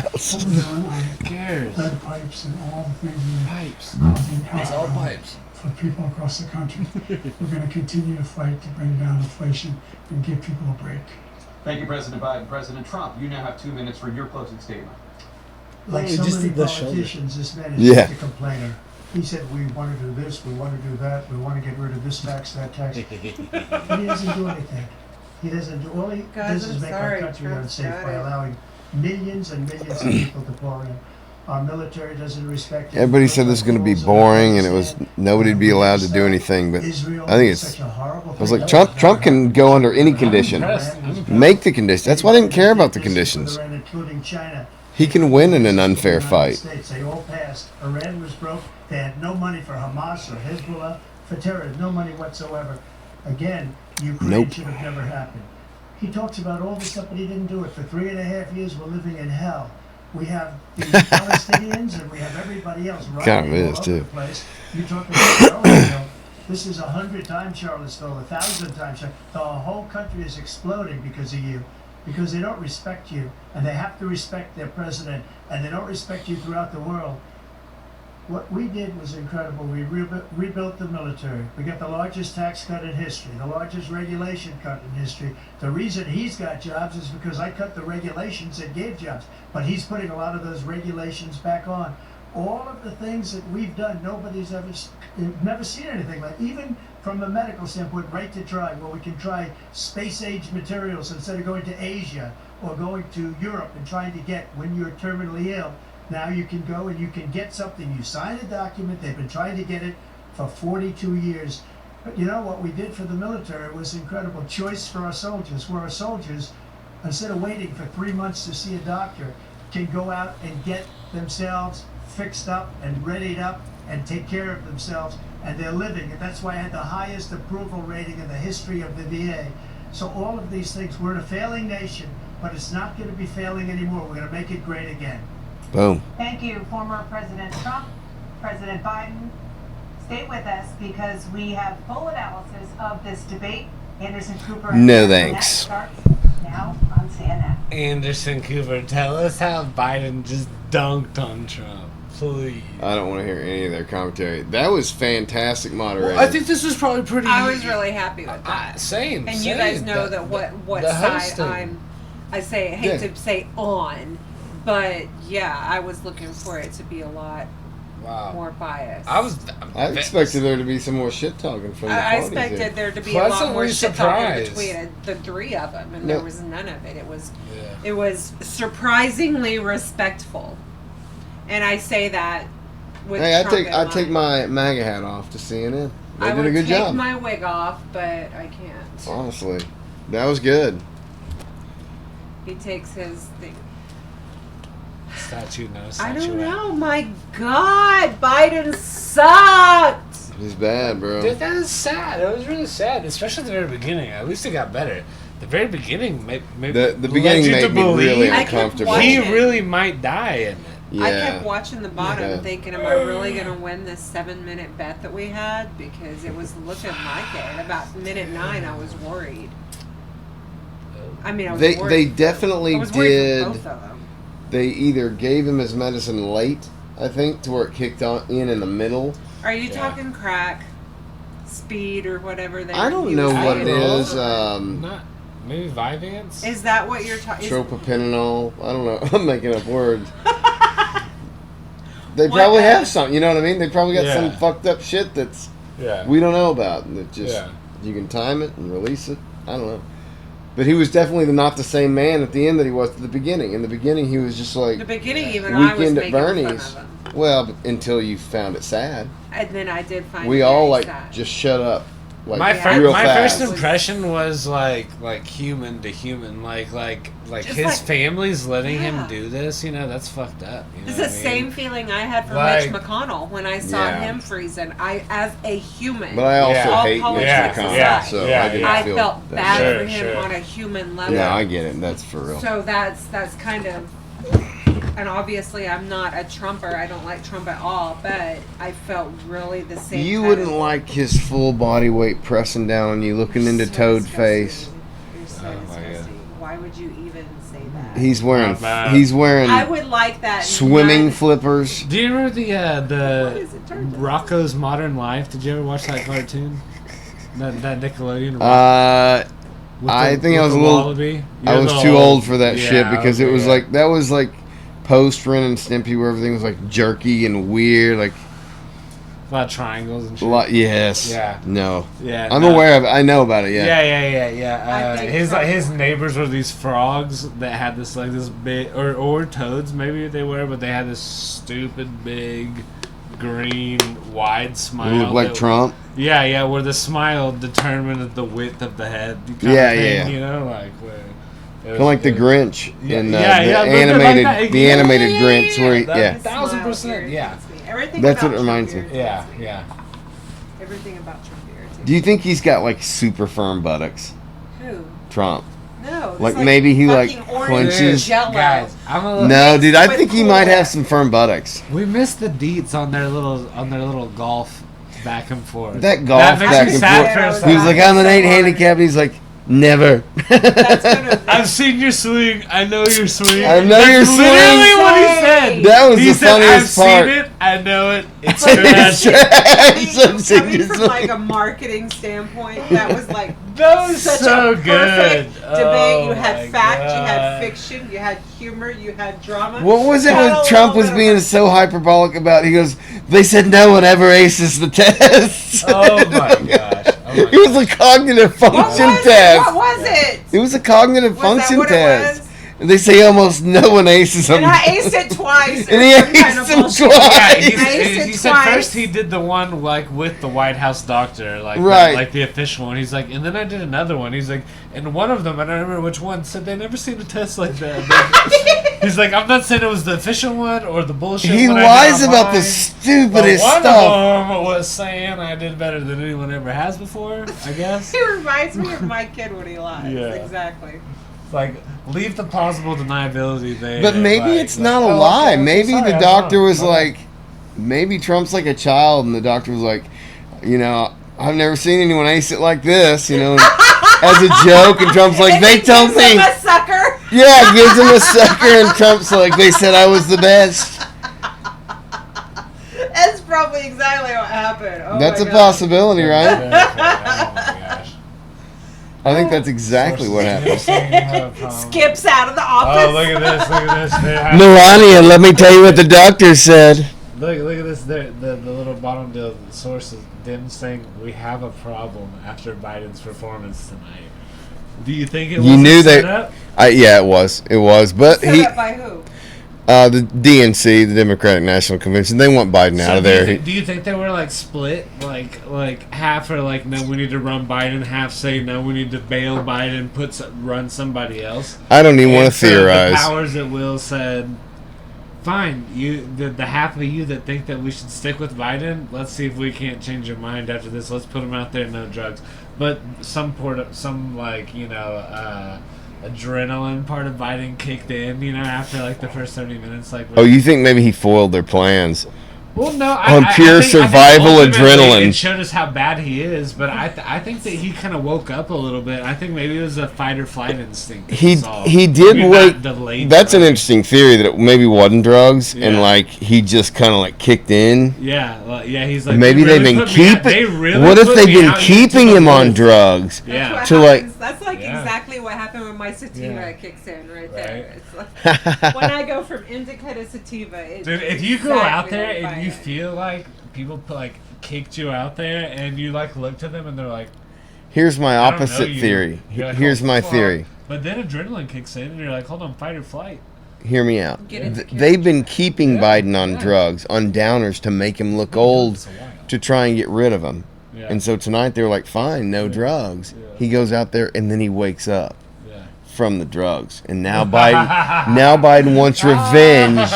Cares. Lead pipes and all the things. Pipes. It's all pipes. For people across the country. We're going to continue to fight to bring down inflation and give people a break. Thank you, President Biden. President Trump, you now have 2 minutes for your closing statement. Like so many politicians, this man is just a complainer. He said, we want to do this, we want to do that, we want to get rid of this tax, that tax. He doesn't do anything. He doesn't do, all he does is make our country unsafe by allowing millions and millions of people to pour in. Our military doesn't respect it. Everybody said this was going to be boring, and it was nobody'd be allowed to do anything. But I think I was like, Trump can go under any condition, make the conditions. That's why I didn't care about the conditions. Including China. He can win in an unfair fight. They all passed. Iran was broke. They had no money for Hamas or Hezbollah, for terror, no money whatsoever. Again, Ukraine should have never happened. He talks about all this stuff, but he didn't do it. For 3.5 years, we're living in hell. We have the Palestinians and we have everybody else running all over the place. You talk about Charlottesville. This is 100 times Charlottesville, 1,000 times. The whole country is exploding because of you. Because they don't respect you, and they have to respect their president, and they don't respect you throughout the world. What we did was incredible. We rebuilt the military. We got the largest tax cut in history, the largest regulation cut in history. The reason he's got jobs is because I cut the regulations that gave jobs, but he's putting a lot of those regulations back on. All of the things that we've done, nobody's never seen anything like. Even from a medical standpoint, right to try, where we can try space-age materials instead of going to Asia or going to Europe and trying to get, when you're terminally ill, now you can go and you can get something. You sign a document. They've been trying to get it for 42 years. But you know what we did for the military was incredible. Choice for our soldiers, where our soldiers, instead of waiting for 3 months to see a doctor, can go out and get themselves fixed up and readied up and take care of themselves, and they're living, and that's why I had the highest approval rating in the history of the VA. So all of these things, we're in a failing nation, but it's not going to be failing anymore. We're going to make it great again. Boom. Thank you, former President Trump, President Biden. Stay with us because we have full analysis of this debate. Anderson Cooper. No thanks. Starts now on CNN. Anderson Cooper, tell us how Biden just dunked on Trump. Please. I don't want to hear any of their commentary. That was fantastic moderating. Well, I think this was probably pretty. I was really happy with that. Same. And you guys know that what side I hate to say on, but yeah, I was looking for it to be a lot more biased. I expected there to be some more shit talking from the I parties expected here. there to be a lot more shit talking between the three of them, and there was none of it. It was surprisingly respectful. And I say that with Trump I take my MAGA hat off to CNN. They did a good job. I would take my wig off, but I can't. Honestly, that was good. He takes his thing. Statue, no I statue. don't know. My God, Biden sucked. He's bad, bro. That is sad. It was really sad, especially at the very beginning. At least it got better. The very beginning, maybe The beginning made me really I kept uncomfortable. watching. he really might die in it. Yeah. I kept watching the bottom Yeah. thinking, am I really going to win this 7-minute bet that we had? Because it was looking like it. At about minute 9, I was worried. I mean, I was worried. They definitely I was worried did. for both of them. They either gave him his medicine late, I think, to where it kicked on in the middle. Are you talking crack, speed, or whatever? I don't know what it is. Not maybe Vyvanse. Is that what you're talking? Tropopenol. I don't know. I'm making up words. They probably have some. You know what I mean? They probably got some fucked up shit that's we don't know about, and it just you can time it and release it. I don't know. But he was definitely not the same man at the end that he was at the beginning. In the beginning, he was just like The beginning, even I was Weekend at making fun Bernie's. of him. Well, until you found it sad. And then I did find We it all very like sad. just shut up. Like My real first fast. impression was like human to human, like Just his like- family's letting Yeah. him do this. You know, that's fucked up. You know It's what the I mean? same feeling I had for Like- Mitch McConnell when I saw Yeah. him freezing. I, as a human, But I also all hate Mitch politics McConnell, aside, so I didn't I feel felt that bad bad. for him Sure. on a human level. Yeah, I get it. That's for real. So that's kind of, and obviously I'm not a Trumper. I don't like Trump at all. But I felt really the same. You kind wouldn't of, like his full body weight pressing down on you, looking into so Toad disgusting. face. You're so Oh my God. disgusting. Why would you even say that? He's wearing Not I would like that. swimming none- flippers. Do you remember What the is it turned to? Rocco's Modern Life? Did you ever watch that cartoon? That Nickelodeon. With I the- think I with was the a little. wallaby? I You're was the too old- old for that yeah, shit because it okay, was yeah. like that was like post Ren and Stimpy where everything was like jerky and weird, like a lot of triangles and shit. yes, Yeah. no, Yeah, I'm no. aware of it. I know about it. Yeah, Yeah. I think His neighbors were these frogs that had this like this big or toads maybe they were, but they had this stupid big green wide smile. You look like that- Trump. Yeah, where the smile determined the width of the head. Kind Yeah, of thing, yeah. You know, like where. Kind of like the Grinch in the but animated, like the animated Grinch, where he, that- yeah, 1000%, yeah. Everything that's what about it reminds Trump me. Yeah, irritates me. yeah. Everything about Trump irritates Do you think he's got like super firm buttocks, me. Who? Trump? No. it's Like, maybe he, like, fucking orange clenches. Jello. Guys, I'm a little. No, dude, I with think he might Cool have some firm buttocks. We missed the deets on their little golf back and forth. That golf That makes back me and sad forth. for a He was like, second. I'm an 8 handicap. He's like, never. That's gonna. I've seen your swing. I know your swing. I know That's your swing. literally what he said. That was he the said, funniest I've part. seen it. I know it. It's Coming from like a marketing standpoint, that was like That was such so a perfect good. debate. Oh You had my fact, you had God. fiction, you had humor, you had drama. What was it You had when a Trump little was bit being of so hyperbolic about? He goes, they said no one ever aces the test. Oh my gosh. Oh my It was a cognitive function test. What was it? It was a cognitive Was that function what it test. was? And they say almost no one aces them. And I aced it twice. And he or some kind of aced him bullshit. twice. Yeah, I aced he it said twice. first he did the one like with the White House doctor, like Right. like the official one. He's like, and then I did another one. He's like, and one of them, I don't remember which one, said they never seen a test like that. He's like, I'm not saying it was the official one or the bullshit. He one I lies did about the online, stupidest but one stuff. of them was saying I did better than anyone ever has before. I guess. He reminds me of my kid when he lies. Yeah. Exactly. Like, leave the plausible deniability there. But maybe like- it's like, not a oh, lie. okay, Maybe sorry, the I was doctor wrong. was Okay. like, maybe Trump's like a child, and the doctor was like, you know, I've never seen anyone ace it like this, you know, as a joke. And Trump's like, And they he told gives him me. a sucker. Yeah, gives him a sucker, and Trump's like, they said I was the best. That's probably exactly what happened. Oh That's my a God. possibility, right? Oh my gosh. I think that's exactly what happened. Skips out of the office. Oh, look at this! Look at this! They have- Melania, let me tell you what the doctor said. Look at this! The little bottom deal source is them saying we have a problem after Biden's performance tonight. Do you think it was You knew set that. up? Yeah, it was. It was. But Set he, up by who? the DNC, the Democratic National Convention, they want Biden out of there. Do you think they were like split, like half are like no, we need to run Biden, half say no, we need to bail Biden, run somebody else? I don't even want And to so theorize. The powers that will said, fine. The half of you that think that we should stick with Biden, let's see if we can't change your mind after this. Let's put him out there, no drugs. But some adrenaline part of Biden kicked in, after like the first 30 minutes. Like, Oh, you think maybe he foiled their plans? well, no, On pure survival ultimately adrenaline. It showed us how bad he is, but I think that he kind of woke up a little bit. I think maybe it was a fight or flight instinct. He saw. did Maybe wake. not delayed That's an drugs. interesting theory that it maybe wasn't drugs, and Yeah. like he just kind of like kicked in. Yeah, well, yeah. He's like, Maybe they they've really been put me out- keeping. they really What if put they've me been out here to keeping the him on wolf. drugs? Yeah. That's To what like. happens. That's like Yeah. exactly what happened when my sativa Yeah. kicks in right there. Right. It's like, when I go from indica to sativa. It's Dude, if you go out exactly there like and you Biden. feel like people kicked you out there, and you like look to them and they're like, Here's my I don't know opposite you. theory. You're like, Here's oh, my fuck. theory. But then adrenaline kicks in, and you're like, hold on, fight or flight. Hear me out. Get into They've been keeping Yeah, Biden on yeah. drugs, on downers to make him look Been doing old, this a while. to try and get rid of him. Yeah. And so tonight they were like, fine, no drugs. Yeah. He goes out there and then he wakes up Yeah. from the drugs. And now Biden wants revenge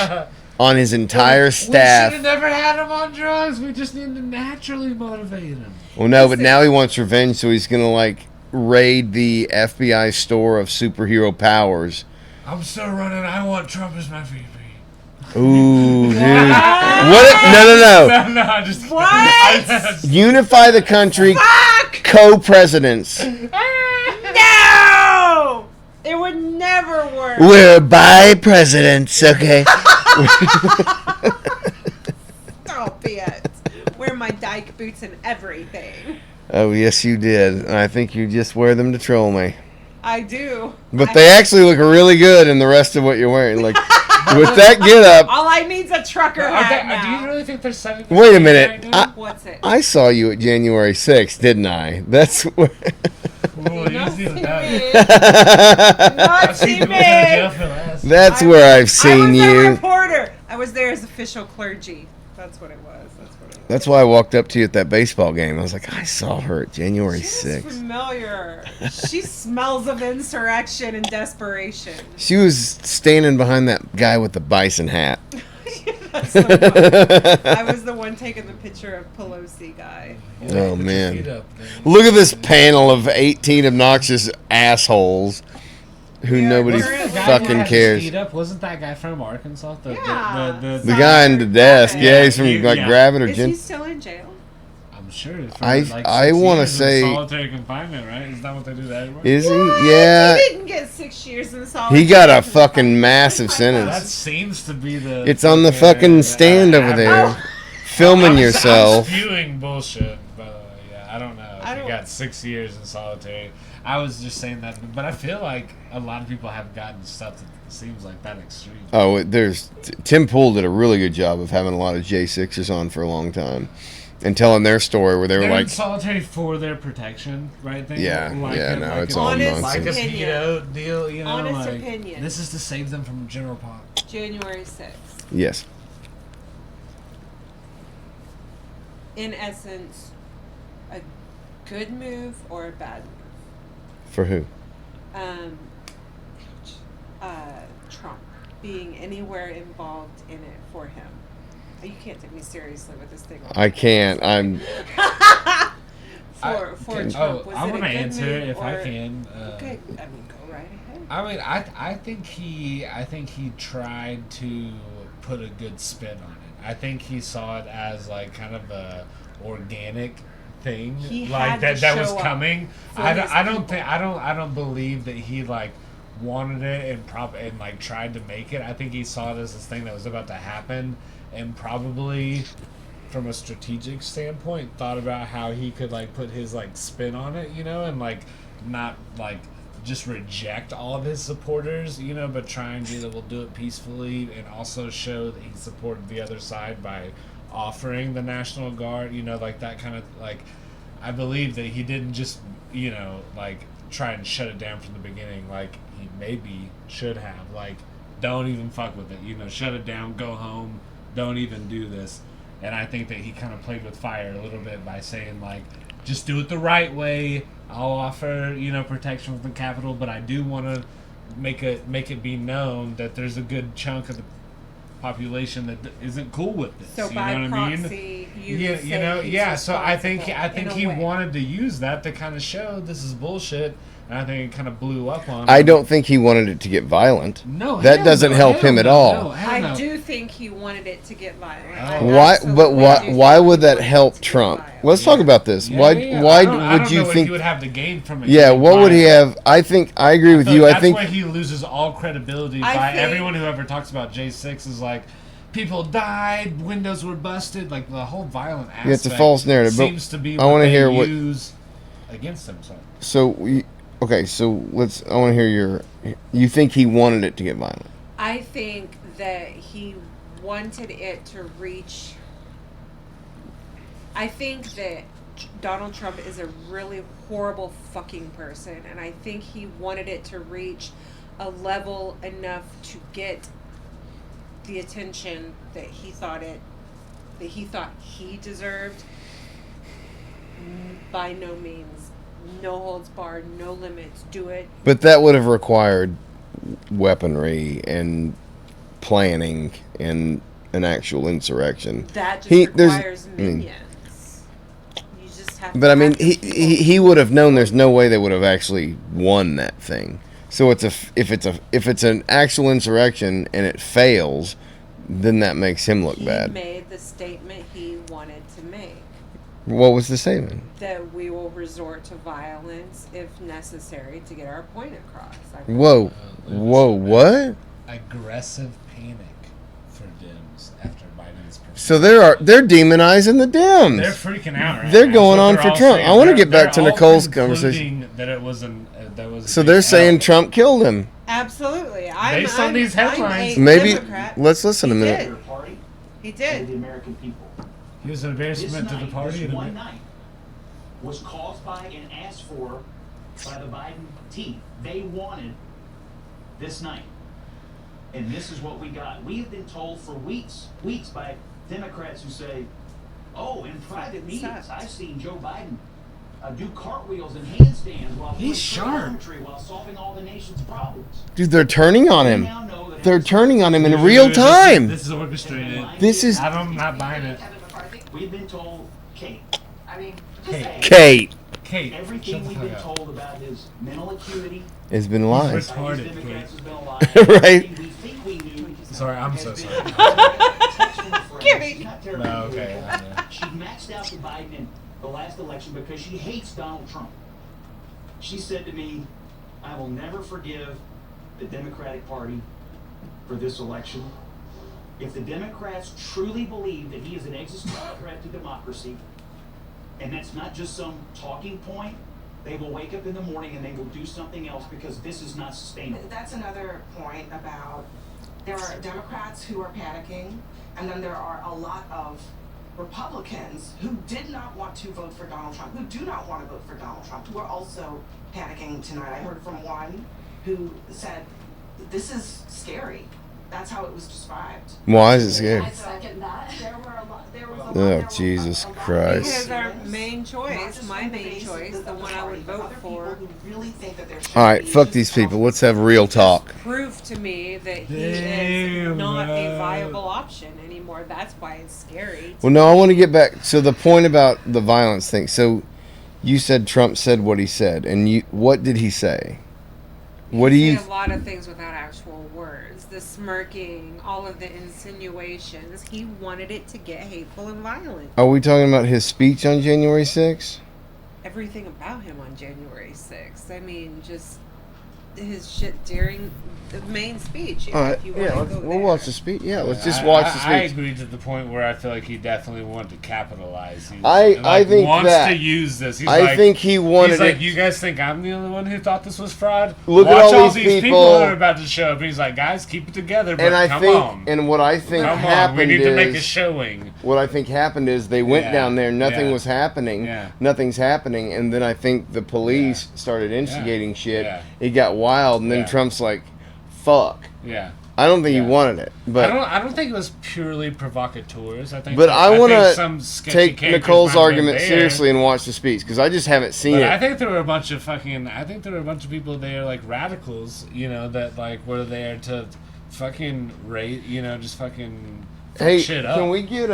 on his entire We should staff. have never had him on drugs. We just need to naturally motivate him. Well, no, but now he wants revenge, so he's going to like raid the FBI store of superhero powers. I'm still running. I want Trump as my VP. Ooh, dude. What if, no. No, I'm just kidding. What? Unify the country, co-presidents. No! It would never work. We're bi-presidents, okay? Stop it. Wear my dyke boots and everything. Oh, yes, you did. And I think you just wear them to troll me. I do. But they actually look really good in the rest of what you're wearing. Like, with that get up. All I need's a trucker hat Do you now. really think they're setting? Wait a minute. What's it? I saw you at January 6th, didn't I? That's where. Well, you see what that Not see me. That's where I've I seen was a you. reporter. I was there as official clergy. That's what it was. That's why I walked up to you at that baseball game. I was like, I saw her at January She's 6th. familiar. She smells of insurrection and desperation. She was standing behind that guy with the bison hat. That's the one. I was the one taking the picture of Pelosi guy. Oh, man. Look at this panel of 18 obnoxious assholes who nobody fucking cares. Wasn't that guy from Arkansas? The guy in the desk. Yeah, he's from like Gravit or Is Gen. he still in jail? I'm sure. I want to say. Solitary confinement, right? Is that what they do that everywhere? Is he? Yeah. He didn't get 6 years in solitary. He got a fucking massive sentence. That seems to be the. It's on the fucking stand over there, filming yourself. I'm spewing bullshit, by the way. Yeah, I don't know. If he got 6 years in solitary. I was just saying that, but I feel like a lot of people have gotten stuff that seems like that extreme. Oh, Tim Pool did a really good job of having a lot of J6ers on for a long time, and telling their story where they were They're like in solitary for their protection, right? It's all nonsense. Like a mosquito deal, you know. Honest like, opinion. This is to save them from general pop. January 6th. Yes. In essence, a good move or a bad move? For who? Trump being anywhere involved in it for him. You can't take me seriously with this thing. I can't. I'm. for Trump, was I it want a to good answer move if I or- can. Okay, I mean, go right ahead. I mean, I think he tried to put a good spin on it. I think he saw it as like kind of a organic thing, He like had to that was show up coming. for I his don't believe that he like wanted it and like tried to make it. I think he saw it as this thing that was about to happen, and probably from a strategic standpoint thought about how he could like put his like spin on it, you know, and like not like just reject all of his supporters, you know, but try and we'll do it peacefully, and also show that he supported the other side by offering the National Guard, you know, like that kind of like. I believe that he didn't just, you know, like try and shut it down from the beginning, like he maybe should have, like, don't even fuck with it, you know, shut it down, go home, don't even do this. And I think that he kind of played with fire a little bit by saying, like, just do it the right way. I'll offer, you know, protection from the Capitol, but I do want to make it be known that there's a good chunk of the population that isn't cool with this. So you by know what I mean? proxy, you Yeah, say you know, he's yeah. So I think responsible in a he way. wanted to use that to kind of show this is bullshit, and I think it kind of blew up on him. I don't think he wanted it to get violent. No, that hell doesn't no, help hell him at no, all. no, hell I no. do think he wanted it to get violent. Why? But why would that help Trump? Let's talk about this. Yeah, Why? yeah. Why I don't would you know what think? he would have to gain from it? Yeah. getting What would he violent. have? I agree with you. I That's think. where he loses all credibility I by think- everyone who ever talks about J6 is like, people died, windows were busted, like the whole violent aspect. Yeah, it's a false narrative, but Seems to be I what wanna they hear what- use against him. So. Okay. So let's. I want to hear your. You think he wanted it to get violent? I think that he wanted it to reach. I think that Donald Trump is a really horrible fucking person, and I think he wanted it to reach a level enough to get the attention that he thought he deserved. By no means, no holds barred, no limits, do it. But that would have required weaponry and planning and an actual insurrection. That just there's- requires I mean, minions. You just have But to I mean, have the people. he would have known. There's no way they would have actually won that thing. So if it's an actual insurrection and it fails, then that makes him look He bad. made the statement he wanted to make. What was the statement? That we will resort to violence if necessary to get our point across. Whoa, what? Aggressive panic for Dems after Biden's president. So they're demonizing the Dems. They're freaking out. Right They're now. going That's on what for they're all Trump. saying. I want to They're- get back to they're all Nicole's concluding conversation. That it was that was. So they're saying Trump killed him. Absolutely. Based on these headlines. Maybe Democrat. let's listen a minute. Did. Party He and did. the American people. He was an embarrassment to the party. This and one night was caused by and asked for by the Biden team. They wanted this night. And this is what we got. We have been told for weeks by Democrats who say, oh, in private meetings, I've seen Joe Biden do cartwheels and handstands while He's sharp. while solving all the nation's problems. Dude, they're turning on him. They're turning on him in real time. This is orchestrated. This is I'm not buying it. We've been told, Kate. I mean, Kate. Everything we've been told about his mental acuity. It's been lies. He's retarded, Right? Sorry, I'm so sorry. Kidding. No, okay. She maxed out to Biden in the last election because she hates Donald Trump. She said to me, I will never forgive the Democratic Party for this election. If the Democrats truly believe that he is an existential threat to democracy, and that's not just some talking point, they will wake up in the morning and they will do something else because this is not sustainable. That's another point about there are Democrats who are panicking, and then there are a lot of Republicans who did not want to vote for Donald Trump, who do not want to vote for Donald Trump, who are also panicking tonight. I heard from one who said, this is scary. That's how it was described. Why is it scary? I second that. There were a lot. There was a lot. Oh, Jesus Because Christ. our main choice, my main choice, the one I would vote for, really think that there should All right, fuck these people. Let's have real talk. proved to me that he is Damn, not a man. viable option anymore. That's why it's scary. Well, no, I want to get back. So the point about the violence thing. So you said Trump said what he said, and what did he say? What do you? Say a lot of things without actual words. The smirking, all of the insinuations. He wanted it to get hateful and violent. Are we talking about his speech on January 6th? Everything about him on January 6th. I mean, just his shit during the main speech. All right, if you yeah, want to go we'll there. watch the speech. Yeah, let's just watch the I speech. agree to the point where I feel like he definitely wanted to capitalize. He I think wants that- to use this. He's I like, think he wanted He's like, it- you guys think I'm the only one who thought this was fraud? Look at Watch all these these people- that are about to show up. And he's like, guys, keep it together. But And I come think, on. and what I think Come on, happened we need is, to make a showing. What I think happened is they went Yeah, down there, nothing yeah. was happening, Yeah. nothing's happening, and then I think the police started instigating shit. Yeah. It got wild, and then Yeah. Trump's like, "Fuck." Yeah. I don't think he wanted it, but I don't think it was purely provocateurs. I think. but I want think some to sketchy take characters Nicole's might have been argument there. seriously and watch the speech because I just haven't seen But it. I think there were a bunch of fucking. I think there were a bunch of people there, like radicals, you know, that like were there to fucking rate, just fucking Hey, shit up. can we get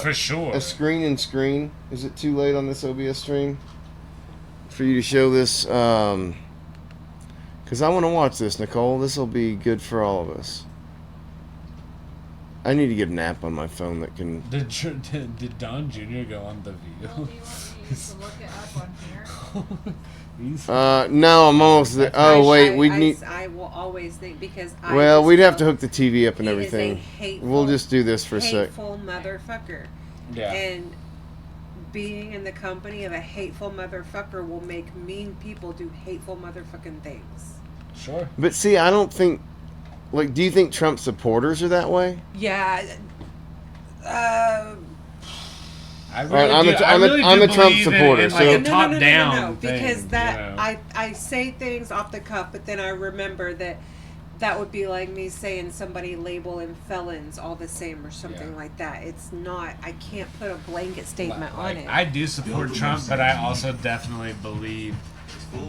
for sure a screen and screen? Is it too late on this OBS stream for you to show this? Because I want to watch this, Nicole. This will be good for all of us. I need to get an app on my phone that can. Did Don Jr. go on The View? Well, do you want me to look it up on here? No, I'm almost there. Oh wait, we need. I will always think because. Well, we'd have to hook the TV up and He is a everything. hateful, We'll just do this for a sec. Hateful motherfucker. Yeah. And being in the company of a hateful motherfucker will make mean people do hateful motherfucking things. Sure. But see, I don't think. Like, do you think Trump supporters are that way? Yeah. I'm a Trump supporter. So No, because I say things off the cuff, but then I remember that would be like me saying somebody labeling felons all the same or something like that. It's not. I can't put a blanket statement on it. I do support Trump, but I also definitely believe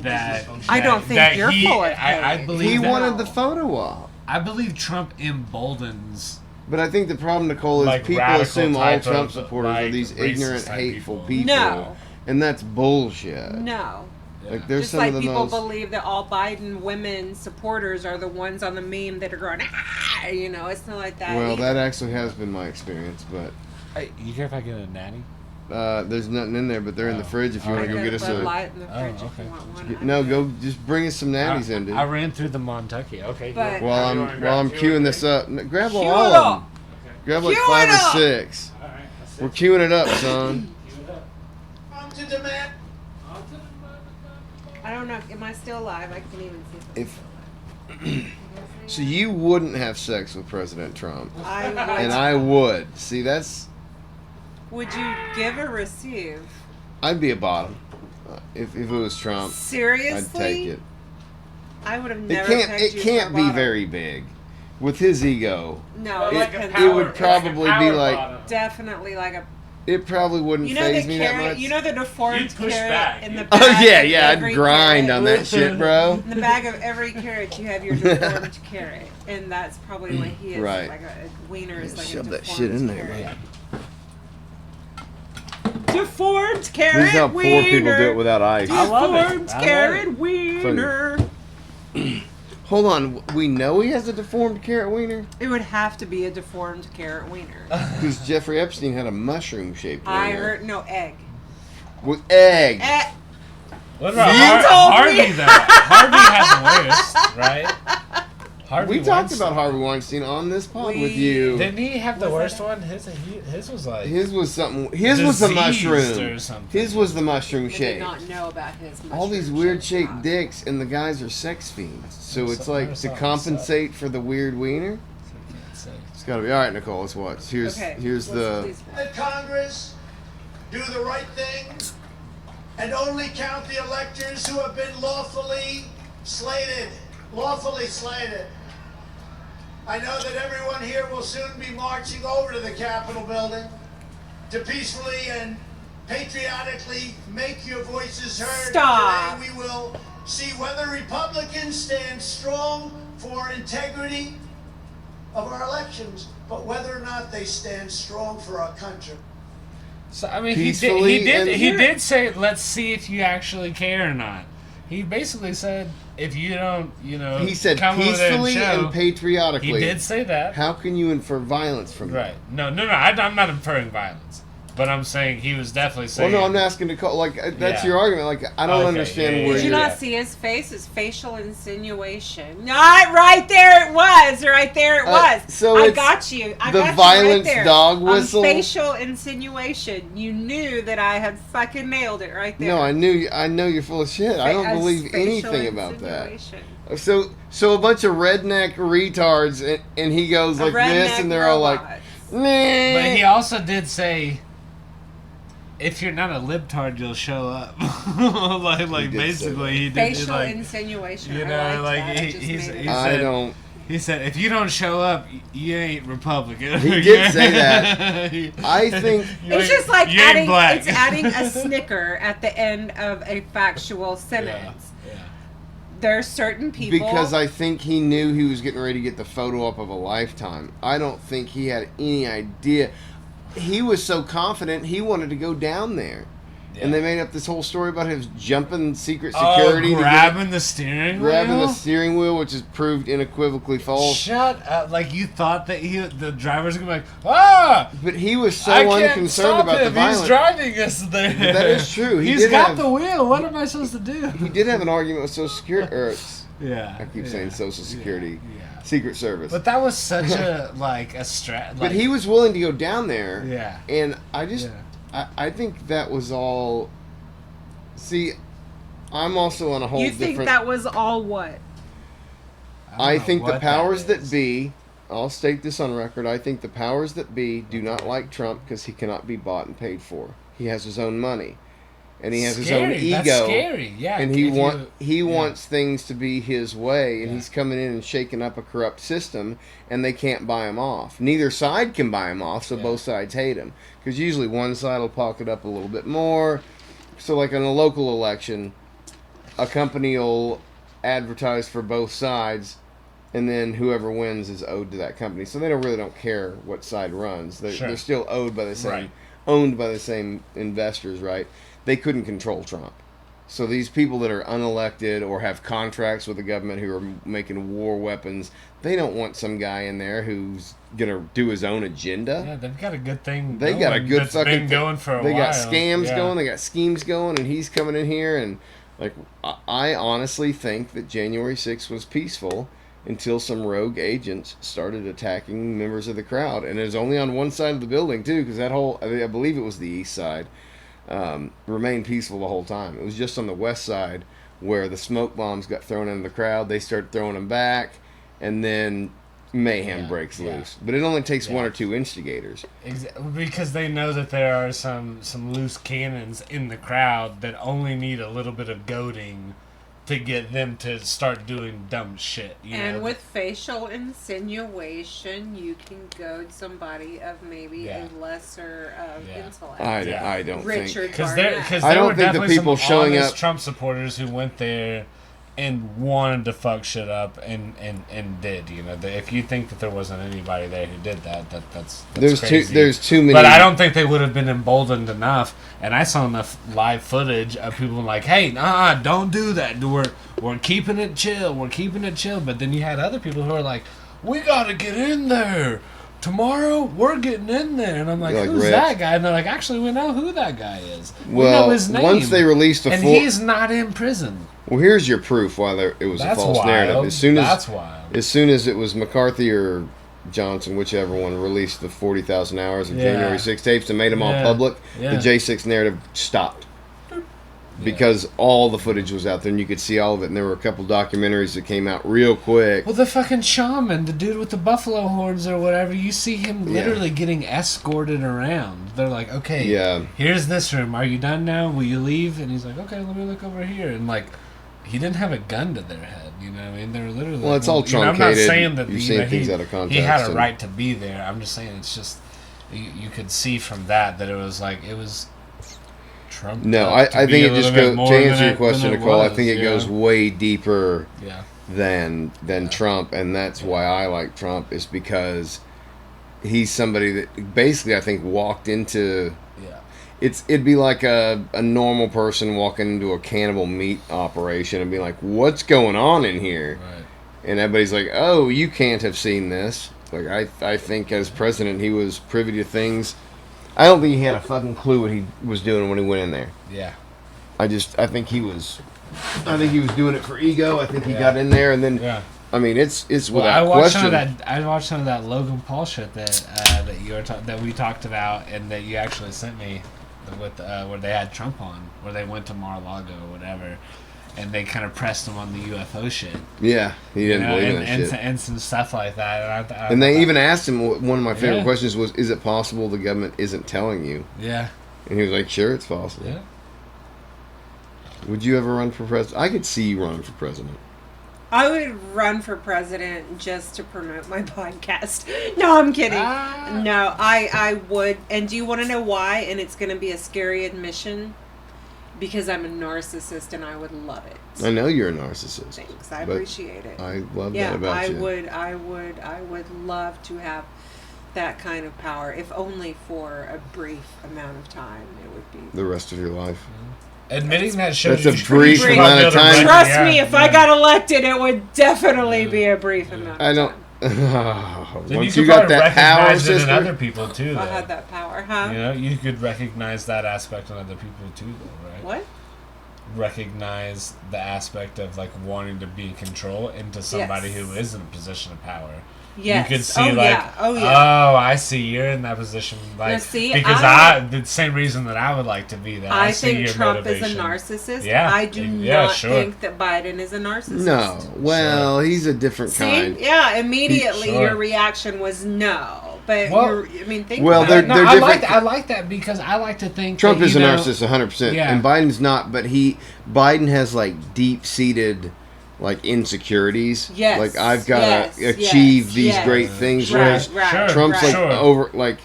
that I don't think you're full of I believe he that, wanted the photo op. I believe Trump emboldens. But I think the problem, Nicole, is Like people radical assume all type Trump of, supporters are like, these racist ignorant, type hateful people. people. No. And that's bullshit. No. Like, there's Just some like of the people most. believe that all Biden women supporters are the ones on the meme that are going, it's not like that. Well, either. that actually has been my experience, but. Hey, you care if I get a natty? There's nothing in there, but they're in the fridge if you want to go get us Bud a. Light in the fridge if you want one. No, go just bring us some natties in, dude. I ran through the Montucky. Okay. But- While I'm queuing this up, grab Queue all it of up. them. Grab like Queue 5 it or up. 6. We're queuing it up, son. Come to the man. I don't know. Am I still alive? I can't even see. If so, you wouldn't have sex with President Trump, I would. and I would. See, that's. Would you give or receive? I'd be a bottom if it was Trump. Seriously? I'd take it. I would have It never. can't. pegged It you can't for a be bottom. very big. With his ego, No, it would probably be like. definitely like a. It probably wouldn't You know faze the me that carrot. much. You know the deformed You'd push carrot back. in the bag. Oh yeah, of yeah. I'd every grind carrot? on that shit, bro. In the bag of every carrot, you have your deformed carrot, and that's probably what he is. Right. Like a wiener is like Shove a that deformed shit in there, carrot. man. Deformed carrot This is how poor people do it without ice. I love it. Deformed I love carrot it. wiener. Hold on, we know he has a deformed carrot wiener It would have to be a deformed carrot wiener. because Jeffrey Epstein had a mushroom-shaped wiener I heard no egg. with egg. What about You told me. Harvey though? Harvey had the worst, right? Harvey We talked Weinstein. about Harvey Weinstein on this pod with We- you. Didn't he have the worst one? His was like. His was something. His was the diseased mushroom. or something. His was the mushroom I did shape. not know about his. All these weird shaped dicks, and the guys are sex fiends. So it's like to compensate for the weird wiener. It's gotta be all right, Nicole. Let's watch. Here's the. Let Congress do the right thing and only count the electors who have been lawfully slated. Lawfully slated. I know that everyone here will soon be marching over to the Capitol building to peacefully and patriotically make your voices heard. Stop. Today we will see whether Republicans stand strong for integrity of our elections, but whether or not they stand strong for our country. So I mean, Peacefully he and- did say, "Let's see if you actually care or not." He basically said, "If you don't, He said come over there peacefully show." and patriotically. He did say that. How can you infer violence from that? Right? No. I'm not inferring violence, but I'm saying he was definitely Well, saying. no, I'm asking Nicole. Like that's Yeah. your argument. Like I don't Okay, understand yeah, where Did you you're. not see his face? His facial insinuation. Not right there. It was right there. It was. so I it's got you. I the got violence you right there. dog whistle? Facial insinuation. You knew that I had fucking nailed it right there. No, I know you're full of shit. I don't As believe facial anything about that. insinuation. So a bunch of redneck retards, and he goes A like this, redneck and they're all like, robot. nah. But he also did say, "If you're not a libtard, you'll show up." like did basically, he did. Facial Like, insinuation. you I know, like like that. I he, just he's, made he it. I said, don't. He said, "If you don't show up, you ain't Republican." He did say that. I think It's just like you ain't adding, black. it's adding a snicker at the end of a factual sentence. there's certain people. Because I think he knew he was getting ready to get the photo up of a lifetime. I don't think he had any idea. He was so confident he wanted to go down there. Yeah. And they made up this whole story about him jumping secret security. Grabbing the steering wheel? Grabbing the steering wheel, which is proved unequivocally false. Shut up. Like, you thought that the driver's going to be like, ah! But he was so unconcerned about the violence. He's driving us there. But that is true. He's got the wheel. What am I supposed to do? He did have an argument with Social Security. Yeah. I keep saying Social Security. Secret Service. But that was such a, like, a strat. But he was willing to go down there. Yeah. And I just... Yeah. I think that was all... See, I'm also on a whole different... You think that was all what? I think the powers that be... I'll state this on record. I think the powers that be do not like Trump because he cannot be bought and paid for. He has his own money. And he has his own ego. That's scary. Yeah. And he wants things to be his way, and he's coming in and shaking up a corrupt system, and they can't buy him off. Neither side can buy him off, so both sides hate him. Because usually one side will pocket up a little bit more. So like in a local election, a company will advertise for both sides, and then whoever wins is owed to that company. So they really don't care what side runs. They're still owed by the same, owned by the same investors, right? They couldn't control Trump. So these people that are unelected or have contracts with the government who are making war weapons, they don't want some guy in there who's going to do his own agenda. Yeah, they've got a good thing. They got a good that's fucking been going for a while. They got scams going, they got schemes going, and he's coming in here. And like, I honestly think that January 6th was peaceful until some rogue agents started attacking members of the crowd. And it was only on one side of the building, too, because that whole, I believe it was the east side, remained peaceful the whole time. It was just on the west side where the smoke bombs got thrown into the crowd. They started throwing them back, and then mayhem breaks loose. But it only takes one or two instigators. Because they know that there are some loose cannons in the crowd that only need a little bit of goading to get them to start doing dumb shit. And with facial insinuation, you can goad somebody of maybe a lesser intellect. I don't Richard think. Because I there don't were think the definitely people some showing honest up. Trump supporters who went there and wanted to fuck shit up and did. You know, if you think that there wasn't anybody there who did that's crazy. There's too many. But I don't think they would have been emboldened enough. And I saw enough live footage of people like, "Hey, don't do that. We're keeping it chill. We're keeping it chill." But then you had other people who are like, "We gotta get in there. Tomorrow, we're getting in there." And I'm like, who's that guy? And they're like, actually, we know who that guy is. We know his name. Once they released the and he's not in prison. Well, here's your proof why it was a false narrative. As soon as it was McCarthy or Johnson, whichever one, released the 40,000 hours of January 6 tapes and made them all public, the J6 narrative stopped. Because all the footage was out there and you could see all of it, and there were a couple documentaries that came out real quick. Well, the fucking shaman, the dude with the buffalo horns or whatever, you see him literally getting escorted around. They're like, okay, here's this room. Are you done now? Will you leave? And he's like, okay, let me look over here. And like, he didn't have a gun to their head. You know what I mean? They were literally. Well, it's all truncated. I'm not saying that you're seeing things out of context. He had a right to be there. I'm just saying it's just you could see from that it was like it was. Trump. No, I think it just goes to answer your question, Nicole. I think it goes way deeper than Trump, and that's why I like Trump is because he's somebody that basically I think walked into. It'd be like a normal person walking into a cannibal meat operation and be like, "What's going on in here?" Right. And everybody's like, "Oh, you can't have seen this." Like I think as president he was privy to things. I don't think he had a fucking clue what he was doing when he went in there. Yeah. I think he was doing it for ego. I think he got in there and then. Yeah. I mean, it's without question. I watched some of that Logan Paul shit that that we talked about and that you actually sent me with where they had Trump on, where they went to Mar-a-Lago or whatever. And they kind of pressed him on the UFO shit. Yeah, he didn't believe in that shit. And some stuff like that. And they even asked him, one of my favorite questions was, is it possible the government isn't telling you? Yeah. And he was like, sure, it's possible. Yeah. Would you ever run for president? I could see you running for president. I would run for president just to promote my podcast. No, I'm kidding. No, I would. And do you want to know why? And it's going to be a scary admission. because I'm a narcissist and I would love it. I know you're a narcissist. Thanks, I but appreciate it. I love that about you. I would love to have that kind of power, if only for a brief amount of time. It would be The rest of your life. Admitting that shows That's you a brief amount of time. Trust me, if I got elected, it would definitely be a brief amount of time. Once you got that power, it in sister. other people too. If I Though. had that power, huh? You know, you could recognize that aspect in other people too, though, right? What? Recognize the aspect of like wanting to be in control into somebody who is in a position of power. Yes. You could see oh, I see you're in that position, like now, see, because the same reason that I would like to be there. I see think your Trump motivation. is a narcissist. Yeah, I do not think that Biden is a narcissist. No, well, he's a different kind. Yeah, immediately your reaction was no. But think well, about it. they're different. I like that because I like to think Trump that, is a narcissist 100%, Yeah. and Biden's not. But Biden has like deep-seated like insecurities. Yes. Like I've got to achieve these great things. Whereas Trump's like over like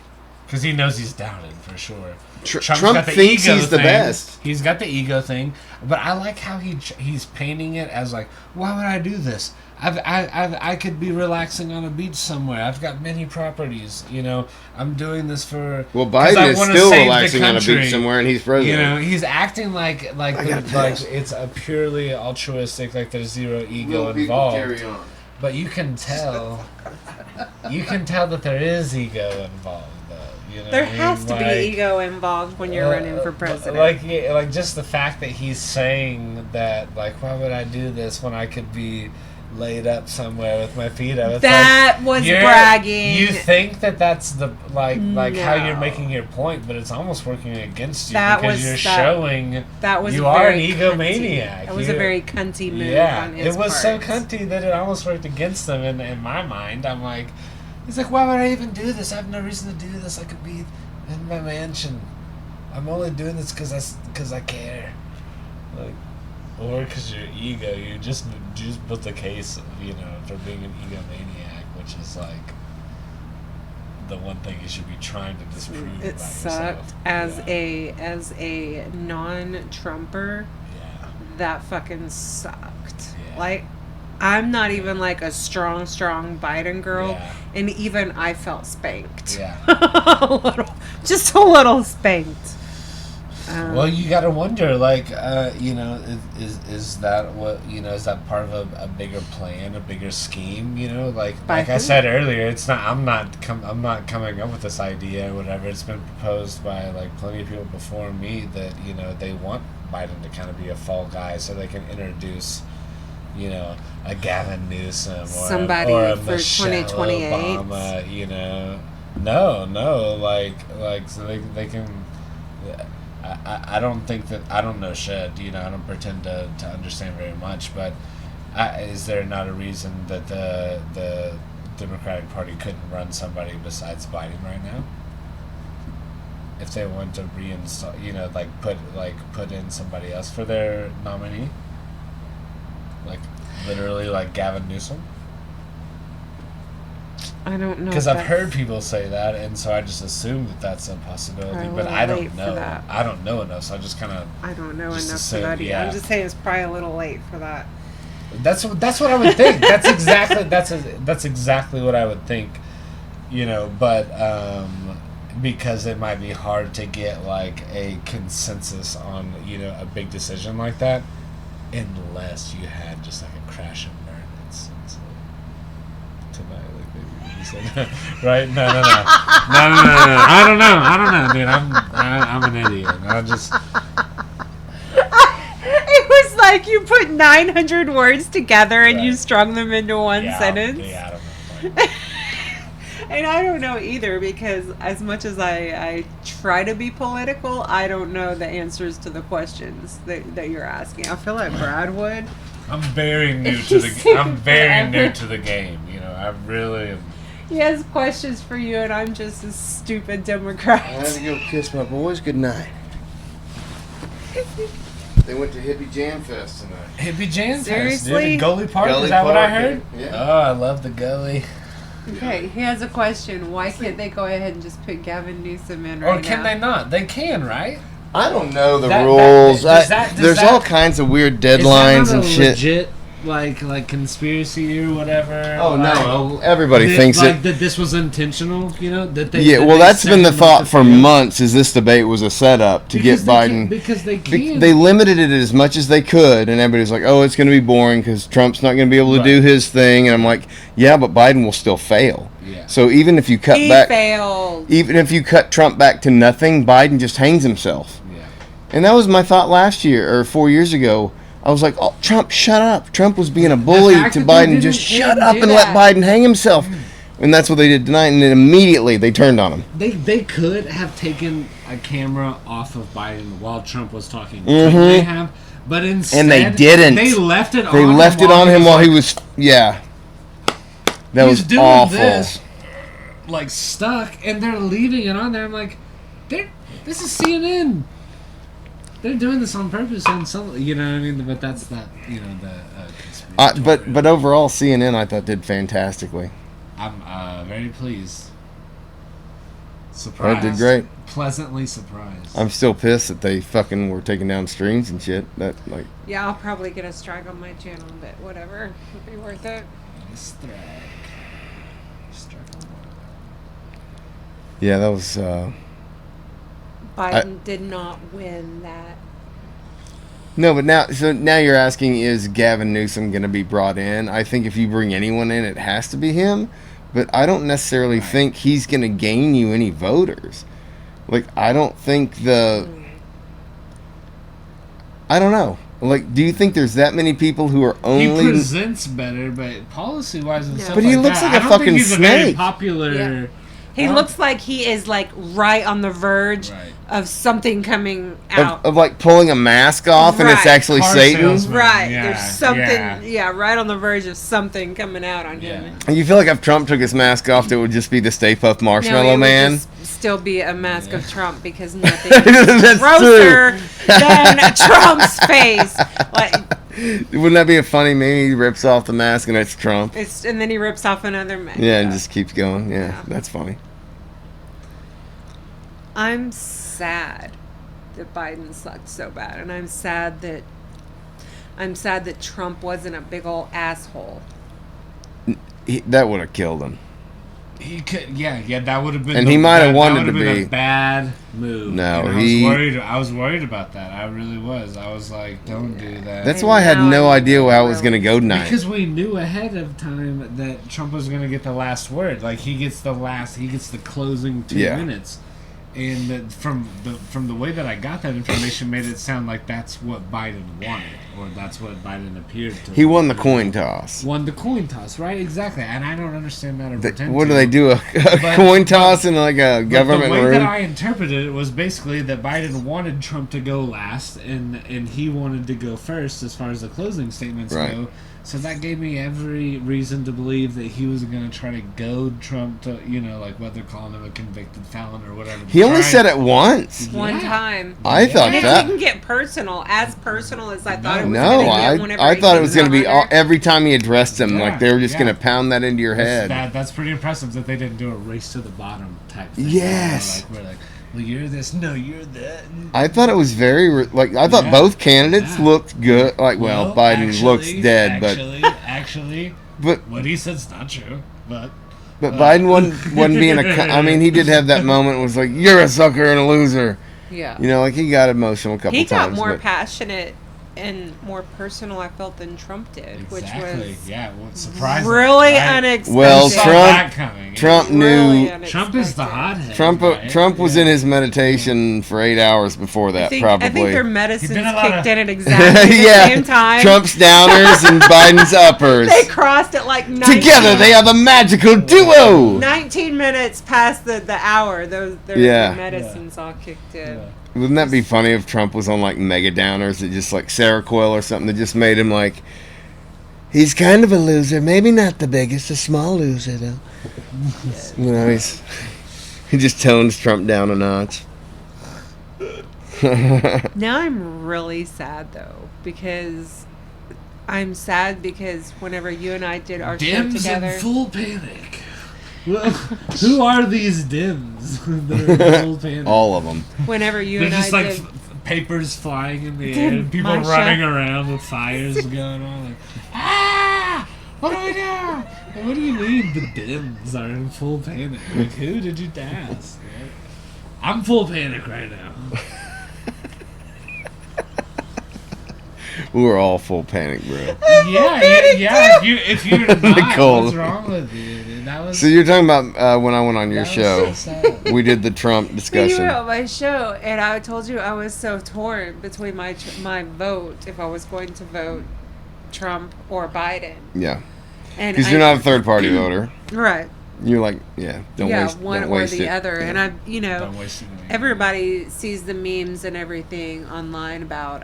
because he knows he's doubted for sure. Trump thinks he's the best. He's got the ego thing, but I like how he's painting it as like, why would I do this? I could be relaxing on a beach somewhere. I've got many properties. You know, I'm doing this for. Well, Biden is still relaxing on a beach somewhere, and he's president. You know, he's acting like it's a purely altruistic, like there's zero ego involved. Carry on. But you can tell that there is ego involved. You know there has to be ego involved when you're running for president. Like just the fact that he's saying that, like, why would I do this when I could be laid up somewhere with my feet up? It's that like, was bragging. You think that's the like No. how you're making your point, but it's almost working against you That because was you're that- showing that was you are an very egomaniac. That was a very cunty move on his it was part. so cunty that it almost worked against him. In my mind, I'm like, he's like, why would I even do this? I have no reason to do this. I could be in my mansion. I'm only doing this because I care, like, or because your ego. You just built a case, for being an egomaniac, which is like the one thing you should be trying to disprove. It about sucked yourself. as a non-Trumper. Yeah. That fucking sucked. Yeah. Like, I'm not even like a strong Biden girl, and even I felt spanked. Yeah. just a little spanked. Well, you got to wonder, like, is that what is that part of a bigger plan, a bigger scheme? Like I said earlier, it's not. I'm not coming up with this idea or whatever. It's been proposed by like plenty of people before me that they want Biden to kind of be a fall guy so they can introduce a Gavin Newsom or somebody or a for Michelle 2028. Obama, no, like so they can. I don't think that I don't know shit. I don't pretend to understand very much, but is there not a reason that the Democratic Party couldn't run somebody besides Biden right now? If they want to reinstall, put in somebody else for their nominee, like literally like Gavin Newsom. I don't know. Because I've heard people say that, and so I just assume that that's a possibility. But I don't know. I don't know enough, so I just kind of. I don't know enough for that. Yeah. I'm just saying it's probably a little late for that. That's what I would think. That's exactly what I would think. But because it might be hard to get like a consensus on a big decision like that, unless you had just like a crash and burn instance tonight. Right? No. I don't know, dude. I'm an idiot. It was like you put 900 words together and you strung them into one sentence. Yeah, I don't know. And I don't know either, because as much as I try to be political, I don't know the answers to the questions that you're asking. I feel like Brad would. I'm very new to the game. I really am. He has questions for you, and I'm just a stupid Democrat. I had to go kiss my boys goodnight. They went to Hippie Jam Fest tonight. Hippie Jam Fest? Seriously? Gully Park? Gully is that Park, what I heard? Yeah. Oh, I love the Gully. Okay, he has a question. Why can't they go ahead and just put Gavin Newsom in right now? Or can they not? They can, right? I don't know the That- rules. does that- There's that- all kinds of weird Is that deadlines not and a shit. legit, like conspiracy or whatever? Oh, like, no. Everybody that, thinks like, it. that this was intentional, you know? That they, Yeah, that well, they that's set been the him up thought to for fail. months. Is this debate was a setup to Because get they Biden? can- because they can. They limited it as much as they could, and everybody's like, "Oh, it's going to be boring because Trump's not going to be able to do his thing." And I'm like, "Yeah, but Biden will still fail." Yeah. So even if you cut He back, failed. even if you cut Trump back to nothing, Biden just hangs himself. Yeah. And that was my thought last year or 4 years ago. I was like, "Oh, Trump, shut up!" Trump was being a bully fact to that they Biden. didn't Just shut even up do and that. let Biden hang himself. And that's what they did tonight. And then immediately they turned on him. They could have taken a camera off of Biden while Trump was talking. Mhm. Couldn't they have? But instead, And they didn't. They left it. They on left him it on him while he like, was. Yeah. That he's was doing awful. this, like stuck, and they're leaving it on there. I'm like, this is CNN. They're doing this on purpose, on some, you know what I mean. But that's not, you know, the conspiracy. But overall, CNN I thought did fantastically. I'm very pleased. Surprised. I did great. Pleasantly surprised. I'm still pissed that they fucking were taking down streams and shit. That like. Yeah, I'll probably get a strike on my channel, but whatever. It'll be worth it. Strike. Yeah, that was. Biden did not win that. No, but now you're asking, is Gavin Newsom going to be brought in? I think if you bring anyone in, it has to be him. But I don't necessarily think he's going to gain you any voters. Like, I don't think I don't know. Like, do you think there's that many people who are only... He presents better, but policy-wise and stuff But he like looks that, like a I don't fucking think he's a very snake. popular... Yeah. He looks like he is like right on the verge of something coming out. Of like pulling a mask off and it's Right. actually Car Satan. salesman. Right. Yeah, There's something, yeah. right on the verge of something coming out on him. And you feel like if Trump took his mask off, it would just be the Stay Puft No, Marshmallow it Man. would just still be a mask of Trump because nothing That's is grosser true. than Trump's face. Like Wouldn't that be a funny meme? He rips off the mask and it's Trump. and then he rips off another mask. Yeah, and just keeps going. Yeah, that's funny. I'm sad that Biden sucked so bad, and I'm sad that Trump wasn't a big old asshole. That would have killed him. He could, yeah, that would have been. And he might have wanted that to would have be. been a bad move. No, And he- I was worried about that. I really was. I was like, don't do that. That's why I had no idea how it was going to go tonight. Because we knew ahead of time that Trump was going to get the last word. Like he gets the closing 2 Yeah. minutes. And that from the way that I got that information made it sound like that's what Biden wanted, or that's what Biden appeared to. He won the coin toss. Won the coin toss, right? Exactly, and I don't understand that or Th- pretend what to. do they do? A But- coin toss in like a But government the way room? that I interpreted it was basically that Biden wanted Trump to go last, and he wanted to go first as far as the closing statements Right. go. So that gave me every reason to believe that he was going to try to goad Trump to, like whether calling him a convicted felon or whatever. He only said it once. One time. I thought and it that- didn't get personal, as personal as I thought it was No, going to get whenever I he thought it came was going to be on. every time he addressed him, Yeah, like they were just yeah. going to pound that into your head. That's pretty impressive that they didn't do a race to the bottom type thing. Yes. We're like, well, you're this, no, you're that. I thought it was very I thought Yeah, both candidates looked good. Like, well, Biden actually- looks dead, actually, but what he said's not true. But Biden wasn't being I mean, he did have that moment. Was like, you're a sucker and a loser. Yeah. Like he got emotional a couple He times. got more but- passionate and more personal, I felt, than Trump did, which was surprising. really unexpected. Well, Saw that coming. Trump Really knew. Trump is the hothead. Trump was in his meditation for 8 hours before that, probably. I think their medicines been a lot kicked of- in at exactly the Yeah. same time. Trump's downers and Biden's uppers. They crossed at like 19, Together, they are the magical duo. 19 minutes past the hour. Their Yeah. medicines all kicked in. Wouldn't that be funny if Trump was on like mega downers that just like Seroquel or something that just made him like, he's kind of a loser, maybe not the biggest, a small loser though. He just tones Trump down a notch. Now I'm really sad though, because whenever you and I did our show Dims together, in full panic. Well, who are these Dims? That are in full panic? All of them. whenever you They're and just I like did papers flying in the Dude, air, and people my running shot- around with fires going on. Like, ah! What do I do? What do you mean the Dems are in full panic? Like, who did you ask? I'm full panic right now. We were all full panic, bro. Yeah. If you're not, Nicole. what's wrong with you? Dude? That was So you're talking about when I went on your That was show. so sad. We did the Trump You discussion. were on my show, and I told you I was so torn between my vote, if I was going to vote Trump or Biden. Yeah. And Because you're not a third party voter. Right. You're like, don't waste one don't or waste the it. other. Yeah. And I, Don't waste it. everybody sees the memes and everything online about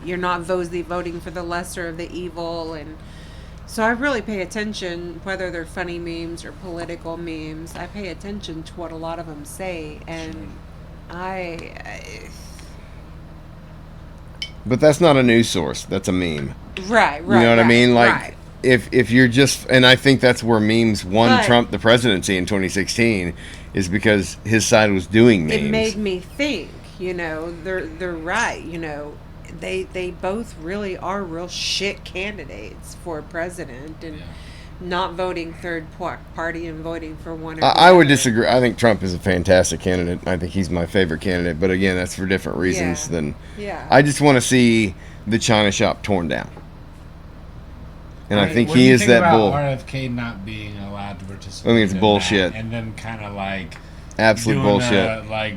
you're not voting for the lesser of the evil, and so I really pay attention, whether they're funny memes or political memes. I pay attention to what a lot of them say, and But that's not a news source. That's a meme. Right. You know what I mean? Like, right. if you're just, and I think that's where memes won But- Trump the presidency in 2016, is because his side was doing memes. It made me think, they're right, they both really are real shit candidates for president, and not voting third party and voting for one or I the would other. disagree. I think Trump is a fantastic candidate. I think he's my favorite candidate. But again, that's for different reasons than. Yeah. I just want to see the China shop torn down. And I think What do he you is think that about bull. RFK not being allowed to participate. I think it's in bullshit. that, and then kind of like Absolute doing bullshit. like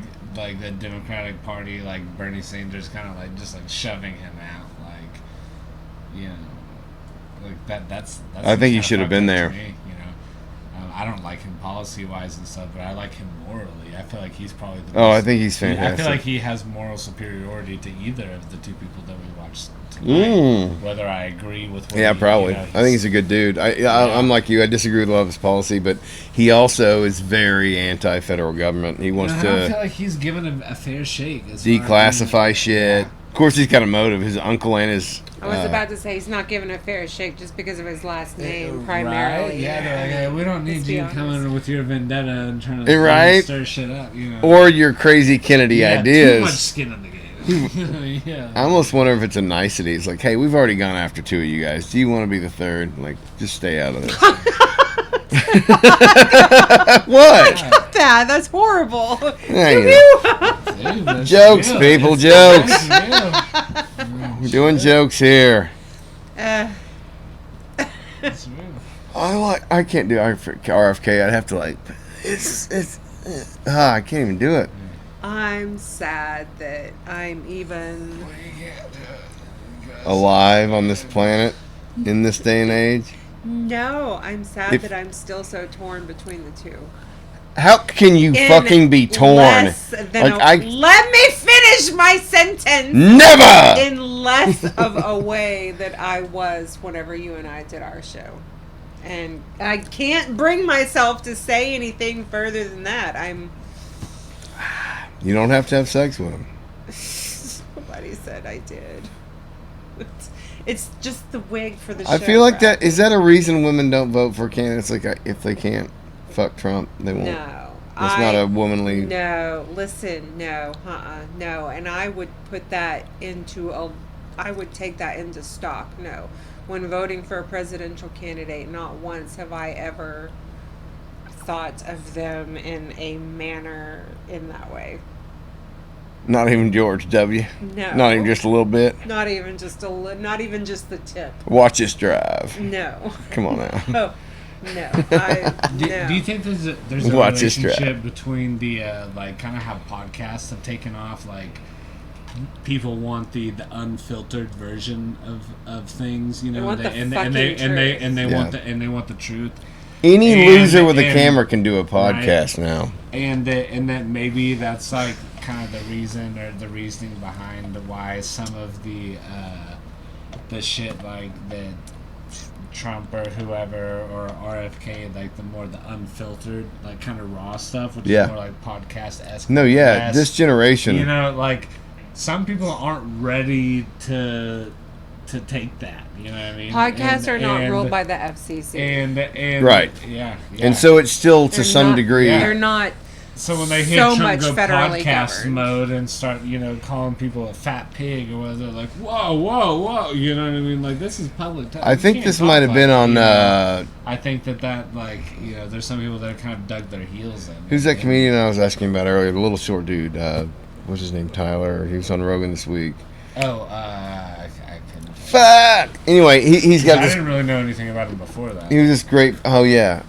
the Democratic Party, like Bernie Sanders, kind of like just like shoving him out, like that's. I think he kinda should have fucked been up to there. me, I don't like him policy wise and stuff, but I like him morally. I feel like he's probably the. Oh, most- I think he's I fantastic. feel like he has moral superiority to either of the two people that we watched tonight. Whether I agree with. What Yeah, he, probably. I think he's a good dude. I'm like you. I disagree with a lot of his policy, but he also is very anti-federal government. He wants I don't feel to like he's given a fair shake. As far as declassify shit. Of course, he's got a motive. His uncle and his. I was about to say he's not given a fair shake just because of his last name, primarily. Right? Yeah, they're like, hey, we don't need Let's be you honest. coming with your vendetta and trying to Right? stir shit up. Or your crazy Kennedy ideas. Too much skin in the game. Yeah. I almost wonder if it's a nicety. It's like, hey, we've already gone after two of you guys. Do you want to be the third? Like, just stay out of this. What? I got that. That's horrible. Hey. Jokes, people, jokes. We're doing jokes here. I can't do RFK. I'd have to I can't even do it. I'm sad that I'm even Alive on this planet in this day and age. No, I'm sad If- that I'm still so torn between the two. How can you In fucking be torn? less than Like, let me finish my sentence. Never! In less of a way that I was whenever you and I did our show. And I can't bring myself to say anything further than that. You don't have to have sex with him. Somebody said I did. It's just the wig for the show. I feel like that is that a reason women don't vote for candidates? Like, if they can't fuck Trump, they won't. No. It's not a womanly. No, listen, no, no. And I would put that I would take that into stock. No. When voting for a presidential candidate, not once have I ever thought of them in a manner in that way. Not even George W. No. Not even just a little bit. Not even just the tip. Watch us drive. No. Come on now. Oh, no. Do you think there's a Watch this relationship drive. between the like kind of how podcasts have taken off? Like people want the unfiltered version of things, They want the and fucking they truth. want the truth. Any And- loser with a and- camera can do a podcast right? now. And that maybe that's like kind of the reason or the reasoning behind why some of the shit like the Trump or whoever or RFK, like the unfiltered, like kind of raw stuff, which Yeah. is more like podcast-esque. No, yeah, this generation. Like some people aren't ready to take that. You know what I mean? Podcasts are not ruled by the FCC. And Right. yeah. And so it's still to They're some not- degree. They're not. So when they hear so Trump much go federally podcast governed. mode and start, calling people a fat pig or whatever, they're like, whoa, you know what I mean? Like, this is public. I think this might have been on. I think that there's some people that kind of dug their heels in. Who's that comedian I was asking about earlier? The little short dude. What's his name? Tyler. He was on Rogan this week. Oh, I couldn't. Fuck. Anyway, he's got. I this, didn't really know anything about him before that. He was this great. Oh yeah.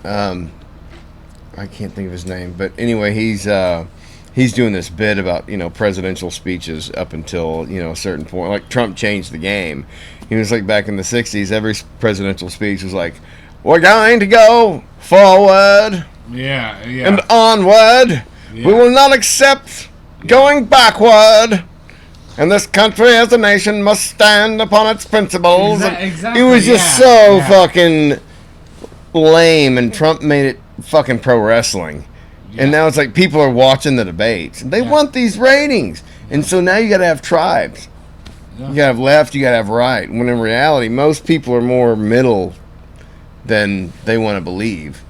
I can't think of his name, but anyway, he's doing this bit about presidential speeches up until a certain point. Like Trump changed the game. He was like back in the '60s. Every presidential speech was like, "We're going to go forward, and onward. We will not accept going backward. And this country, as a nation, must stand upon its principles." Exactly. It was just so fucking lame, and Trump made it fucking pro wrestling. And now it's like people are watching the debates. They want these ratings. And so now you got to have tribes. You got to have left, you got to have right. When in reality, most people are more middle than they want to believe.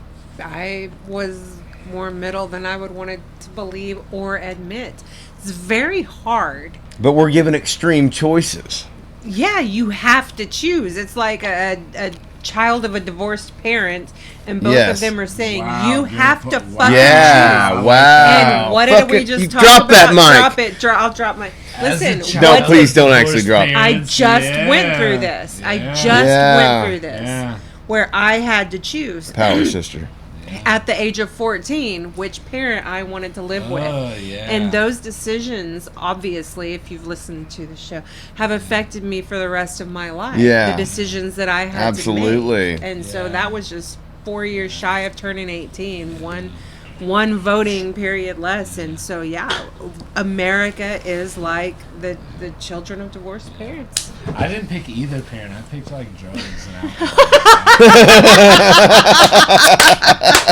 I was more middle than I would want to believe or admit. It's very hard. But we're given extreme choices. Yeah, you have to choose. It's like a child of a divorced parent, and both of them are saying you have to fucking choose. Yeah, wow. And what did we just talk drop about? that mic. I'll drop my. Listen, No, please don't actually drop it. I just went through this. I just went through this, where I had to choose. Power sister. At the age of 14, which parent I wanted to live with. And those decisions, obviously, if you've listened to the show, have affected me for the rest of my life. Yeah. The decisions that I had to make. And so that was just 4 years shy of turning 18. One voting period less. And so, America is like the children of divorced parents. I didn't pick either parent. I picked like drugs and alcohol.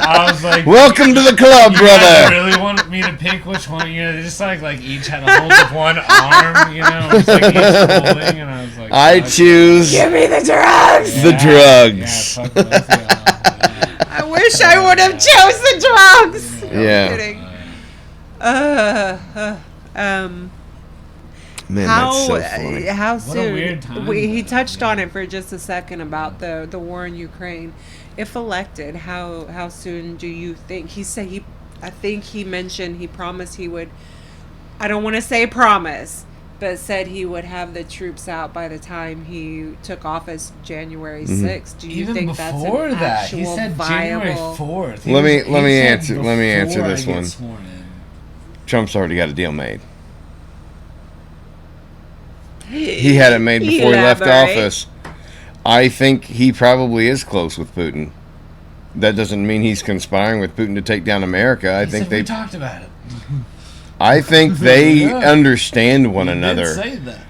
I was like, welcome to the club, brother. You really wanted me to pick which one? They just like each had a hold of one arm, just like each holding, and I was like, I choose. Give me the drugs. The drugs. Yeah, fuck both of y'all. I wish I would have chose the drugs. Yeah. I'm kidding. Man, that's so funny. How What a soon? weird time. He touched on it for just a second about the war in Ukraine. If elected, how soon do you think? He said I think he mentioned he promised he would. I don't want to say promise, but said he would have the troops out by the time he took office January 6th. Do you Even think that's before an that, actual he said viable? January 4th. Let me answer this one. Trump's already got a deal made. He had it made before he left office. I think he probably is close with Putin. That doesn't mean he's conspiring with Putin to take down America. I think we talked about it. I think they understand one He another. did say that.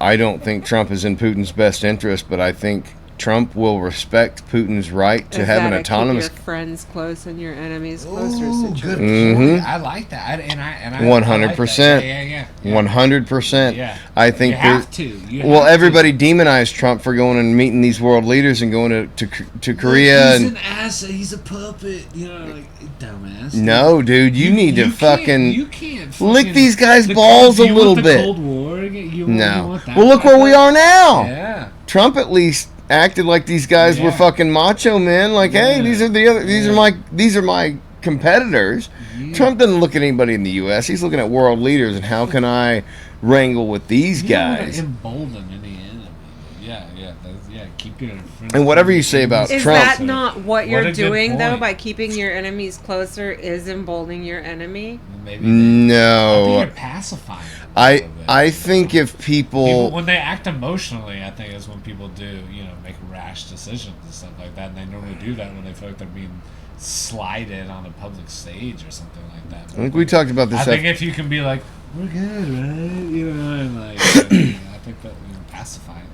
I don't think Trump is in Putin's best interest, but I think Trump will respect Putin's right to have an autonomous. Keep your friends close and your enemies closer. Ooh, good Mhm. point. I like that. And I 100%. Yeah. 100%. Yeah. I think You have to. Well, everybody demonized Trump for going and meeting these world leaders and going to Korea. He's and an ass. He's a puppet. Like dumbass. no, dude, you need to you fucking can't lick these guys' balls a little the bit. Cold War again? You No. want that Well, look where we are now. Yeah. Trump at least acted like these guys were fucking macho men. Like, hey, these are my competitors. Trump doesn't look at anybody in the U.S. He's looking at world leaders and how can I wrangle with these guys? Embolden any enemy. Yeah. Keep your friends. And whatever you say about Is Trump, that not what you're a good doing though? point. By keeping your enemies closer, is emboldening your enemy? Maybe no. I think you're pacifying. I think if people When they act emotionally, I think is when people do, make rash decisions and stuff like that. And they normally do that when they feel like they're being slighted on a public stage or something like that. I think we talked about this. I think if you can be like, we're good, right? And like, I think that pacify them.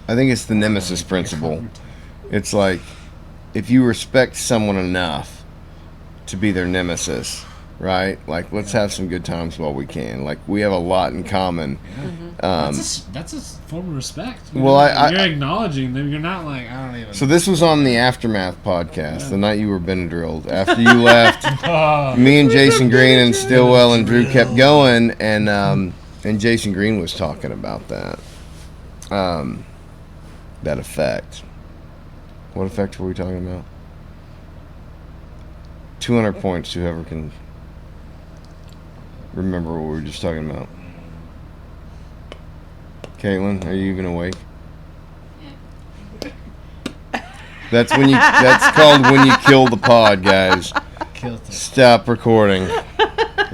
I think it's the nemesis principle. It's like if you respect someone enough to be their nemesis, right? Like, let's have some good times while we can. Like, we have a lot in common. That's a form of respect. Well, you're acknowledging them. You're not like, I don't even. So this was on the Aftermath podcast, the night you were Benadrylled. After you left, me and Jason Green and Stillwell and Drew kept going, and Jason Green was talking about that. That effect. What effect were we talking about? 200 points to whoever can remember what we were just talking about. Caitlin, are you even awake? That's when you. That's called when you kill the pod, guys. Stop recording.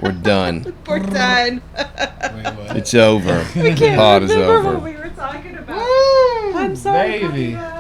We're done. We're done. It's over. The pod is over. What we were talking about. I'm sorry. Baby. Puppy.